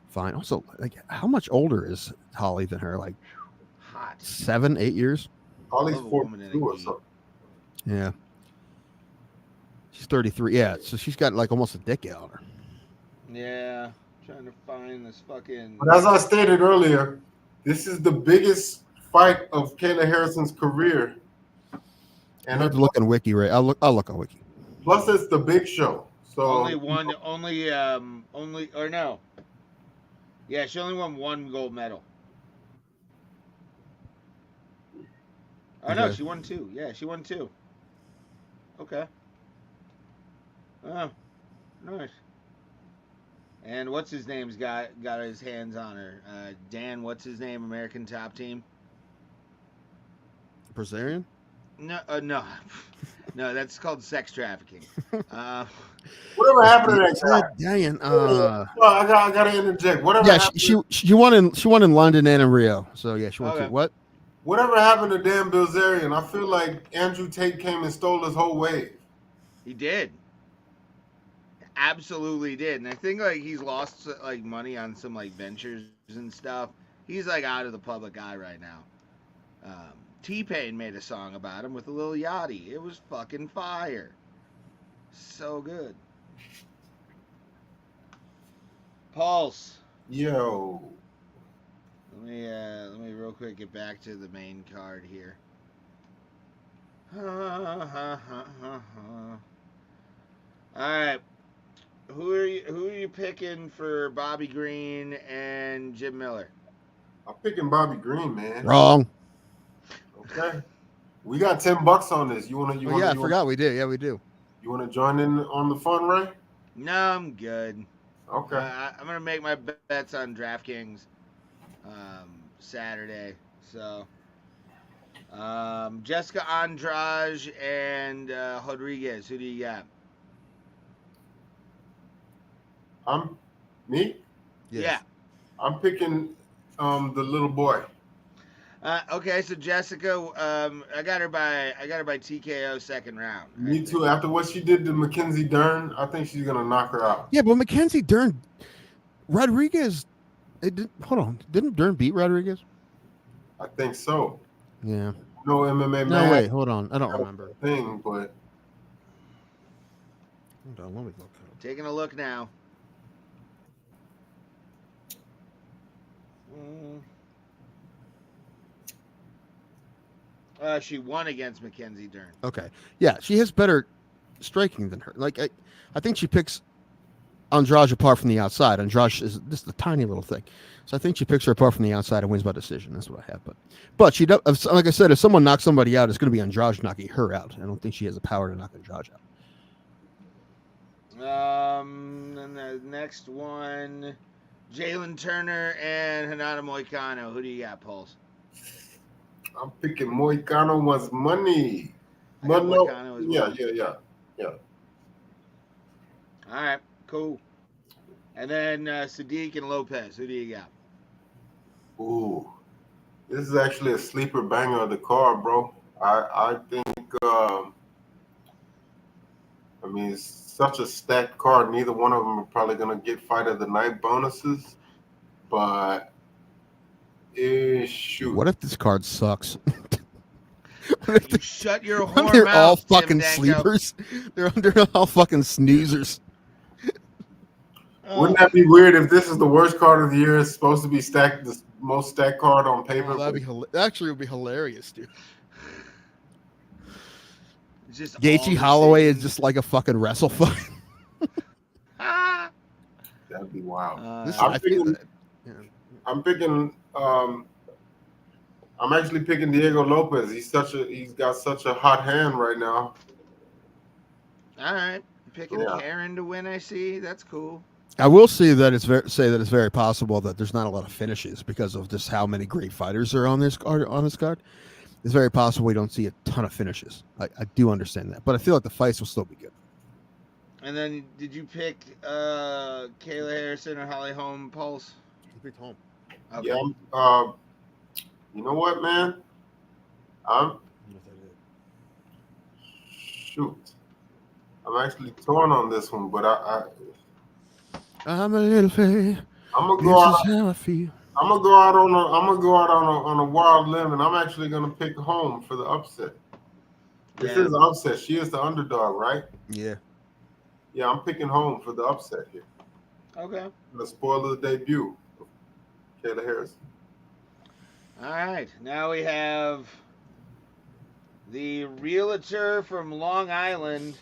fine. Also, like, how much older is Holly than her? Like, hot 7-8 years? Holly's 42 or something. Yeah. She's 33. Yeah, so she's got like almost a decade on her. Yeah, trying to find this fucking. But as I stated earlier, this is the biggest fight of Kayla Harrison's career. And I have to look on Wiki, right? I'll look on Wiki. Plus, it's the big show. So only, or no. Yeah, she only won 1 gold medal. Oh, no, Okay. she won 2. Yeah, she won 2. Okay. Oh, nice. And what's his name's got his hands on her? Dan, what's his name? American Top Team? Brazilian? No, no. No, that's called sex trafficking. whatever happened to that guy? Dang. I gotta interject. Whatever. Yeah, happened she won in London and in Rio. So yeah, she won Okay. 2. What? Whatever happened to Dan Bilzerian? I feel like Andrew Tate came and stole his whole wave. He did. Absolutely did. And I think like he's lost like money on some like ventures and stuff. He's like out of the public eye right now. T-Pain made a song about him with a Lil Yachty. It was fucking fire. So good. Pulse. Yo. Let me real quick get back to the main card here. Alright. Who are you picking for Bobby Green and Jim Miller? I'm picking Bobby Green, man. Wrong. Okay. We got $10 on this. I forgot we did. Yeah, we do. You want to join in on the fun, Ray? No, I'm good. Okay. I'm gonna make my bets on DraftKings Saturday. So Jessica Andrade and Rodriguez. Who do you got? Me? Yes. Yeah. I'm picking the little boy. Okay, so Jessica, I got her by TKO second round. Me too. After what she did to Mackenzie Dern, I think she's gonna knock her out. Yeah, but Mackenzie Dern, Rodriguez. Hold on. Didn't Dern beat Rodriguez? I think so. Yeah. No MMA. No, wait. Hold on. I don't remember. Thing, but Hold on. Let me look. Taking a look now. She won against Mackenzie Dern. Okay. Yeah, she has better striking than her. Like I think she picks Andrade apart from the outside. Andrade is just a tiny little thing. So I think she picks her apart from the outside and wins by decision. That's what I have. But she does, like I said, if someone knocks somebody out, it's going to be Andrade knocking her out. I don't think she has the power to knock Andrade out. And the next one, Jalen Turner and Hinata Moicano. Who do you got, Pulse? I'm picking Moicano wants money. But no, yeah. All right, cool. And then Sadiq and Lopez. Who do you got? Ooh, this is actually a sleeper banger of the card, bro. I think. I mean, it's such a stacked card. Neither one of them are probably gonna get fight of the night bonuses, but shoot. What if this card sucks? You shut your whore They're mouth, all Tim fucking Danko. sleepers. They're all fucking snoozers. Wouldn't that be weird if this is the worst card of the year? It's supposed to be stacked, the most stacked card on paper. Actually, it would be hilarious, dude. Just Gaethje Holloway is just like a fucking wrestle fight. That'd be wild. I'm actually picking Diego Lopez. He's got such a hot hand right now. All right, picking Karen to win. I see. That's cool. I will say that it's very possible that there's not a lot of finishes because of just how many great fighters are on this card. It's very possible we don't see a ton of finishes. I do understand that, but I feel like the fights will still be good. And then, did you pick Kayla Harrison or Holly Holm, Pulse? I picked Holm. Okay. Yeah. You know what, man? Shoot. I'm actually torn on this one, but I'm a little fake. I'm gonna go out. How I feel. I'm gonna go out on a wild limb, and I'm actually gonna pick Home for the upset. This is the upset. She is the underdog, right? Yeah. Yeah, I'm picking Home for the upset here. Okay. The spoiler debut of Kayla Harrison. All right. Now we have the realtor from Long Island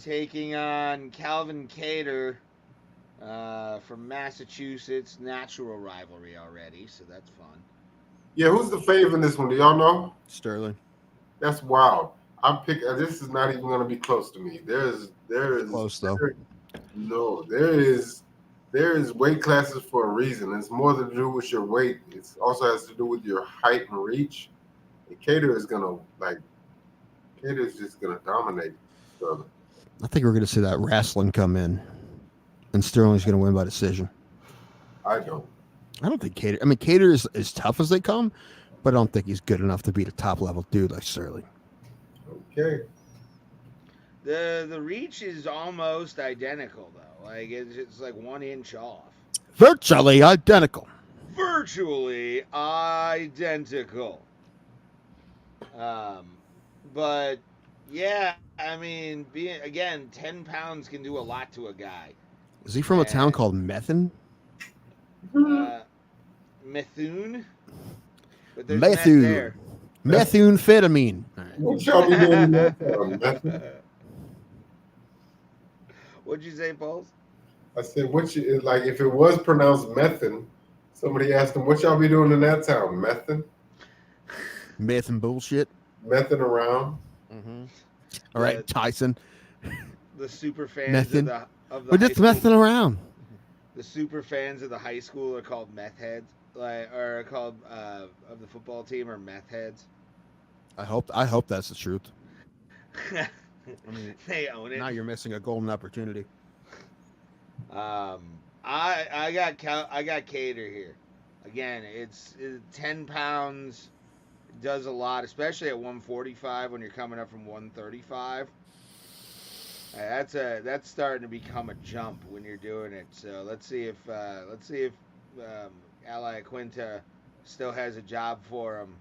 taking on Calvin Cater from Massachusetts. Natural rivalry already, so that's fun. Yeah, who's the fave in this one? Do y'all know? Sterling. That's wild. I'm picking. This is not even going to be close to me. There is close though. There is weight classes for a reason. It's more than to do with your weight. It also has to do with your height and reach. And Cater is just gonna dominate. So, I think we're going to see that wrestling come in, and Sterling's going to win by decision. I don't think Cater. I mean, Cater is as tough as they come, but I don't think he's good enough to beat a top level dude like Sterling. Okay. The reach is almost identical though. Like it's like 1 inch off. Virtually identical. Virtually identical. But yeah, I mean, 10 pounds can do a lot to a guy. Is he from a town called Methuen? Methuen. Methuen. Methamphetamine. What y'all be doing in that town? What'd you say, Paul? I said, if it was pronounced Methuen, somebody asked him, what y'all be doing in that town? Methuen? Meth and bullshit. Mething around. All right, Tyson. The super fans of the we're just messing around. The super fans of the high school are called meth heads, of the football team are meth heads. I hope that's the truth. I mean, they own it. Now you're missing a golden opportunity. I got Cater here. Again, it's 10 pounds does a lot, especially at 145 when you're coming up from 135. That's starting to become a jump when you're doing it. So let's see if Ally Quinta still has a job for him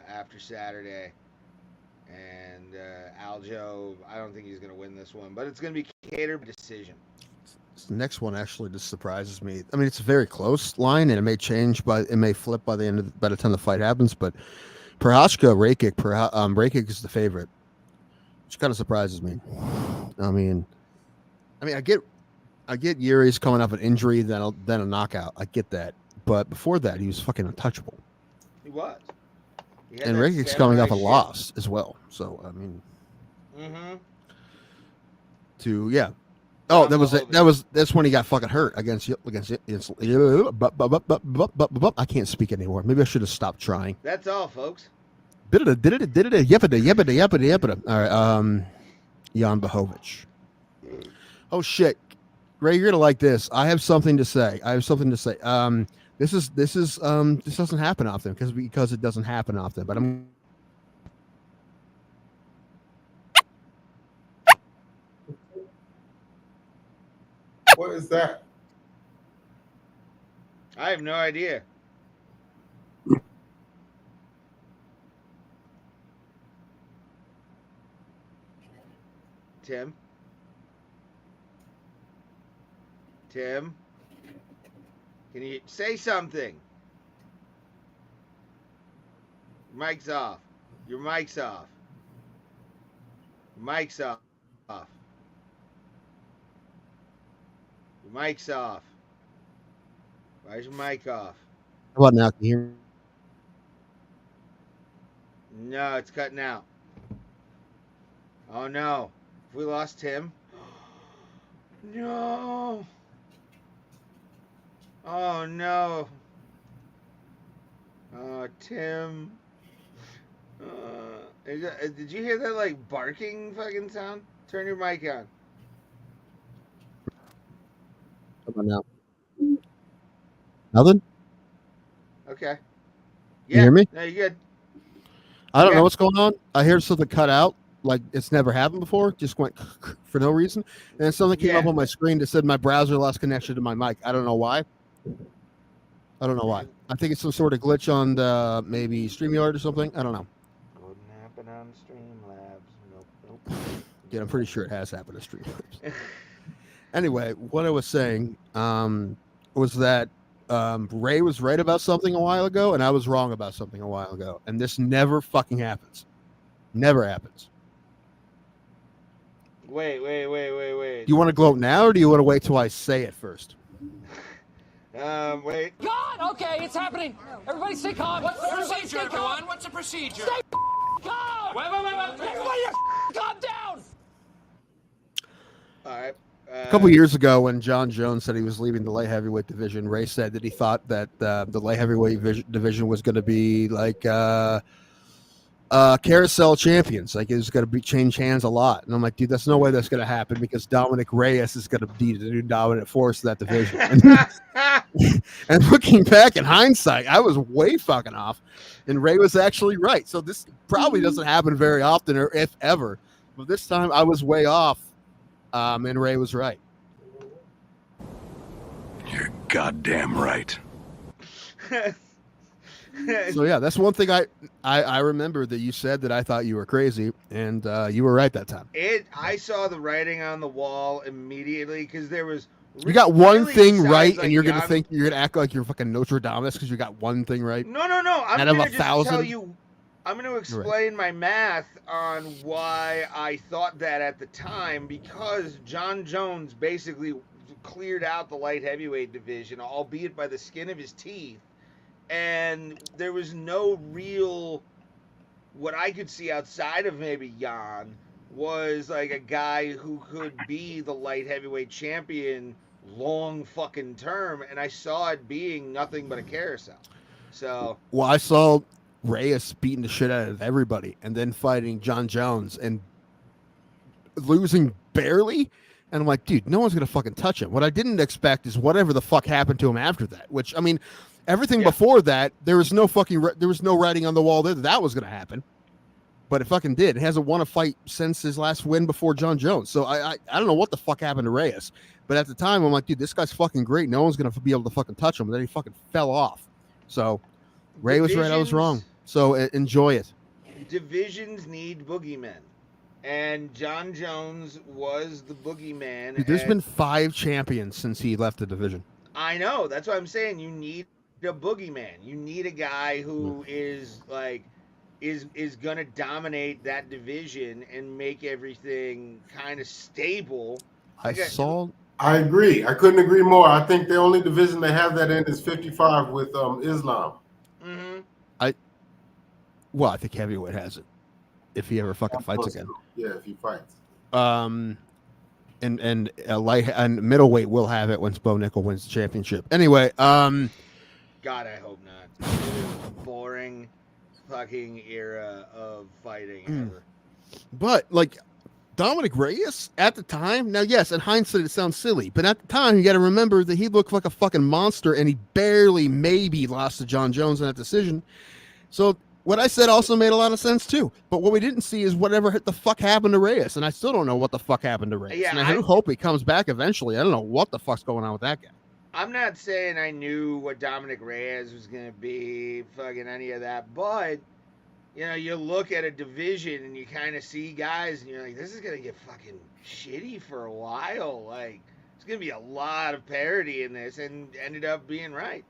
after Saturday. And Aljo, I don't think he's going to win this one, but it's going to be Cater decision. The next one actually just surprises me. I mean, it's a very close line, and it may change, it may flip by the time the fight happens. But Prochazka Rakic is the favorite, which kind of surprises me. I mean, I get I get Yuri's coming off an injury, then a knockout. I get that, but before that, he was fucking untouchable. He was. He had And that Ragic's coming off a samurai loss as well. So I mean, shit. Mm-hmm. Oh, that's when he got fucking hurt against. I can't speak anymore. Maybe I should have stopped trying. That's all, folks. Did it. Yepida. All right. Jan Blachowicz. Oh shit, Ray, you're gonna like this. I have something to say. This doesn't happen often because it doesn't happen often. But I'm. What is that? I have no idea. Tim? Tim? Can you say something? Mic's off. Your mic's off. Mic's off. Your mic's off. Why is your mic off? How about now? Can you hear me? No, it's cutting out. Oh no. Have we lost Tim? No. Oh no. Oh, Tim. Did you hear that like barking fucking sound? Turn your mic on. How about now? Nothing? Okay. You hear me? No, you're good. I don't know what's going on. I heard something cut out, like it's never happened before. Just went for no reason, and then something came up on my screen that said my browser lost connection to my mic. I don't know why. I think it's some sort of glitch on the maybe StreamYard or something. I don't know. Golden happened on Streamlabs. Nope. Yeah, I'm pretty sure it has happened to Streamlabs. Anyway, what I was saying was that Ray was right about something a while ago, and I was wrong about something a while ago. And this never fucking happens. Never happens. Wait. Do you want to gloat now, or do you want to wait till I say it first? Wait. God, okay, it's happening. Everybody stay calm. What's the procedure, everyone? What's the procedure? Stay calm. Wait. Everybody calm down. All right. A couple years ago, when John Jones said he was leaving the light heavyweight division, Ray said that he thought that the light heavyweight division was going to be like carousel champions, like it was going to be change hands a lot. And I'm like, dude, that's no way that's going to happen because Dominic Reyes is going to be the new dominant force of that division. And looking back in hindsight, I was way fucking off, and Ray was actually right. So this probably doesn't happen very often, or if ever. But this time, I was way off. And Ray was right. You're goddamn right. So yeah, that's one thing I remember that you said that I thought you were crazy, and you were right that time. I saw the writing on the wall immediately because there was. You got one really thing right, like and you're gonna think you're gonna act like you're fucking Notre Dame because you got one thing right. No. I'm out of gonna 1,000. tell you. I'm going to explain my math on why I thought that at the time, because John Jones basically cleared out the light heavyweight division, albeit by the skin of his teeth, and there was no real, what I could see outside of maybe Jan, was like a guy who could be the light heavyweight champion long fucking term, and I saw it being nothing but a carousel. So, well, I saw Reyes beating the shit out of everybody and then fighting John Jones and losing barely. And I'm like, dude, no one's going to fucking touch him. What I didn't expect is whatever the fuck happened to him after that, which, I mean, everything before that, there was no writing on the wall there that was going to happen. But it fucking did. It hasn't won a fight since his last win before John Jones. So I don't know what the fuck happened to Reyes. But at the time, I'm like, dude, this guy's fucking great. No one's going to be able to fucking touch him. And then he fucking fell off. So Ray was right. I was wrong. So enjoy it. Divisions need boogeymen, and John Jones was the boogeyman. Dude, there's been 5 champions since he left the division. I know. That's what I'm saying. You need a boogeyman. You need a guy who is like is gonna dominate that division and make everything kind of stable. I saw I agree. I couldn't agree more. I think the only division they have that in is 55 with Islam. Mm-hmm. I think heavyweight has it if he ever fucking fights again. Yeah, if he fights. And light and middleweight will have it once Bo Nickel wins the championship. Anyway, God, I hope not. It is the boring fucking era of fighting ever. But like Dominic Reyes at the time, now yes, in hindsight it sounds silly, but at the time you got to remember that he looked like a fucking monster, and he barely maybe lost to John Jones in that decision. So what I said also made a lot of sense too. But what we didn't see is whatever the fuck happened to Reyes, and I still don't know what the fuck happened to Reyes. Yeah, and I do hope he comes back eventually. I don't know what the fuck's going on with that guy. I'm not saying I knew what Dominic Reyes was going to be, fucking any of that, but, you know, you look at a division and you kind of see guys and you're like, this is going to get fucking shitty for a while. Like, there's going to be a lot of parity in this, and ended up being right.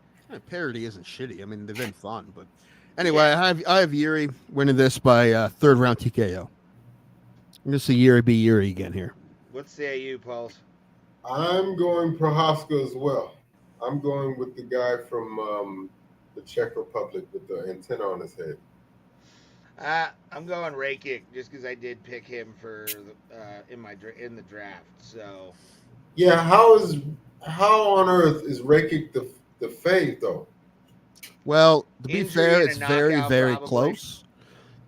Parody isn't shitty. I mean, they've been fun, but anyway, yeah. I have Yuri winning this by third round TKO. I'm going to see Yuri be Yuri again here. What say you, Pulse? I'm going Prohaska as well. I'm going with the guy from the Czech Republic with the antenna on his head. I'm going Rakic just because I did pick him for in the draft. So yeah, how on earth is Rakic the fave though? Well, to be Injury fair, and it's a very, knockout, very probably. close.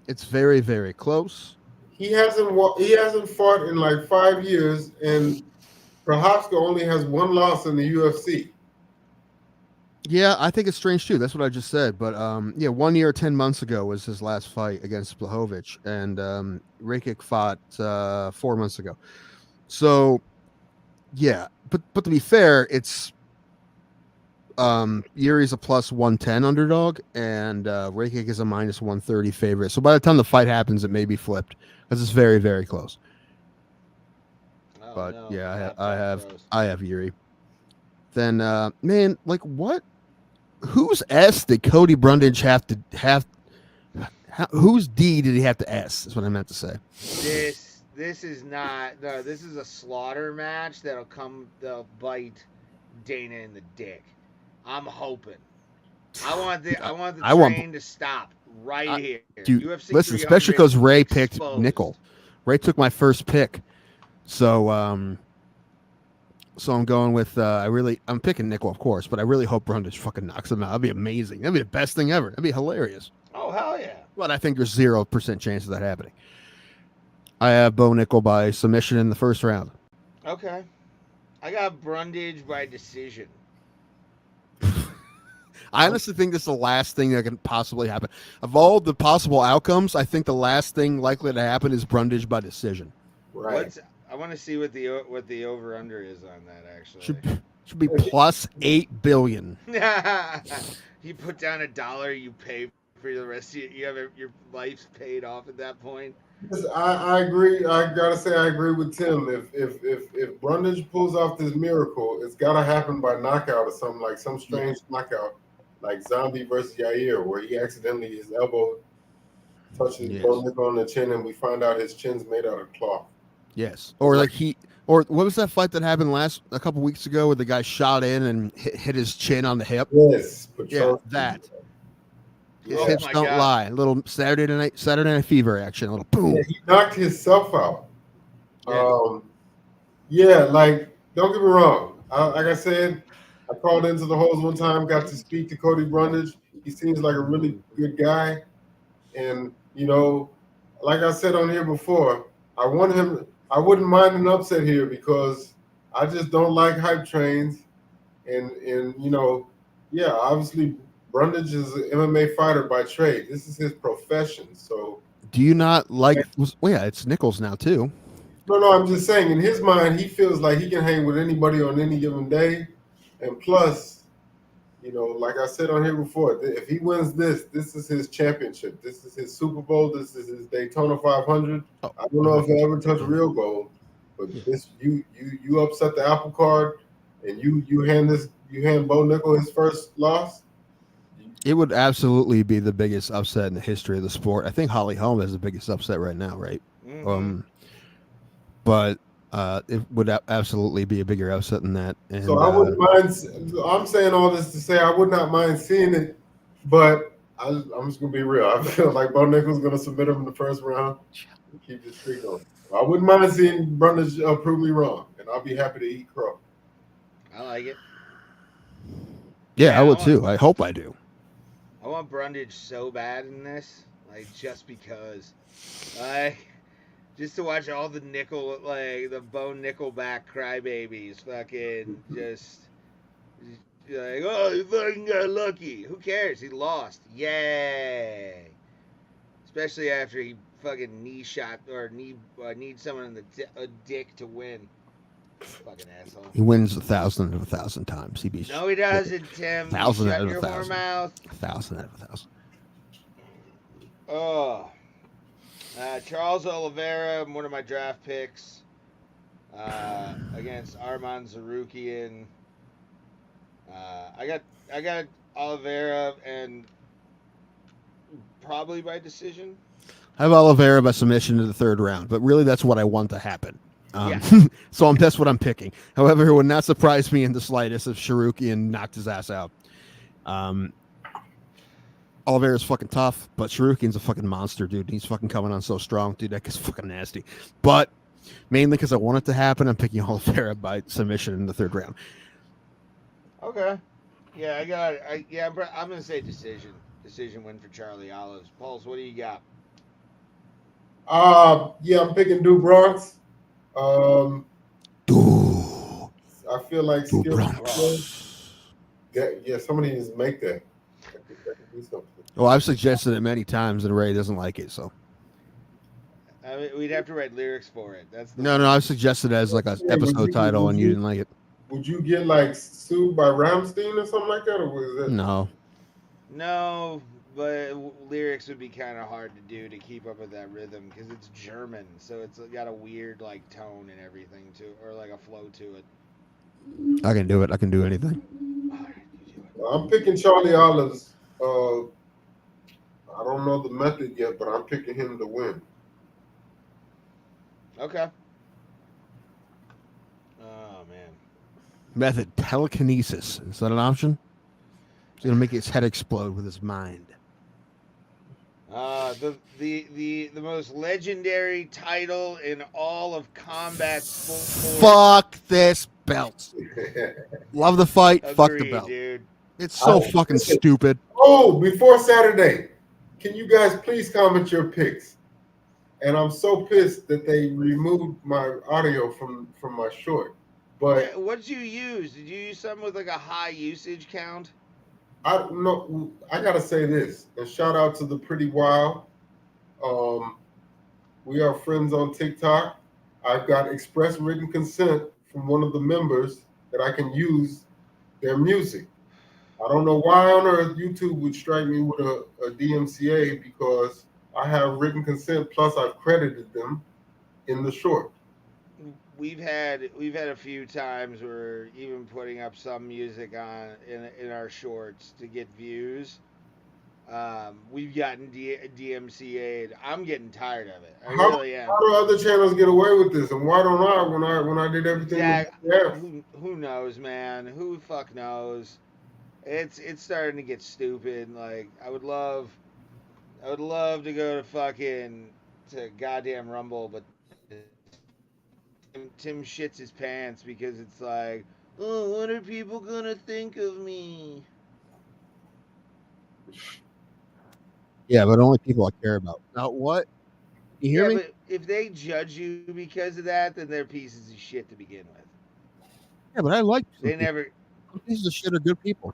It's very, very close. He hasn't fought in like 5 years, and Prohaska only has one loss in the UFC. Yeah, I think it's strange too. That's what I just said. But 1 year, 10 months ago was his last fight against Blachowicz, and Rakic fought 4 months ago. So, yeah, but to be fair, it's Yuri's a plus 110 underdog, and Rakic is a minus 130 favorite. So by the time the fight happens, it may be flipped because it's very, very close. Oh, But no, yeah, not I that close. have Yuri. Then man, like what? Whose S did Cody Brundage have to have? Whose D did he have to S? Is what I meant to say. This is not. No, this is a slaughter match that'll bite Dana in the dick. I'm hoping. I want the train to stop right here. Dude, UFC listen, 300 especially because Ray picked exposed. Nickel. Ray took my first pick, so I'm going with I'm picking Nickel, of course, but I really hope Brundage fucking knocks him out. That'd be amazing. That'd be the best thing ever. That'd be hilarious. Oh hell yeah! But I think there's 0% chance of that happening. I have Bo Nickel by submission in the first round. Okay, I got Brundage by decision. I honestly think this is the last thing that can possibly happen. Of all the possible outcomes, I think the last thing likely to happen is Brundage by decision. Right. I want to see what the over under is on that actually. Should be plus 8 billion. You put down $1, you pay for the rest of you have your life's paid off at that point. I agree. I gotta say I agree with Tim. If Brundage pulls off this miracle, it's gotta happen by knockout or something, like some strange knockout, like Zombie versus Yair, where he accidentally his elbow touches Bo Nickel on the chin, and we find out his chin's made out of cloth. Yes, or or what was that fight that happened a couple weeks ago where the guy shot in and hit his chin on the hip? Yes, that. His Oh hips my don't God. lie. A little Saturday Night Fever action. A little boom. Yeah, he knocked himself out. Like don't get me wrong. Like I said, I called into the holes one time, got to speak to Cody Brundage. He seems like a really good guy, and like I said on here before, I want him. I wouldn't mind an upset here because I just don't like hype trains, and obviously Brundage is an MMA fighter by trade. This is his profession. So Do you not like? Well, yeah, it's Nichols now too. No, I'm just saying. In his mind, he feels like he can hang with anybody on any given day, and plus, like I said on here before, if he wins this is his championship. This is his Super Bowl. This is his Daytona 500. I don't know if he'll ever touch real gold, but this you upset the apple cart, and you hand Bo Nickel his first loss. It would absolutely be the biggest upset in the history of the sport. I think Holly Holm is the biggest upset right now, right? Mm-hmm. But It would absolutely be a bigger upset than that. And, So I wouldn't mind. I'm saying all this to say I would not mind seeing it, but I'm just gonna be real. I feel like Bo Nickel's gonna submit him in the first round and keep this streak going. I wouldn't mind seeing Brundage prove me wrong, and I'll be happy to eat crow. I like it. Yeah, I would too. I hope I do. I want Brundage so bad in this, like just because, like, just to watch all the nickel, like the Bo Nickelback crybabies, fucking just like, oh, you fucking got lucky. Who cares? He lost. Yay! Especially after he fucking knee shot or need someone in the dick to win. Fucking asshole. He wins 1,000 out of 1,000 times. He beats. No, he doesn't, Tim. 1,000 Shut out of your 1,000. whore mouth. 1,000 out of 1,000. Oh. Charles Oliveira, one of my draft picks, against Arman Zarukian. I got Oliveira and probably by decision. I have Oliveira by submission in the third round, but really that's what I want to happen. So that's what I'm picking. However, it would not surprise me in the slightest if Sharukian knocked his ass out. Oliveira's fucking tough, but Sharukian's a fucking monster, dude. He's fucking coming on so strong, dude. That guy's fucking nasty. But mainly because I want it to happen, I'm picking Oliveira by submission in the third round. Okay. Yeah, I'm gonna say decision. Decision win for Charlie Olives. Pulse, what do you got? Yeah, I'm picking Du Bronx. I feel like yeah, somebody needs to make that. Well, I've suggested it many times, and Ray doesn't like it. So I mean, we'd have to write lyrics for it. That's no. I've suggested it as like an episode title, and you didn't like it. Would you get like sued by Rammstein or something like that, or was that? No, but lyrics would be kind of hard to do to keep up with that rhythm because it's German, so it's got a weird like tone and everything to, or like a flow to it. I can do it. I can do anything. I'm picking Charlie Olives. I don't know the method yet, but I'm picking him to win. Okay. Oh man. Method: telekinesis. Is that an option? He's gonna make his head explode with his mind. The most legendary title in all of combat sports. Fuck this belt. Love the fight. Agreed, Fuck the belt. Dude. It's so fucking stupid. Oh, before Saturday, can you guys please comment your picks? And I'm so pissed that they removed my audio from my short. But what did you use? Did you use something with like a high usage count? I don't know. I gotta say this, and shout out to the Pretty Wild. We are friends on TikTok. I've got express written consent from one of the members that I can use their music. I don't know why on earth YouTube would strike me with a DMCA because I have written consent plus I've credited them in the short. We've had a few times where even putting up some music on in our shorts to get views. We've gotten DMCA'd. I'm getting tired of it. I really am. How do other channels get away with this, and why don't I? When I did everything. Yeah, who knows, man? Who the fuck knows? It's starting to get stupid. Like I would love to go to goddamn Rumble, but Tim shits his pants because it's like, oh, what are people gonna think of me? Yeah, but only people I care about. Now what? You hear me? But if they judge you because of that, then they're pieces of shit to begin with. Yeah, but I like they never. Some pieces of shit are good people.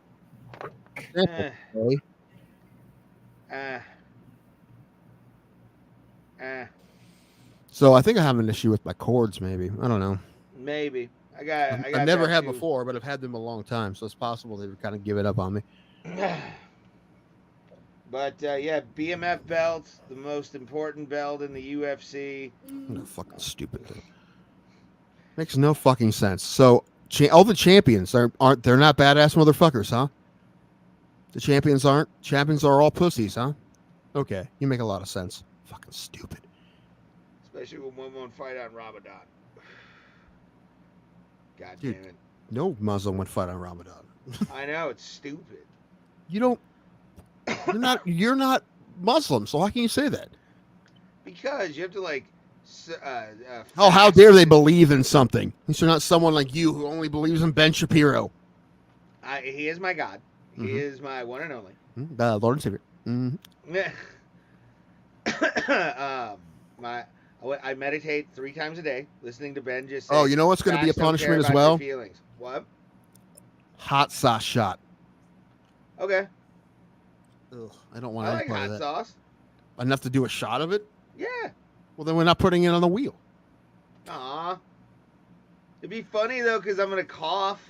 So I think I have an issue with my chords. Maybe I don't know. Maybe I got. I've never had before, but I've had them a long time, so it's possible they've kind of given up on me. But yeah, BMF belt, the most important belt in the UFC. No fucking stupid thing. Makes no fucking sense. So all the champions aren't they're not badass motherfuckers, huh? The champions aren't. Champions are all pussies, huh? Okay, you make a lot of sense. Fucking stupid. Especially when one won't fight on Ramadan. God Dude. damn it. No Muslim would fight on Ramadan. I know, it's stupid. You don't. You're not Muslim, so how can you say that? Because you have to Oh, how fast. dare they believe in something? These are not someone like you who only believes in Ben Shapiro. He is my God. He Mhm. is my one and only. Lord and Savior. Mhm. I meditate 3 times a day, listening to Ben just say. Oh, you know what's going to be a "Facts don't care punishment as about well? your feelings." What? Hot sauce shot. Okay. Ugh, I don't want I any like part hot of that. sauce. Enough to do a shot of it? Yeah. Well, then we're not putting it on the wheel. Aw. It'd be funny though, because I'm gonna cough.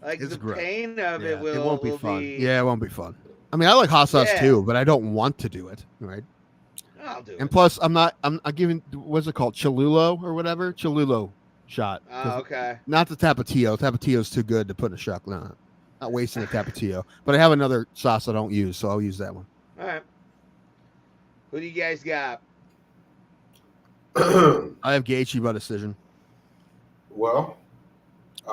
Like It's the gross. pain of it will. It won't be will fun. Be... Yeah, it won't be fun. I mean, I like hot sauce Yeah. too, but I don't want to do it. Right? I'll do And it. plus, I'm giving, what's it called? Cholulo or whatever? Cholulo shot. Oh, okay. Not the Tapatio. Tapatio's too good to put in a shot. No, not wasting a Tapatio. But I have another sauce I don't use, so I'll use that one. All right. Who do you guys got? I have Gaethje by decision. Well,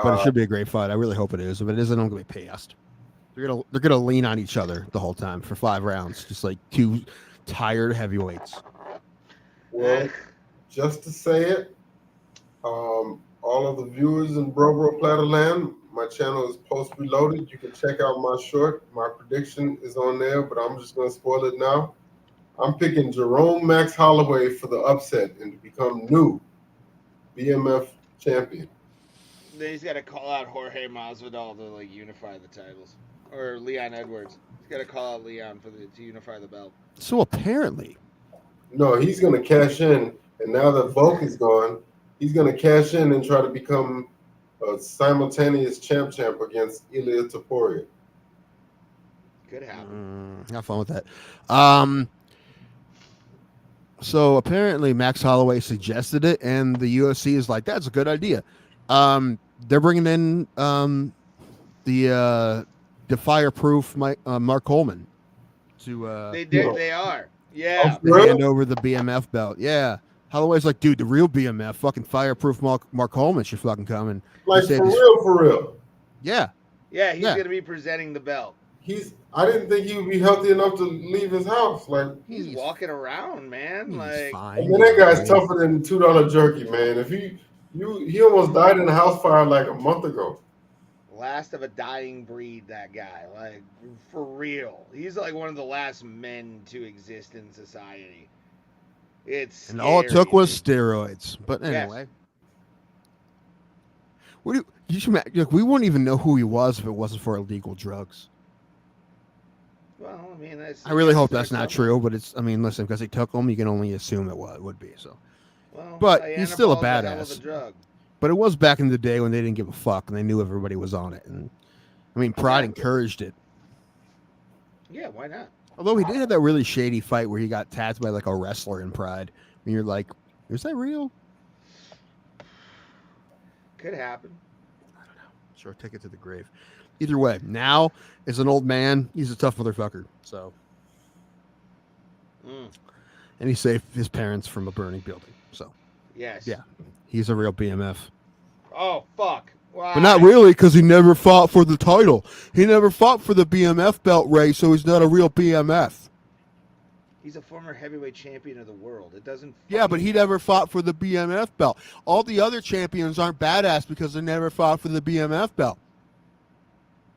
But it should be a great fight. I really hope it is. If it isn't, I'm gonna be pissed. They're gonna lean on each other the whole time for 5 rounds, just like 2 tired heavyweights. well, just to say it, all of the viewers in Bro Plata land, my channel is post reloaded. You can check out my short. My prediction is on there, but I'm just gonna spoil it now. I'm picking Jerome Max Holloway for the upset and to become new BMF champion. Then he's got to call out Jorge Masvidal to unify the titles, or Leon Edwards. He's got to call out Leon to unify the belt. So apparently, no, he's gonna cash in, and now that Volk is gone, he's gonna cash in and try to become a simultaneous champ against Ilia Topuria. Could happen. Have fun with that. So apparently Max Holloway suggested it, and the UFC is like, that's a good idea. They're bringing in the fireproof Mark Coleman to They are. Yeah. hand over the BMF belt. Yeah. Holloway's like, dude, the real BMF, fucking fireproof Mark Coleman should fucking come. And like, for real. Yeah. Yeah, he's going to be presenting the belt. I didn't think he would be healthy enough to leave his house. Like, he's walking around, man. I mean, that guy's tougher than $2 jerky, man. If he almost died in a house fire like a month ago. Last of a dying breed, that guy. Like, for real. He's like one of the last men to exist in society. It's and all it took was steroids. But anyway. Yes. We wouldn't even know who he was if it wasn't for illegal drugs. Well, I mean, I really hope that's not true, but it's. I mean, listen, because he took them, you can only assume it would be. So, well, but he's still a hell of a badass. drug. But it was back in the day when they didn't give a fuck and they knew everybody was on it, and I mean, Pride encouraged it. Yeah, why not? Although he did have that really shady fight where he got tagged by like a wrestler in Pride, and you're like, is that real? Could happen. I don't know. Sure, take it to the grave. Either way, now as an old man, he's a tough motherfucker. So, and he saved his parents from a burning building. So, yes, yeah, he's a real BMF. Oh fuck! Why? But not really, because he never fought for the title. He never fought for the BMF belt, Ray. So he's not a real BMF. He's a former heavyweight champion of the world. It doesn't. Yeah, but he never fought for the BMF belt. All the other champions aren't badass because they never fought for the BMF belt.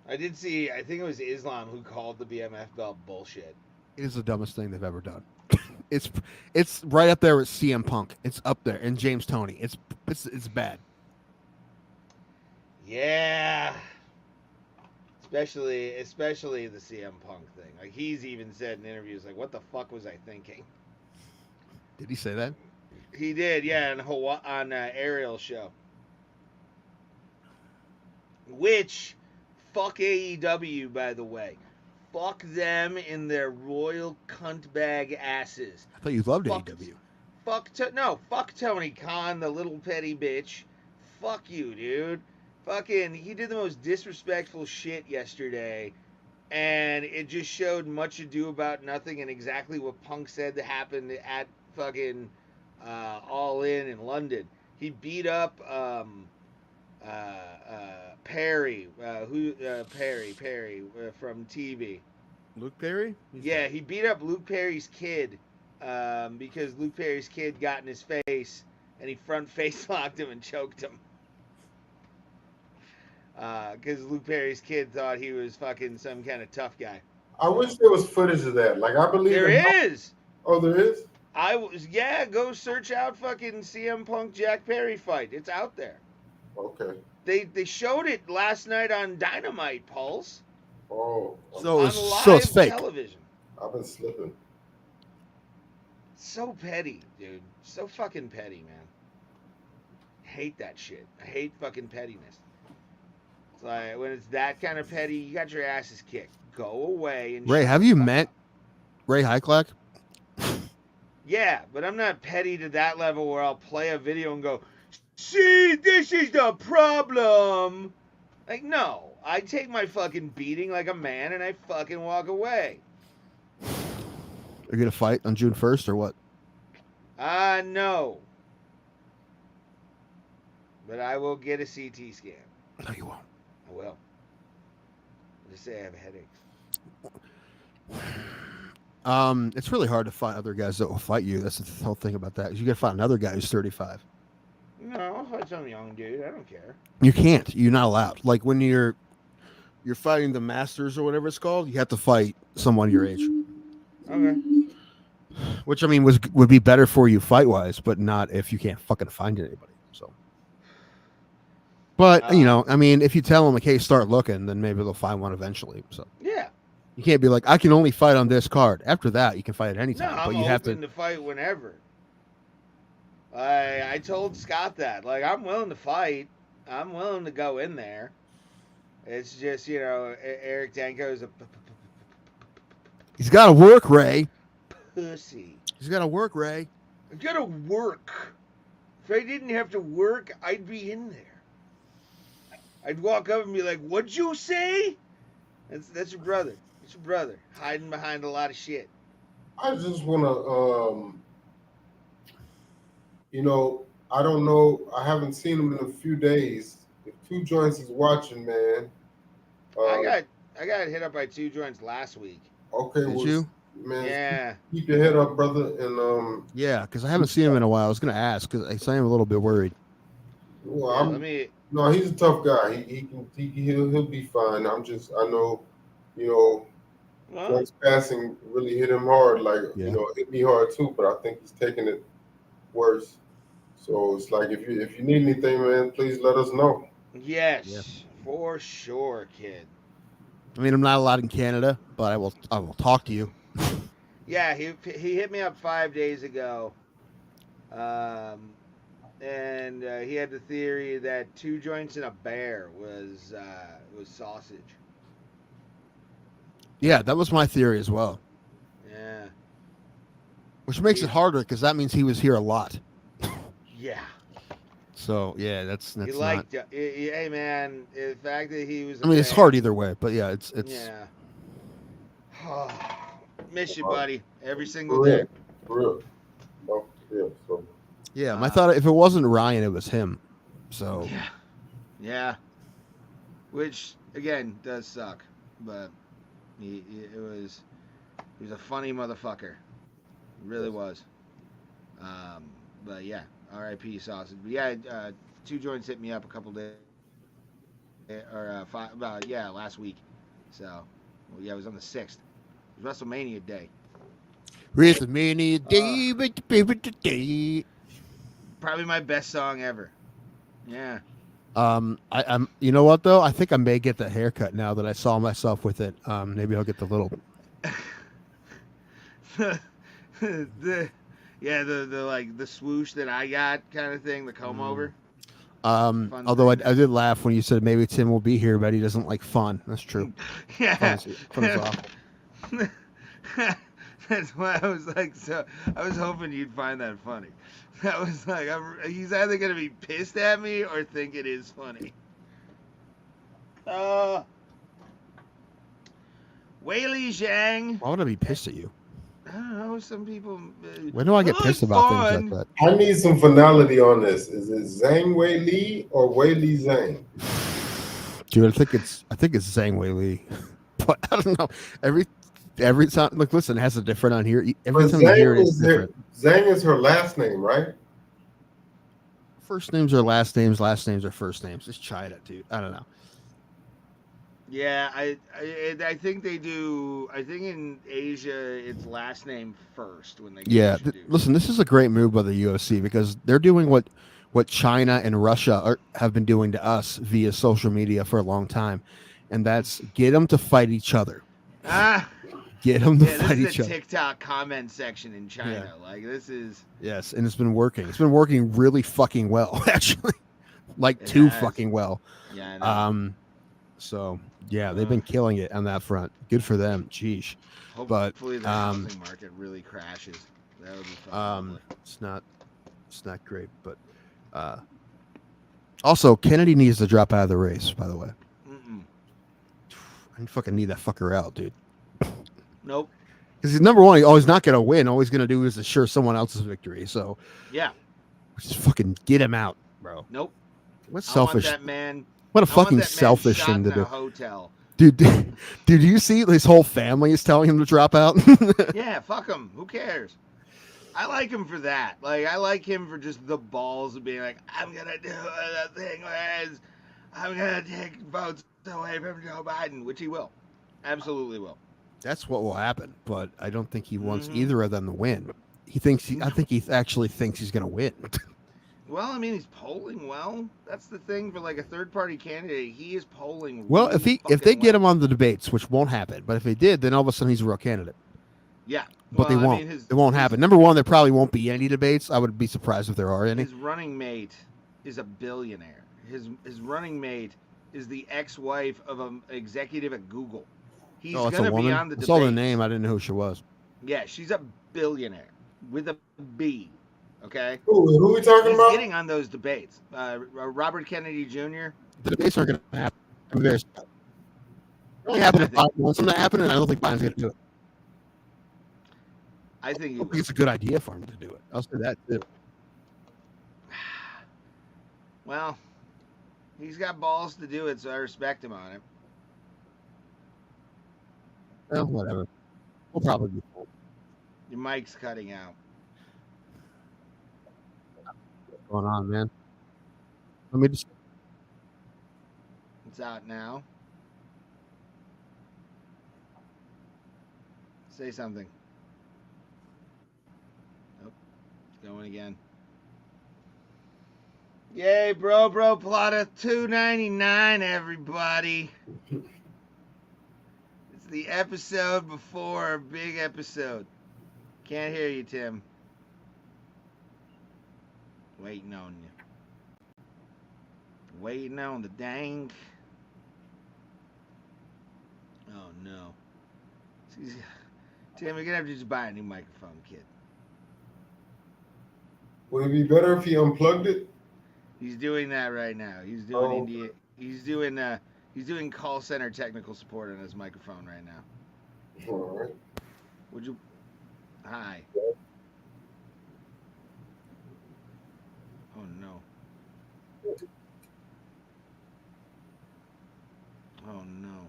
I did see. I think it was Islam who called the BMF belt bullshit. It is the dumbest thing they've ever done. It's right up there with CM Punk. It's up there, and James Toney. It's bad. Yeah. Especially the CM Punk thing. Like, he's even said in interviews, like, what the fuck was I thinking? Did he say that? He did, yeah, on Ariel's show. Which, fuck AEW, by the way. Fuck them in their royal cunt bag asses. I thought you loved AEW. Fuck Tony Khan, the little petty bitch. Fuck you, dude. Fucking, he did the most disrespectful shit yesterday, and it just showed much ado about nothing and exactly what Punk said that happened at fucking All In London. He beat up Perry, Perry from TV. Luke Perry? Yeah, he beat up Luke Perry's kid because Luke Perry's kid got in his face and he front face locked him and choked him. Because Luke Perry's kid thought he was fucking some kind of tough guy. I wish there was footage of that. Like, I believe There is. Oh, there is? Go search out fucking CM Punk Jack Perry fight. It's out there. Okay. They showed it last night on Dynamite, Pulse. Oh. So on it's live fake. television. I've been slipping. So petty, dude. So fucking petty, man. Hate that shit. I hate fucking pettiness. It's like when it's that kind of petty, you got your asses kicked. Go away and Ray, have you met Ray Hyclack? Yeah, but I'm not petty to that level where I'll play a video and go, see, this is the problem. Like, no. I take my fucking beating like a man and I fucking walk away. Are you going to fight on June 1st or what? No. But I will get a CT scan. No, you won't. I will. Just say I have headaches. It's really hard to find other guys that will fight you. That's the whole thing about that. You got to find another guy who's 35. No, I'll fight some young dude. I don't care. You can't. You're not allowed. Like when you're fighting the Masters or whatever it's called, you have to fight someone your age. Okay. Which I mean would be better for you fight wise, but not if you can't fucking find anybody. So. But you know, I mean, if you tell them like, hey, start looking, then maybe they'll find one eventually. So. Yeah. You can't be like, I can only fight on this card. After that, you can fight at any time. No, but I'm you have open to fight whenever. I told Scott that. Like, I'm willing to fight. I'm willing to go in there. It's just, you know, Eric Danko's a He's got to work, Ray. pussy. He's got to work, Ray. I gotta work. If I didn't have to work, I'd be in there. I'd walk up and be like, "What'd you say?" That's your brother. It's your brother hiding behind a lot of shit. I just want to, you know, I don't know. I haven't seen him in a few days. If Two Joints is watching, man. I got hit up by Two Joints last week. Okay, Did you? Man, yeah. Keep your head up, brother. And yeah, because I haven't seen him in a while. I was going to ask because I am a little bit worried. Well, no, he's a tough guy. He'll be fine. I know, you know, once passing really hit him hard. Like you know, hit me hard too. But I think he's taking it worse. So it's like if you need anything, man, please let us know. Yes, for sure, kid. I mean, I'm not allowed in Canada, but I will talk to you. Yeah, he hit me up 5 days ago, and he had the theory that Two Joints and a bear was sausage. Yeah, that was my theory as well. Yeah. Which makes it harder because that means he was here a lot. Yeah. So yeah, that's He liked it. Hey man, the fact that he was. I mean, it's hard either way, but yeah, it's. Yeah. Miss you, buddy. Every single day. For real. Oh, yeah. So. Yeah, I thought if it wasn't Ryan, it was him. So. Yeah. Yeah. Which again does suck, but he was a funny motherfucker. He really was. But yeah, R.I.P. Sausage. But yeah, Two Joints hit me up a couple days, or last week. So, well, yeah, it was on the 6th. It was WrestleMania day. WrestleMania day, Probably my best song ever. Yeah. I'm. You know what though? I think I may get that haircut now that I saw myself with it. Maybe I'll get the little. the like the swoosh that I got kind of thing, the comb over. Although I did laugh when you said maybe Tim will be here, but he doesn't like fun. That's true. Yeah. Fun is off. That's why I was like, so I was hoping you'd find that funny. That was like, he's either gonna be pissed at me or think it is funny. Weili Zhang. Why would I be pissed at you? I don't know. some people. When do I get "Oh, pissed it's about fun." things like that? I need some finality on this. Is it Zhang Wei Li or Wei Li Zhang? Dude, I think it's Zhang Wei Li, but I don't know. Every time, look, listen, it has a different on here. Every But time you hear it, it's is different. Zhang is her last name, right? First names are last names are first names. It's China, dude. I don't know. Yeah, I think they do. I think in Asia it's last name first when they get Yeah, introduced. listen, this is a great move by the UFC because they're doing what China and Russia have been doing to us via social media for a long time, and that's get them to fight each other. Get them to fight this is each a other. TikTok comment section in China. Like this is. Yes, and it's been working. It's been working really fucking well, actually. Like It too has. fucking well. Yeah, I know. So yeah, they've been killing it on that front. Good for them. Jeez. Hopefully But the housing market really crashes. That would be fun. it's not great, but also Kennedy needs to drop out of the race, by the way. I fucking need that fucker out, dude. Nope. Because he's number one, he's not gonna win. All he's gonna do is assure someone else's victory. So yeah. Just fucking get him out, bro. Nope. What selfish I want that man. What a I want fucking that man selfish shot thing to in a do. hotel. Dude, did you see his whole family is telling him to drop out? Yeah, fuck him. Who cares? I like him for that. Like, I like him for just the balls of being like, I'm gonna do the thing where I'm gonna take votes away from Joe Biden, which he will. Absolutely will. That's what will happen, but I don't think he wants either of them to win. I think he actually thinks he's gonna win. Well, I mean, he's polling well. That's the thing for like a third-party candidate. He is polling Well, really if they get well. him on the debates, which won't happen, but if they did, then all of a sudden he's a real candidate. Yeah, But they well, I won't. mean, It won't happen. Number one, there probably won't be any debates. I would be surprised if there are any. His running mate is a billionaire. His running mate is the ex-wife of an executive at Google. He's Oh, it's gonna a woman. be on the I debate. saw the name. I didn't know who she was. Yeah, she's a billionaire with a B. Okay. Who are we talking He's about? getting on those debates. Robert Kennedy Jr. The debates aren't going to happen. It only happen if Biden wants them to happen, and I don't think Biden's going to do it. I think it's a good idea for him to do it. I'll say that too. Well, he's got balls to do it, so I respect him on it. Well, whatever. We'll probably be cool. Your mic's cutting out. What's going on, man? Let me just. It's out now. Say something. Nope. It's going again. Yay, Bro Plata, $2.99, everybody. It's the episode before our big episode. Can't hear you, Tim. Waiting on you. Waiting on the dang. Oh, no. Tim, you're going to have to just buy a new microphone, kid. Would it be better if he unplugged it? He's doing that right now. He's doing He's doing call center technical support on his microphone right now. All right. Would you? Hi. Oh no. Oh no.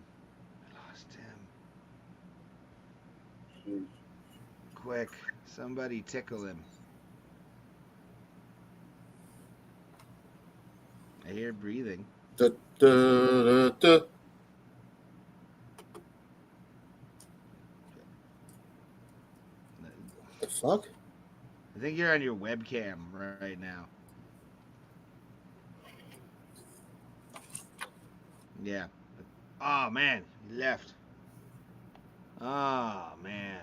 I lost him. Quick, somebody tickle him. I hear breathing. Da, da, da. The fuck? I think you're on your webcam right now. Yeah. Oh man, he left. Oh man.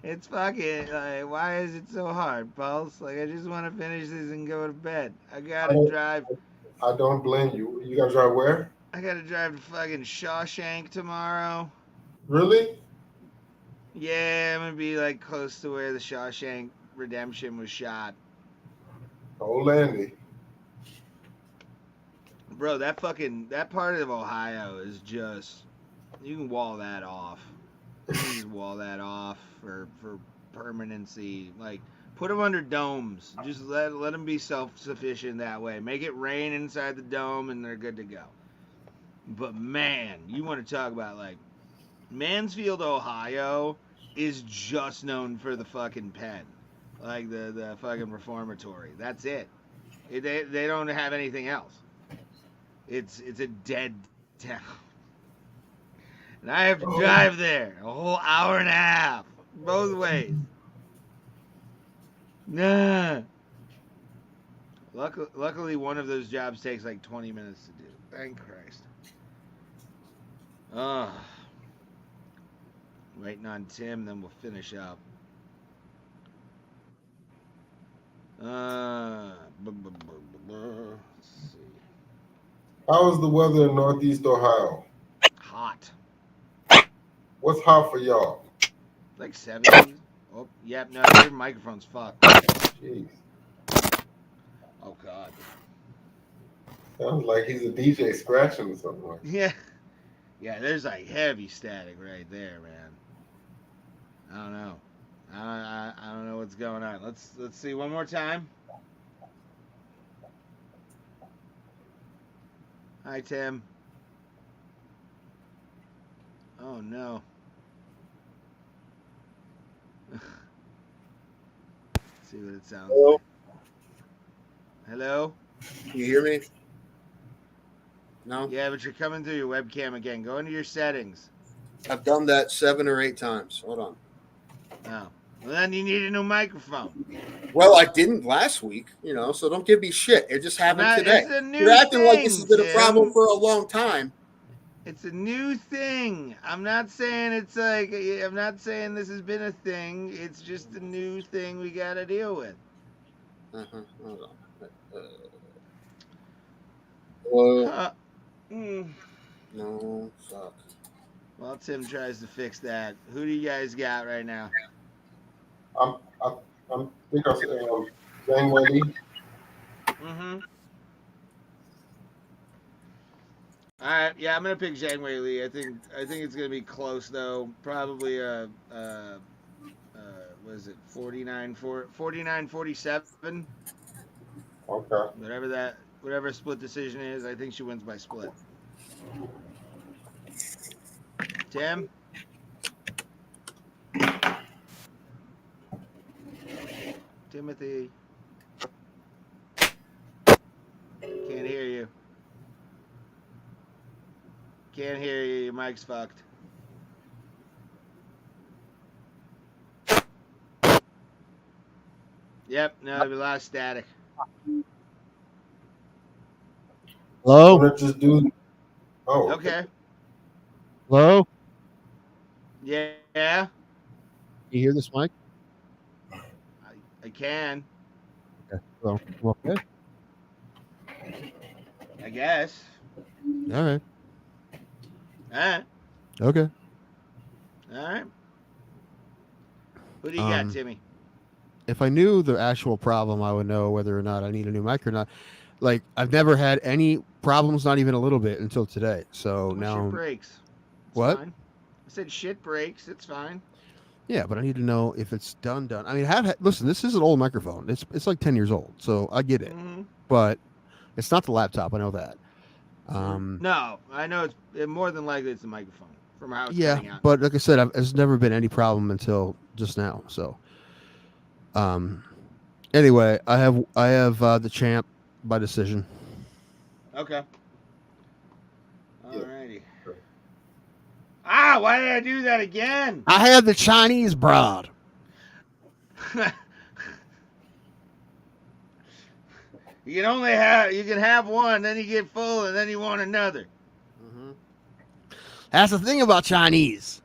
It's fucking like, why is it so hard, Pulse? Like, I just want to finish this and go to bed. I gotta drive. I don't blame you. You gotta drive where? I gotta drive to fucking Shawshank tomorrow. Really? Yeah, I'm gonna be like close to where the Shawshank Redemption was shot. Oh, Landy. Bro, that part of Ohio is just, you can wall that off. Just wall that off for permanency. Like, put them under domes. Just let them be self-sufficient that way. Make it rain inside the dome, and they're good to go. But man, you want to talk about like Mansfield, Ohio, is just known for the fucking pen, like the fucking reformatory. That's it. They don't have anything else. It's a dead town. And I have to drive there a whole hour and a half, both ways. Nah. Luckily, one of those jobs takes like 20 minutes to do. Thank Christ. Waiting on Tim, then we'll finish up. Let's see. How is the weather in Northeast Ohio? Hot. What's hot for y'all? Like 70s. Oh, yep, no, your microphone's fucked. Jeez. Oh, God. Sounds like he's a DJ scratching or something. Yeah. Yeah, there's like heavy static right there, man. I don't know. I don't know what's going on. Let's see one more time. Hi, Tim. Oh no. See what it sounds like. Hello? Can you hear me? No? Yeah, but you're coming through your webcam again. Go into your settings. I've done that 7 or 8 times. Hold on. Oh. Well, then you need a new microphone. Well, I didn't last week, so don't give me shit. It just happened today. It's a new You're acting thing, like this has been a problem Tim. for a long time. It's a new thing. I'm not saying it's like, I'm not saying this has been a thing. It's just a new thing we got to deal with. Hold on. No, fuck. Well, Tim tries to fix that. Who do you guys got right now? I think I said Zhang Weili. Mm-hmm. All right, yeah, I'm gonna pick Zhang Weili. I think it's gonna be close though. Probably what is it, 49-47? Okay. Whatever split decision is, I think she wins by split. Tim? Timothy? Can't hear you. Can't hear you. Your mic's fucked. Yep, no, we lost static. Hello? Let's just do. Oh. Okay. Hello? Yeah, You hear this mic? I can. Okay. Well, okay. I guess. All right. All right. Okay. All right. Who do you got, Timmy? If I knew the actual problem, I would know whether or not I need a new mic or not. Like, I've never had any problems, not even a little bit, until today. So now. Shit breaks. It's What? Fine. I said shit breaks. It's fine. Yeah, but I need to know if it's done. I mean, listen, this is an old microphone. It's like 10 years old, so I get it. Mm-hmm. But it's not the laptop. I know that. No, I know it's more than likely it's the microphone from how it's Yeah, coming out. but like I said, there's never been any problem until just now. So, anyway, I have the champ by decision. Okay. Alrighty. Ah, why did I do that again? I have the Chinese broad. You can have one, then you get full, and then you want another. Mm-hmm. That's the thing about Chinese.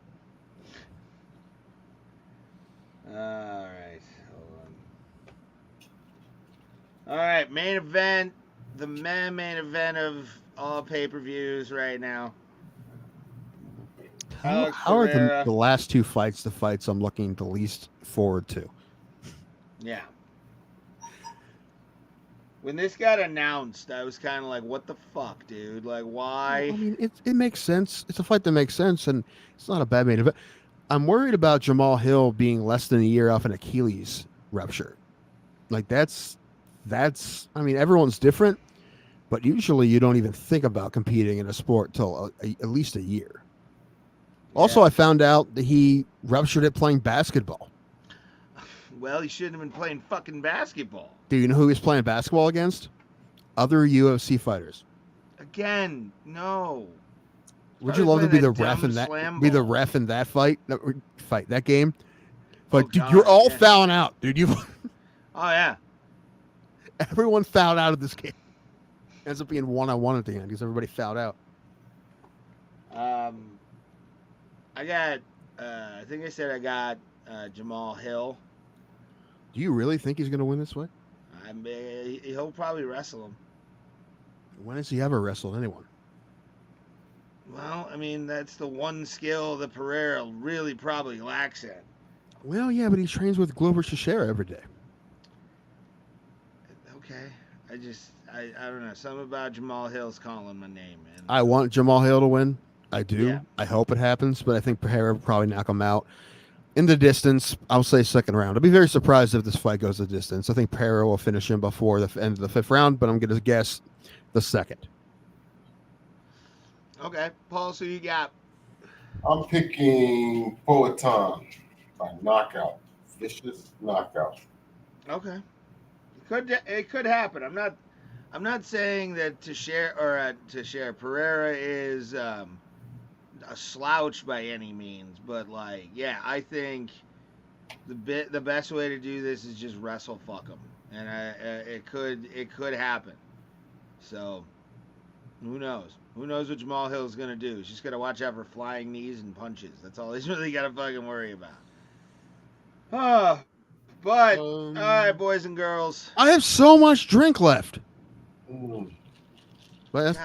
All right, hold on. All right, main event, the main event of all pay-per-views right now. How are the last 2 fights the fights I'm looking the least forward to? Yeah. When this got announced, I was kind of like, what the fuck, dude? Like, why? I mean, it makes sense. It's a fight that makes sense, and it's not a bad main event. I'm worried about Jamal Hill being less than a year off an Achilles rupture. Like that's. I mean, everyone's different, but usually you don't even think about competing in a sport till at least a year. Also, I found out that he ruptured it playing basketball. Well, he shouldn't have been playing fucking basketball. Do you know who he was playing basketball against? Other UFC fighters. Again, no. Would you love to be the ref in that? Be the ref in that fight? That game. But dude, you're all fouling out, dude. Oh yeah. Everyone fouled out of this game. Ends up being 1-on-1 at the end because everybody fouled out. I got. I think I said I got Jamal Hill. Do you really think he's going to win this fight? He'll probably wrestle him. When has he ever wrestled anyone? Well, I mean, that's the one skill that Pereira really probably lacks in. Well, yeah, but he trains with Glover Teixeira every day. Okay. I don't know. Something about Jamal Hill's calling my name, man. I want Jamal Hill to win. I do. Yeah. I hope it happens, but I think Pereira will probably knock him out. In the distance, I'll say second round. I'll be very surprised if this fight goes the distance. I think Pereira will finish him before the end of the 5th round, but I'm going to guess the 2nd. Okay. Paul, so you got? I'm picking Poatan by knockout. Vicious knockout. Okay. It could happen. I'm not saying that Teixeira Pereira is a slouch by any means, but like, yeah, I think the best way to do this is just wrestle fuck him, and it could happen. So who knows? Who knows what Jamal Hill is gonna do? He's just gotta watch out for flying knees and punches. That's all he's really gotta fucking worry about. Oh, but all right, boys and girls. I have so much drink left. But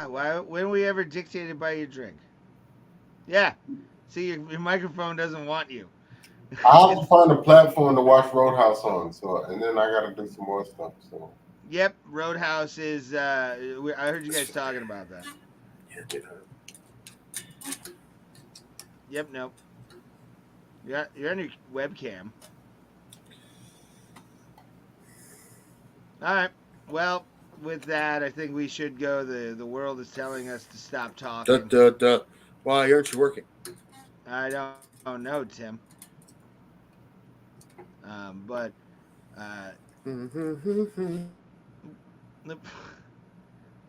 when we ever dictated by your drink? Yeah. See, your microphone doesn't want you. I have to find a platform to watch Roadhouse on, and then I got to do some more stuff. So. Yep, Roadhouse is. I heard you guys talking about that. Yep, nope. You're on your webcam. All right. Well, with that, I think we should go. The world is telling us to stop talking. Why aren't you working? I don't know, Tim. But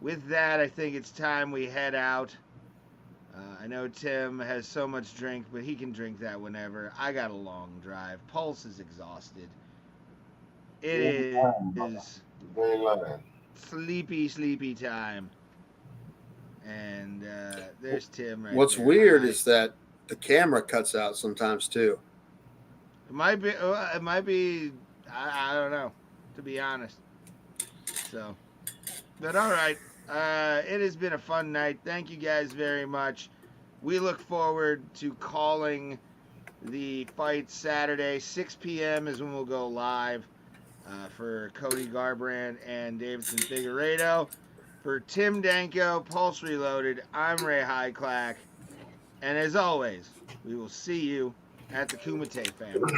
with that, I think it's time we head out. I know Tim has so much drink, but he can drink that whenever. I got a long drive. Pulse is exhausted. It is sleepy time. And there's Tim right What's there. weird is that the camera cuts out sometimes too. It might be. I don't know, to be honest. So, but all right. It has been a fun night. Thank you guys very much. We look forward to calling the fight Saturday. 6 p.m. is when we'll go live for Cody Garbrandt and Davidson Figueiredo. For Tim Danko, Pulse Reloaded, I'm Ray Highclack. And as always, we will see you at the Kumite family.